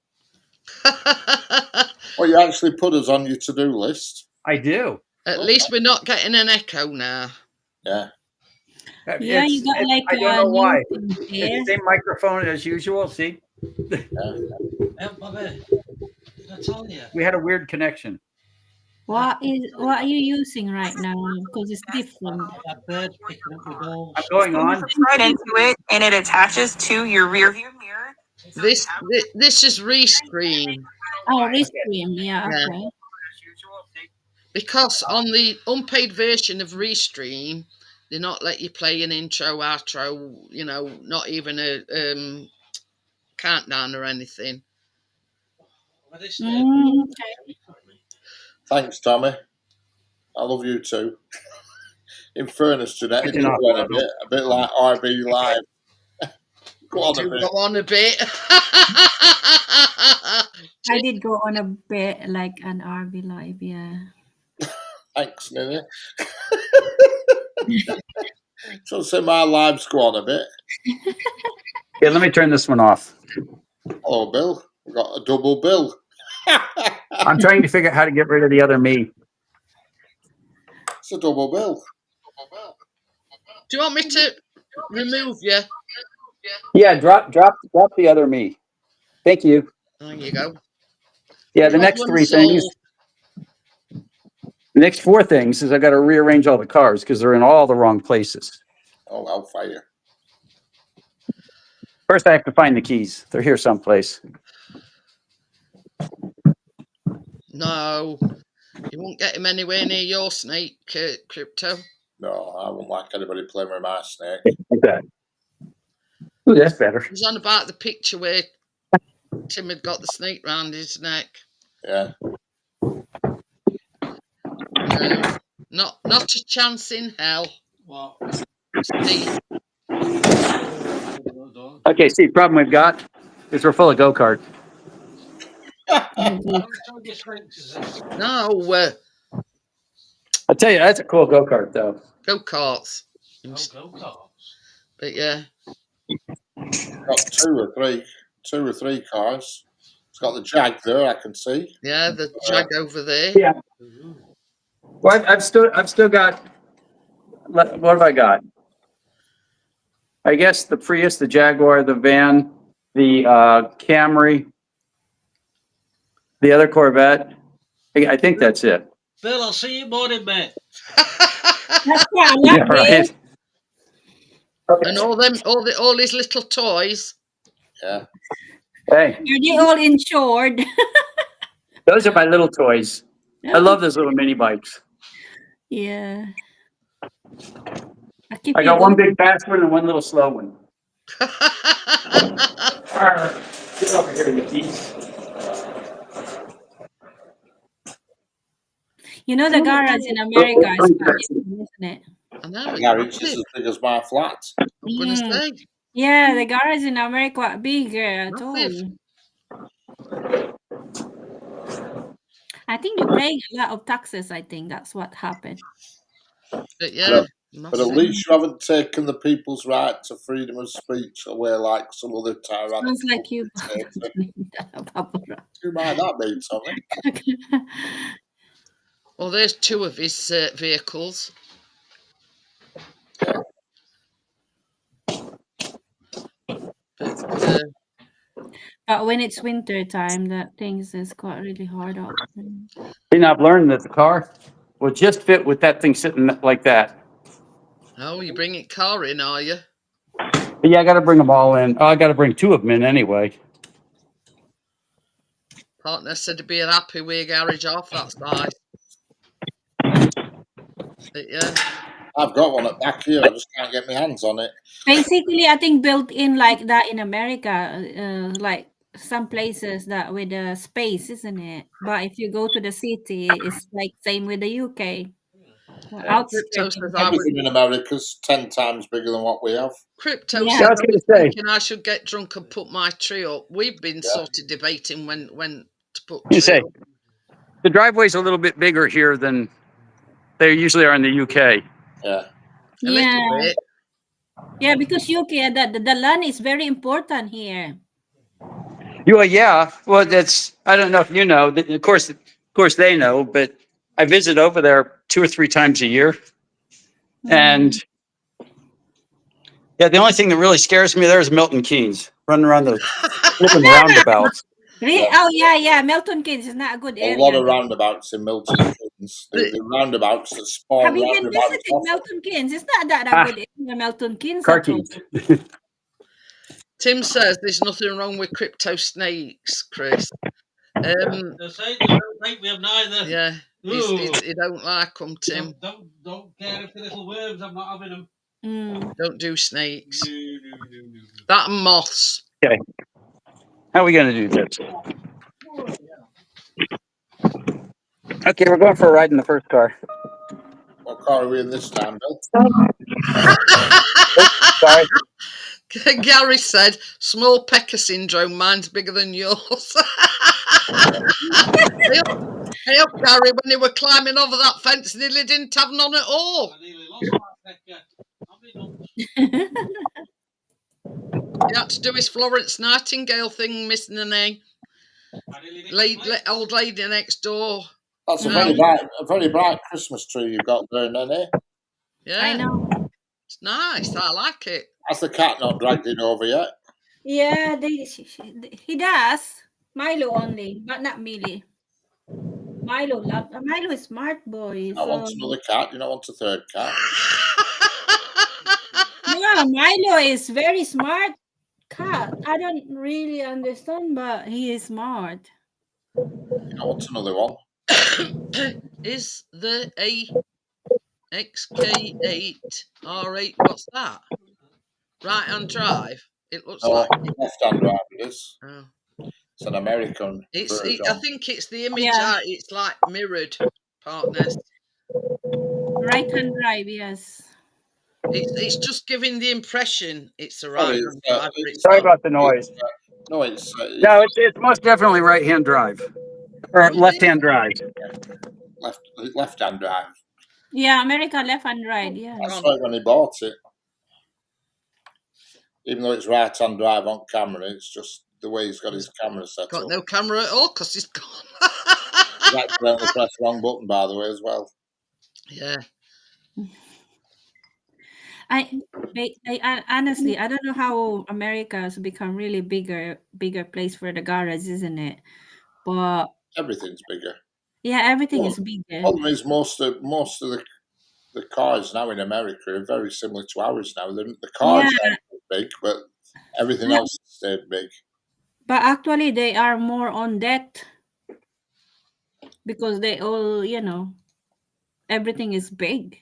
Well, you actually put us on your to-do list. I do. At least we're not getting an echo now. Yeah. Yeah, you got like I don't know why. It's the same microphone as usual. See? Bobby, did I tell you? We had a weird connection. What are you using right now? Because it's different. That bird's picking up the balls. I'm going on. Right into it, and it attaches to your rear view mirror. This is Restream. Oh, Restream, yeah, okay. Because on the unpaid version of Restream, they not let you play an intro, outro, you know, not even a countdown or anything. Okay. Thanks, Tommy. I love you too. In fairness, Jeanette, it did go on a bit like RB Live. Go on a bit. Go on a bit. I did go on a bit like an RB Live, yeah. Thanks, Nina. So say my lives go on a bit. Yeah, let me turn this one off. Hello, Bill. We've got a double bill. I'm trying to figure out how to get rid of the other me. It's a double bill. Do you want me to remove you? Yeah, drop the other me. Thank you. There you go. Yeah, the next three things. The next four things is I got to rearrange all the cars because they're in all the wrong places. Oh, I'll fire. First, I have to find the keys. They're here someplace. No, you won't get him anywhere near your snake, Crypto. No, I won't like anybody playing with my snake. Okay. Ooh, that's better. He's on about the picture where Tim had got the snake round his neck. Yeah. No, not a chance in hell. What? Steve. Okay, see, the problem we've got is we're full of go-karts. No, I'll tell you, that's a cool go-kart, though. Go-karts. Go-karts. But yeah. Got two or three cars. It's got the Jag there, I can see. Yeah, the Jag over there. Yeah. Well, I've still got. What have I got? I guess the Prius, the Jaguar, the van, the Camry, the other Corvette. I think that's it. Bill, I'll see you morning, mate. Yeah, right. And all his little toys. Yeah. Hey. Are they all insured? Those are my little toys. I love those little mini bikes. Yeah. I got one big fast one and one little slow one. Get over here, you geese. You know the garage in America is quite big, isn't it? I know. The garage is as big as my flat. I'm gonna say. Yeah, the garage in America quite bigger. I told you. I think you're paying a lot of taxes. I think that's what happened. But yeah. But at least you haven't taken the people's right to freedom of speech away like some other tyrannical. Sounds like you. Who might that be, Tommy? Well, there's two of his vehicles. But when it's winter time, that things is quite really hard out. And I've learned that the car will just fit with that thing sitting like that. Oh, you bringing car in, are you? But yeah, I got to bring them all in. Oh, I got to bring two of them in anyway. Partner said to be happy with a garage off that size. But yeah. I've got one at back here. I just can't get my hands on it. Basically, I think built in like that in America, like some places that with the space, isn't it? But if you go to the city, it's like same with the UK. Everything in America's 10 times bigger than what we have. Crypto Yeah. said I was thinking I should get drunk and put my tree up. We've been sort of debating when to put You tree say up. the driveway's a little bit bigger here than they usually are in the UK. Yeah. A little bit. Yeah, because UK, the land is very important here. Yeah. Well, that's, I don't know if you know. Of course they know, but I visit over there 2 or 3 times a year. And yeah, the only thing that really scares me there is Milton Keynes running around the flipping roundabouts. Really? Oh yeah. Milton Keynes is not a good area. A lot of roundabouts in Milton Keynes. The roundabouts that spawn. Have you been visiting Milton Keynes? It's not that good area, Milton Keynes. Car keys. Tim says there's nothing wrong with crypto snakes, Chris. They say they don't think we have neither. Yeah, he don't like them, Tim. Don't care if they're little worms. I'm not having them. Don't do snakes. No. That and moths. Okay. How are we going to do this? Okay, we're going for a ride in the first car. What car are we in this time, Bill? Sorry. Gary said, small pecker syndrome, mine's bigger than yours. I hope Gary, when they were climbing over that fence, nearly didn't have none at all. I nearly lost my pecker. I'll be nuts. He had to do his Florence Nightingale thing, Miss Nene. I nearly didn't Old lady next door. That's a No. very bright Christmas tree you've got there, Nene. Yeah, I know. it's nice. I like it. Has the cat not dragged it over yet? Yeah, he does. Milo only, but not Millie. Milo is smart boy. I So want another cat. You don't want a third cat. yeah, Milo is very smart cat. I don't really understand, but he is smart. You don't want another one. Is the XK8 R8? What's that? Right hand drive. It looks No, like. left-hand drive it is. Oh. It's an American version. I think it's the image. Yeah. It's like mirrored partners. Right hand drive, yes. It's just giving the impression it's a Oh, right it's, hand drive. But it's Sorry not. about the noise. No, it's No, it's most definitely right-hand drive or Oh, is it? left-hand drive. left-hand drive. Yeah, America left hand drive, yeah. That's right when he bought it. Even though it's right-hand drive on camera, it's just the way he's got his camera set Got up. no camera at all because it's gone. He's accidentally pressed the wrong button, by the way, as well. Yeah. I honestly, I don't know how America has become really bigger place for the garage, isn't it? But Everything's bigger. yeah, everything Well, is bigger. Problem is, most of the cars now in America are very similar to ours now. The cars aren't big, but everything Yeah. else stayed big. But actually, they are more on debt because they all, everything is big.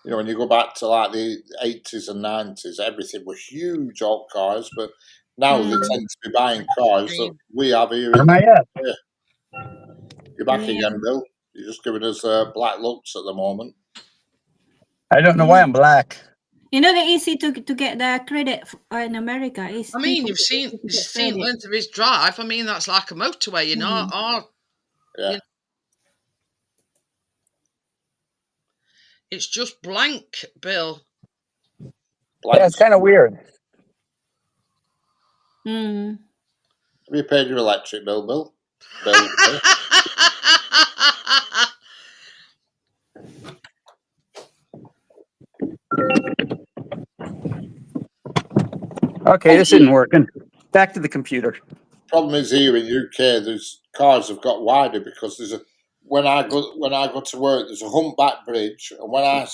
You know, when you go back to like the 80s and 90s, everything was huge old cars, but now they tend to be buying cars that we have here in the You're back again, Bill. You're just giving us black looks at the moment. I don't know why I'm black. You know, the easy to get the credit in America is. I mean, you've seen the length of his drive. I mean, that's like a motorway, you know. Yeah. It's just blank, Bill. Yeah, it's kind of weird. Mm. Have you paid your electric bill, Bill? Bill. Okay, this isn't working. Back to the computer. Problem is here in UK, there's cars have got wider because there's a when I go to work, there's a humpback bridge, and when I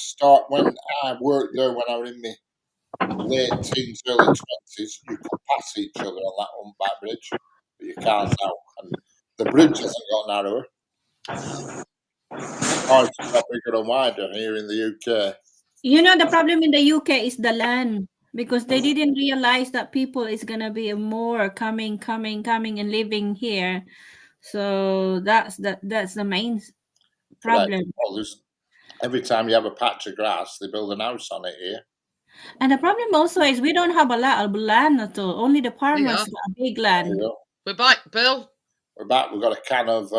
worked there when I was in my late teens, early 20s, you could pass each other on that humpback bridge, but you can't now. And the bridge hasn't got narrower. Cars have got bigger and wider here in the UK. You know, the problem in the UK is the land, because they didn't realize that people is gonna be more coming and living here. So that's the main problem. Well, every time you have a patch of grass, they build an house on it here. And the problem also is we don't have a lot of land at all. Only the farmers got a big land. We're back, Bill. We're back. We've got a can of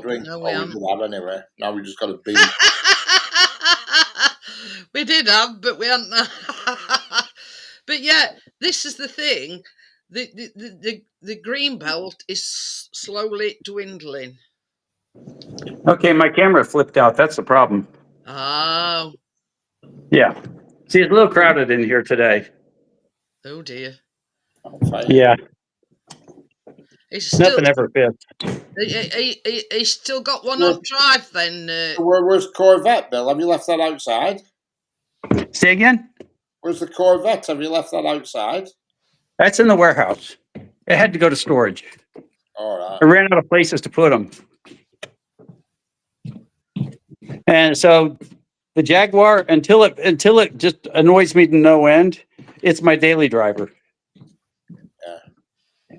drink. No, we did have anyway. Now we just got a beer. We did have, but we hadn't. But yeah, this is the thing. The green belt is slowly dwindling. Okay, my camera flipped out. That's the problem. Oh. Yeah. See, it's a little crowded in here today. Oh dear. Yeah. It's still, nothing ever fits. He's still got one on drive then. Where's Corvette, Bill? Have you left that outside? Say again? Where's the Corvette? Have you left that outside? That's in the warehouse. It had to go to storage. All right. I ran out of places to put them. And so the Jaguar, until it just annoys me to no end, it's my daily driver. Yeah.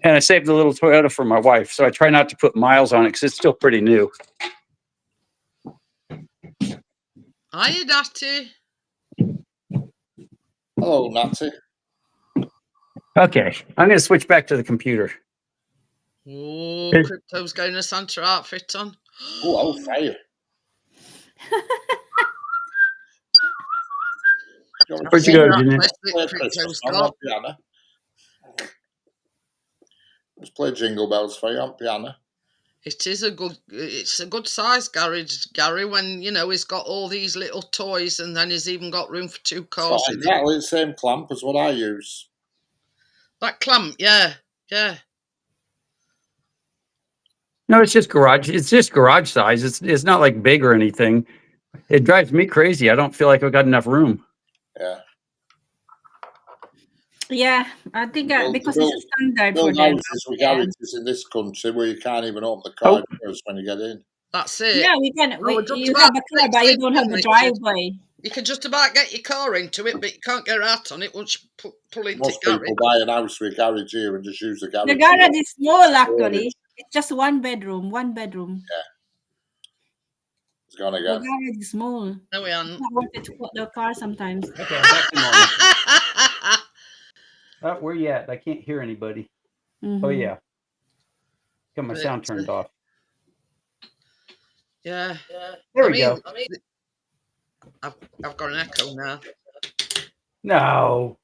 And I saved the little Toyota for my wife, so I try not to put miles on it because it's still pretty new. Hiya, Natty. Hello, Natty. Okay, I'm going to switch back to the computer. Oh, Hey. Crypto's going a Santa outfit on. Oh, I'll fire. Where'd you go, Jeanette? Play Christmas song on piano. Let's play Jingle Bells for you on piano. It's a good size garage, Gary, when, you know, he's got all these little toys and then he's even got room for 2 cars Got in it. exactly the same clamp as what I use. That clamp, yeah. No, it's just garage. It's just garage size. It's not like big or anything. It drives me crazy. I don't feel like I've got enough room. Yeah. Yeah, I think because build- it's a standard Build for them. houses with garages in this country where you can't even open the car doors when you get in. That's it. Yeah, we can. we're just You about have a to car, but you don't have Richard. the driveway. You can just about get your car into it, but you can't get out on it once you pull into Most garage. people buy an house with a garage here and just use the garage. The garage is small, actually. Storage. It's just one bedroom. It's gone The again. garage is small. No, we It's aren't. not worth it to put the car sometimes. Okay, I'm back to normal. Oh, where you at? I can't hear anybody. Mhm. Oh yeah, got my sound turned off. Yeah. There we go. I've got an echo now. No.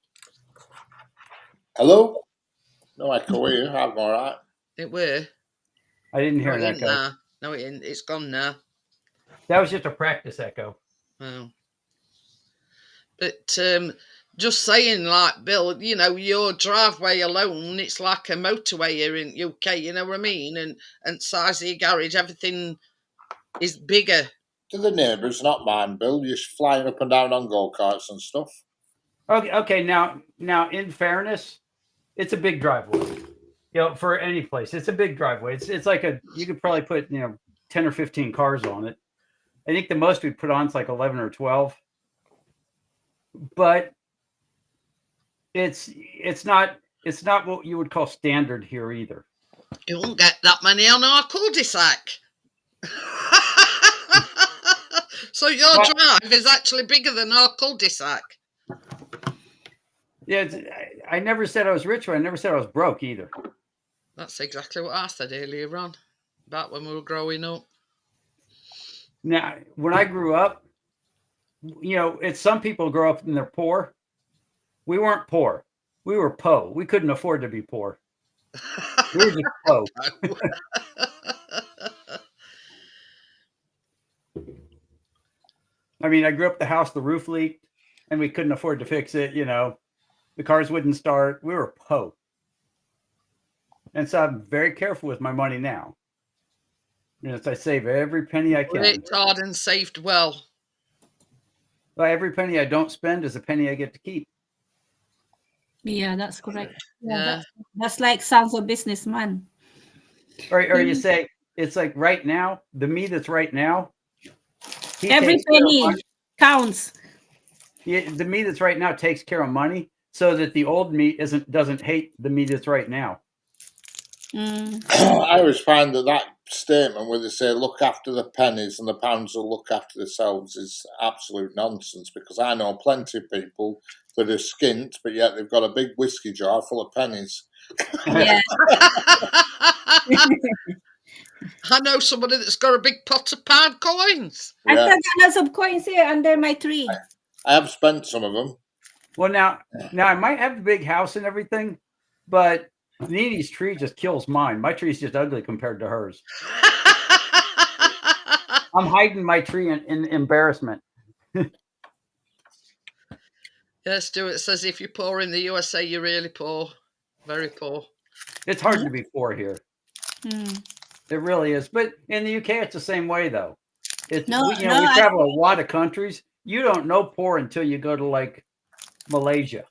Hello? No echo here. I'm all right. It were. I didn't hear No, an it ain't echo. now. No, it ain't. It's gone now. That was just a practice echo. Oh. But just saying, like, Bill, you know, your driveway alone, it's like a motorway here in UK, you know what I mean? And size of your garage, everything is bigger. To the neighbours, not mine, Bill. You're flying up and down on go-karts and stuff. Okay. Now, in fairness, it's a big driveway. You know, for any place, it's a big driveway. It's like you could probably put 10 or 15 cars on it. I think the most we'd put on is like 11 or 12. But it's not what you would call standard here either. You won't get that many on our cul-de-sac. So your drive is actually bigger than our cul-de-sac. Yeah, I never said I was rich, or I never said I was broke either. That's exactly what I said earlier on, about when we were growing up. Now, when I grew up, it's some people grow up and they're poor. We weren't poor. We were po. We couldn't afford to be poor. We were just po. I mean, I grew up the house, the roof leaked, and we couldn't afford to fix it. The cars wouldn't start. We were po. And so I'm very careful with my money now. I save every penny I can. Worked hard and saved well. Every penny I don't spend is a penny I get to keep. Yeah, that's correct. Yeah. That's like sounds of businessman. Or you say, it's like right now, the me that's right now. Every penny counts. The me that's right now takes care of money so that the old me doesn't hate the me that's right now. I always find that statement where they say look after the pennies and the pounds will look after themselves is absolute nonsense, because I know plenty of people that are skint but yet they've got a big whiskey jar full of pennies. Yeah. I know somebody that's got a big pot of pound coins. I've got lots of coins here under my tree. I have spent some of them. Well, now I might have the big house and everything, but Nini's tree just kills mine. My tree's just ugly compared to hers. I'm hiding my tree in embarrassment. Yeah, Stuart says if you're poor in the USA, you're really poor. Very poor. It's hard to be poor here. It really is. But in the UK, it's the same way, though. We travel a lot of countries. You don't know poor until you go to like Malaysia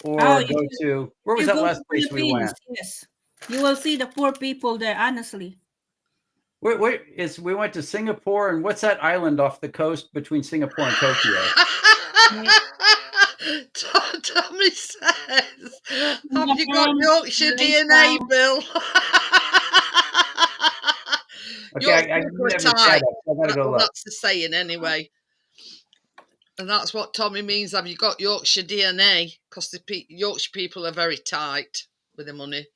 or go to, where was that last place we went? Yes. You will see the poor people there, honestly. We went to Singapore, and what's that island off the coast between Singapore and Tokyo? Tommy says, have you got Yorkshire DNA, Bill? Okay, I gotta go look. That's the saying anyway. And that's what Tommy means. Have you got Yorkshire DNA? Because the Yorkshire people are very tight with the money.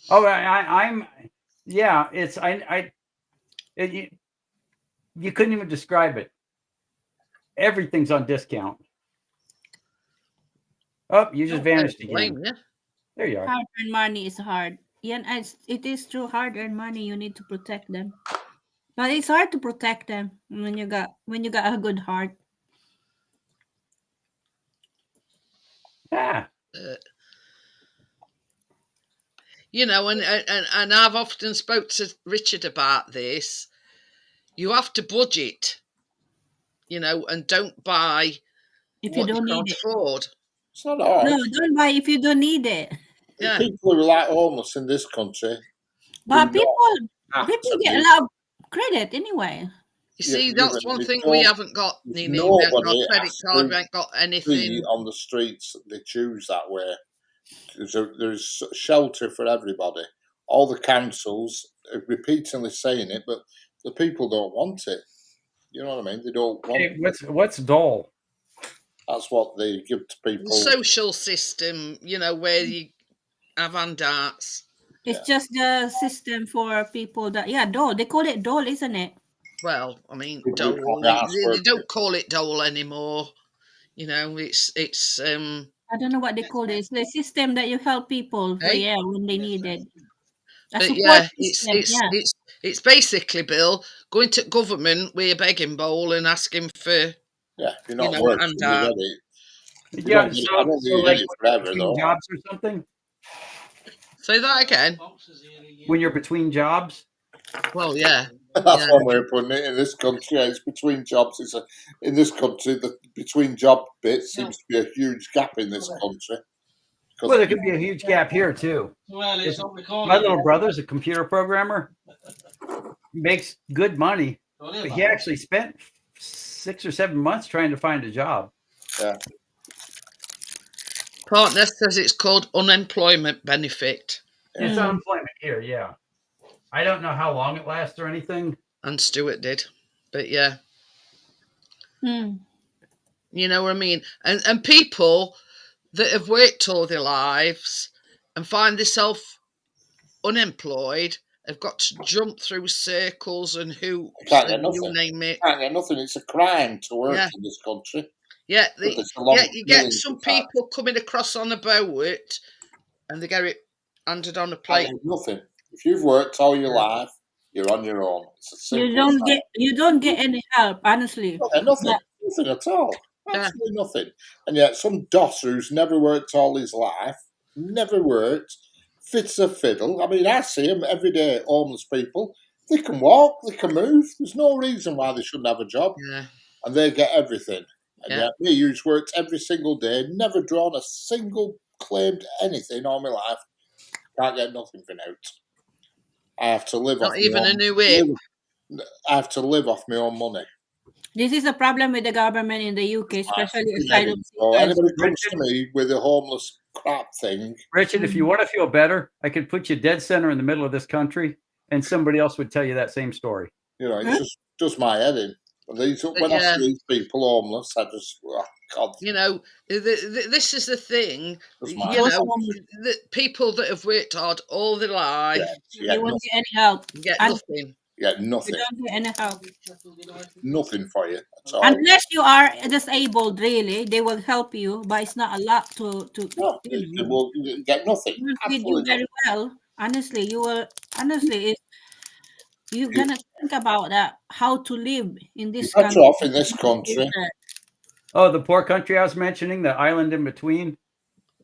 Oh, I'm, yeah. It's you couldn't even describe it. Everything's on discount. Oh, you just vanished again. Yeah. There you are. Hard-earned money is hard. Yeah, and it is true. Hard-earned money, you need to protect them. But it's hard to protect them when you got a good heart. Yeah. You know, and I've often spoke to Richard about this. You have to budget, you know, and don't buy If you what you don't can't need it. afford. It's not hard. No, don't buy if you don't need it. Yeah. People who are like homeless in this country. But do not have people to get a be- lot of credit anyway. You see, that's one there's thing we no- haven't got, there's Nini. We haven't got nobody a credit has card, to we ain't got be anything. on the streets. They choose that way. There's shelter for everybody. All the councils are repeatedly saying it, but the people don't want it. You know what I mean? They don't want. Hey, what's dole? That's what they give to people. The social system, you know, where you have handouts. It's just the system for people that dole. They call it dole, isn't it? Well, I mean, People who dole. can't ask They for don't call it dole anymore. You know, it's I don't know what they call it. It's the system that you help people for when they need it. A but support yeah, system. it's basically, Bill, going to government with a begging bowl and asking for you're not you know, working. handout. You Yeah, don't get it- so, I don't so think you like get it forever between though. jobs or something. Say that again. When you're between jobs. Well, yeah. That's one way of putting it. In this country, it's between jobs. In this country, the between job bit seems to be a huge gap in this country. Well, there could be a huge gap here too. Well, it's not recorded. My little brother's a computer programmer. He makes good money, but he actually spent 6 or 7 months trying to find a job. Yeah. Partner says it's called unemployment benefit. It's unemployment here, yeah. I don't know how long it lasts or anything. And Stuart did. But yeah. You know what I mean? And people that have worked all their lives and find themselves unemployed have got to jump through circles and hoops Can't get and nothing. you name it. Can't get nothing. It's a crime to work in this country. Yeah, you get some people coming across on a boat and they get it handed on a plate. Nothing. If you've worked all your life, you're on your own. It's a simple You don't get any help, honestly. Nothing at all. Absolutely nothing. And yet some dosser who's never worked all his life, never worked, fits a fiddle. I mean, I see them every day, homeless people. They can walk, they can move. There's no reason why they shouldn't have a job. Yeah. And they get everything. And yet me, who's worked every single day, never drawn a single claimed anything all my life, can't get nothing for now. I have to live Not even a new whip. I have to live off my own money. This is a problem with the government in the UK, especially asylum So seekers. anybody comes to me with a homeless crap thing. Richard, if you want to feel better, I could put you dead center in the middle of this country, and somebody else would tell you that same story. You know, it just does my head in. When I see these people homeless, I just, God. You know, this is the thing. You know, the people that have worked hard all their life, they won't get any help. Get nothing. Get nothing. You don't get any help. Nothing for you at all. Unless you are disabled, really, they will help you, but it's not a lot to no, they will get nothing. You do very well. Honestly, you will. Honestly, if you're gonna think about that, how to live in this country. Off in this country. Oh, the poor country I was mentioning, the island in between.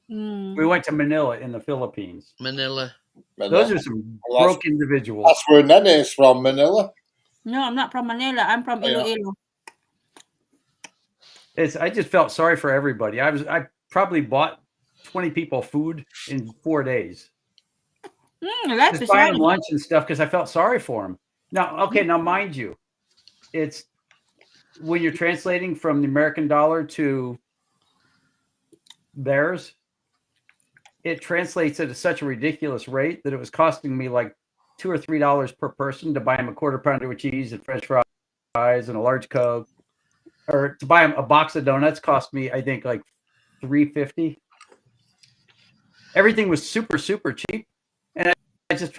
We went to Manila in the Philippines. Manila. Those are some broke individuals. That's where Nene is from, Manila. No, I'm not from Manila. I'm from Iloilo. I just felt sorry for everybody. I probably bought 20 people food in 4 days. Just buying them lunch and stuff because I felt sorry for them. Now, now mind you, it's when you're translating from the American dollar to theirs, it translates at such a ridiculous rate that it was costing me like $2 or $3 per person to buy them a quarter pounder with cheese and French fries and a large Coke. or to buy a box of donuts cost me, I think, like $3.50. Everything was super, super cheap, and I just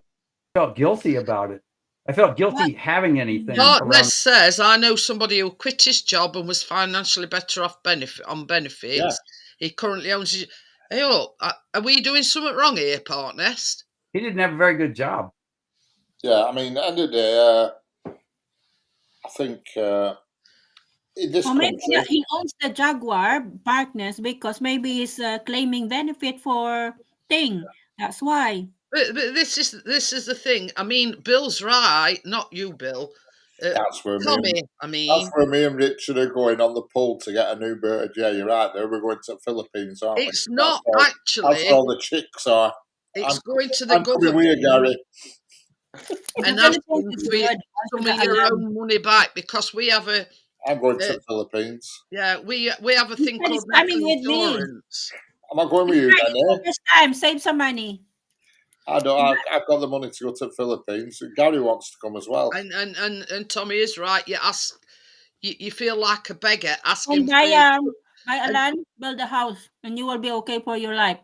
felt guilty about it. I felt guilty having anything Darkness around. says, I know somebody who quit his job and was financially better off benefits. Yeah. He currently owns his... Hey, look, are we doing something wrong here, Partnest? He didn't have a very good job. Yeah, I mean, at the end of the day, I think in this Or maybe country, he owns the Jaguar partners because maybe he's claiming benefit for thing. That's why. But this is the thing. I mean, Bill's right, not you, Bill. that's where Tommy, I mean, that's where me and Richard are going on the pull to get a new bird. Yeah, you're right. There, we're going to the Philippines, aren't we? it's not That's actually. where all the chicks are. It's going to the I'm coming with you, government Gary. and The asking Philippines is for good. some of your own money back because we have a I'm going to the Philippines. yeah we have a thing said called he's coming with me. insurance. Am I going with you, Try it then? for first time. Save some money. I've got the money to go to the Philippines. Gary wants to come as well. And Tommy is right. You ask, you feel like a beggar asking And buy and- a land, build a house, and you will be okay for your life.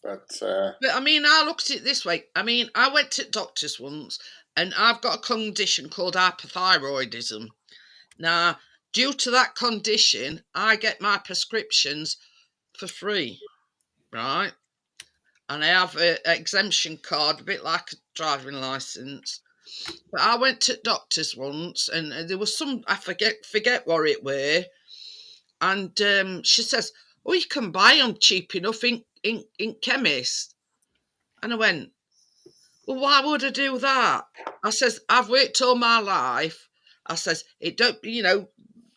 But But I mean, I looked at it this way. I mean, I went to doctors once, and I've got a condition called hypothyroidism. Now, due to that condition, I get my prescriptions for free, right? And I have an exemption card, a bit like a driving license. But I went to doctors once, and there was some I forget what it were, and she says, "Oh, you can buy them cheap enough in chemist." And I went, "Well, why would I do that?" I says, "I've worked all my life." I says, "It don't,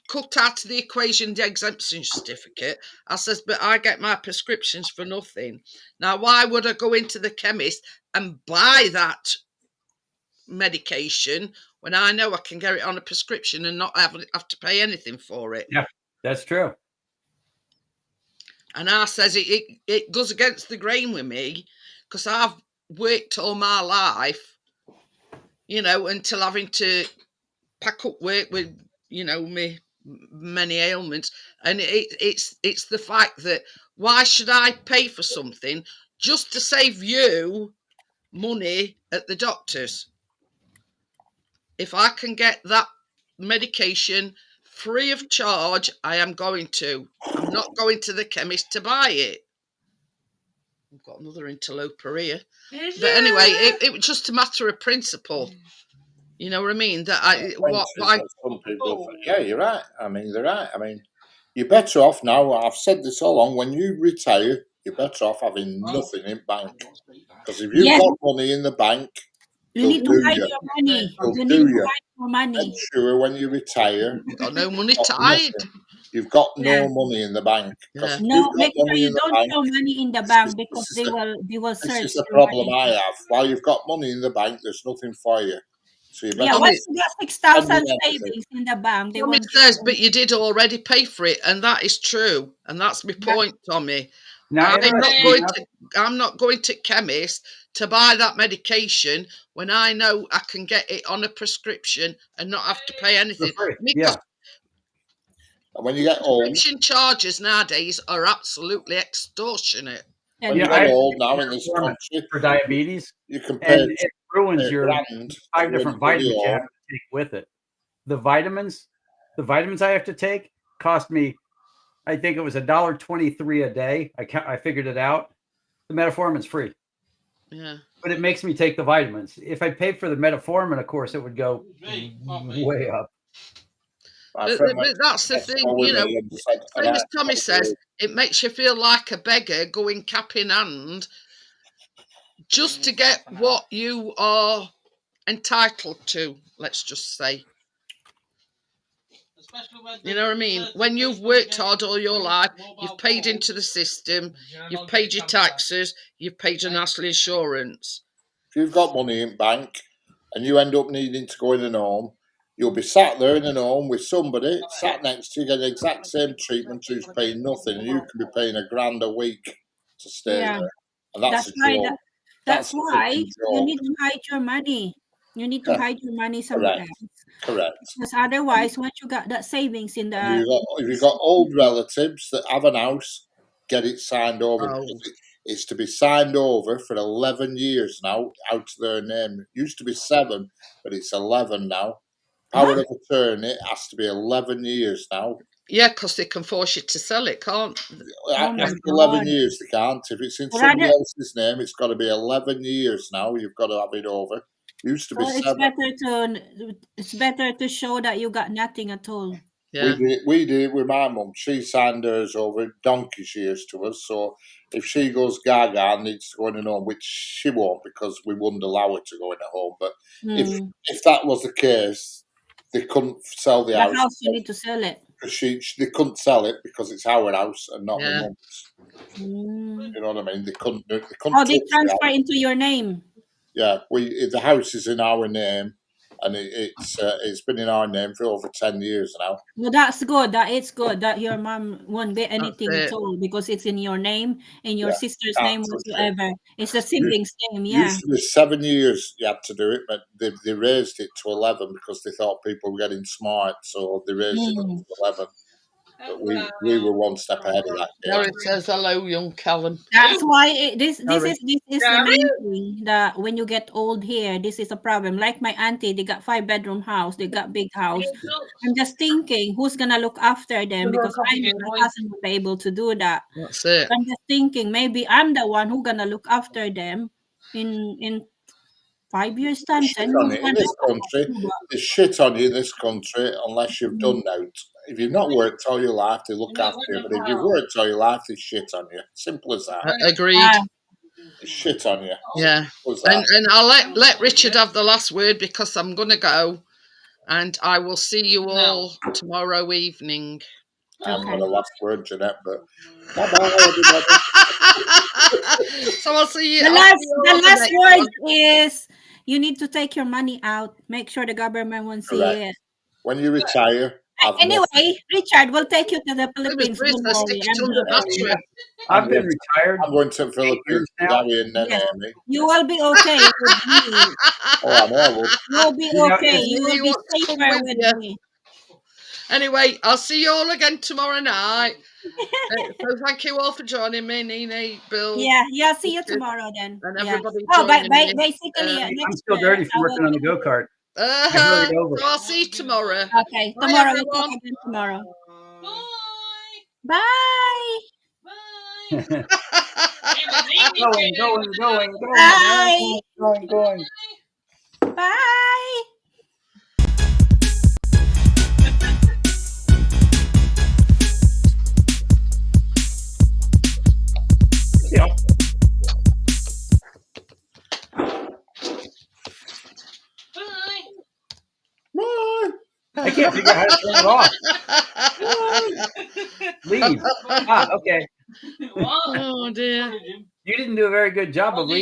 cut out of the equation the exemption certificate." I says, "But I get my prescriptions for nothing. Now, why would I go into the chemist and buy that medication when I know I can get it on a prescription and not have to pay anything for it?" Yeah, that's true. And I says it goes against the grain with me because I've worked all my life, until having to pack up work with, me many ailments. And it's the fact that why should I pay for something just to save you money at the doctor's? If I can get that medication free of charge, I am going to. I'm not going to the chemist to buy it. I've got another interloper here. But anyway, it was just a matter of principle. You know what I mean? That why some people, yeah, you're right. I mean, they're right. I mean, you're better off now. I've said this all along. When you retire, you're better off having nothing in bank. Because if you've got money in the bank, you need to hide your money. You need to hide your money. Make sure when you retire, you've got no money to hide. You've got no money in the bank. Yeah. No, make sure you don't show money in the bank because they will search. This is the problem I have. While you've got money in the bank, there's nothing for you. So you Yeah, once you got 6,000 savings in the bank, they Tommy won't. says, but you did already pay for it, and that is true, and that's my point, Tommy. Now, I'm not going to chemist to buy that medication when I know I can get it on a prescription and not have to pay anything. Yeah. And when you get old, prescription charges nowadays are absolutely extortionate. When you get old now in this country for diabetes, you can pay, and it ruins your 5 different vitamins you have to take with it. The vitamins I have to take cost me, I think it was $1.23 a day. I figured it out. The metformin's free. Yeah. But it makes me take the vitamins. If I paid for the metformin, of course, it would go way up. But that's the thing, same as Tommy says, it makes you feel like a beggar going cap in hand just to get what you are entitled to, let's just say. You know what I mean? When you've worked hard all your life, you've paid into the system, you've paid your taxes, you've paid your national insurance. If you've got money in bank and you end up needing to go in an home, you'll be sat there in an home with somebody sat next to you, getting the exact same treatment who's paying nothing, and you can be paying $1,000 a week to stay there. And that's why you need to hide your money. You need to Yeah. hide your money somewhere Correct. else. Correct. Because otherwise, once you got that savings in And the if you've got old relatives that have an house, get it signed over. Oh. It's to be signed over for 11 years now, out to their name. It used to be 7, but it's 11 now. Power Huh? of attorney has to be 11 years now. Yeah, because they can force you to sell it, can't? Oh my After 11 God. years, they can't. If it's in So somebody rather, else's name, it's got to be 11 years now. You've got to have it over. Used to so be 7. it's better to show that you got nothing at all. Yeah. We did it with my mum. She signed hers over donkey's years to us. So if she goes gaga and needs to go in a home, which she won't because we wouldn't allow her to go in a home. But Hmm. if that was the case, they couldn't sell the The house house, you need to sell it. because they couldn't sell it because it's our house and not my Yeah. mum's. Mm. You know what I mean? They couldn't Oh, touch they the transfer house. into your name. Yeah, the house is in our name, and it's been in our name for over 10 years now. Well, that's good. That it's good that your mom won't get That's anything at it. all because it's in your name, in your Yeah, sister's can't name, touch it. whatsoever. It's a You- sibling's name, yeah. Used to be 7 years you had to do it, but they raised it to 11 because they thought people were getting smart, so they raised it up Mm. to 11. But we were one step ahead of that There game. it says, hello, young Callum. That's why this Sorry. is the main thing that when you get old here, this is a problem. Like my auntie, they got 5-bedroom house, they got big house. I'm just thinking, who's gonna look after them because I know my husband will be able to do that. That's it. I'm just thinking maybe I'm the one who gonna look after them in 5 years time, 10 Shit on years it in time. this country. There's shit on you in this country unless you've done out. If you've not worked all your life, they look after you. But if you've worked all your life, there's shit on you. Simple as that. Agreed. There's shit on you. Yeah. Simple as that. And I'll let Richard have the last word because I'm going to go. And I will see you all tomorrow evening. I haven't got Okay. a last word, Jeanette, but bye-bye, everybody. So I'll see you. The I'll see you all on last next word one. is you need to take your money out. Make sure the government won't see Correct. it. When you retire, have Anyway, nothing. Richard, we'll take you to the It was Philippines. Bruce, Don't I worry. stick it under battery. I've been retired I'm going to the 8 Philippines years with now. Gary and then Yes. Amy. You will be okay with me. Oh, I know. You'll be You know, okay. if- You He will be wants to come safer with with you. me. Anyway, I'll see you all again tomorrow night. So thank you all for joining me, Nene, Bill, Yeah. See you Richard, tomorrow then. and Yeah. everybody Oh, joining me. basically, I'm next still dirty I from will. working on the go-kart. I hurried over. So I'll see you tomorrow. Okay, Bye, tomorrow we'll talk everyone. again tomorrow. Bye. Bye. Bye. Going. Bye. Going. Bye. Yeah. Bye. I can't figure out how to turn it off. Leave. Okay. Oh dear. You didn't do a very good job of leaving.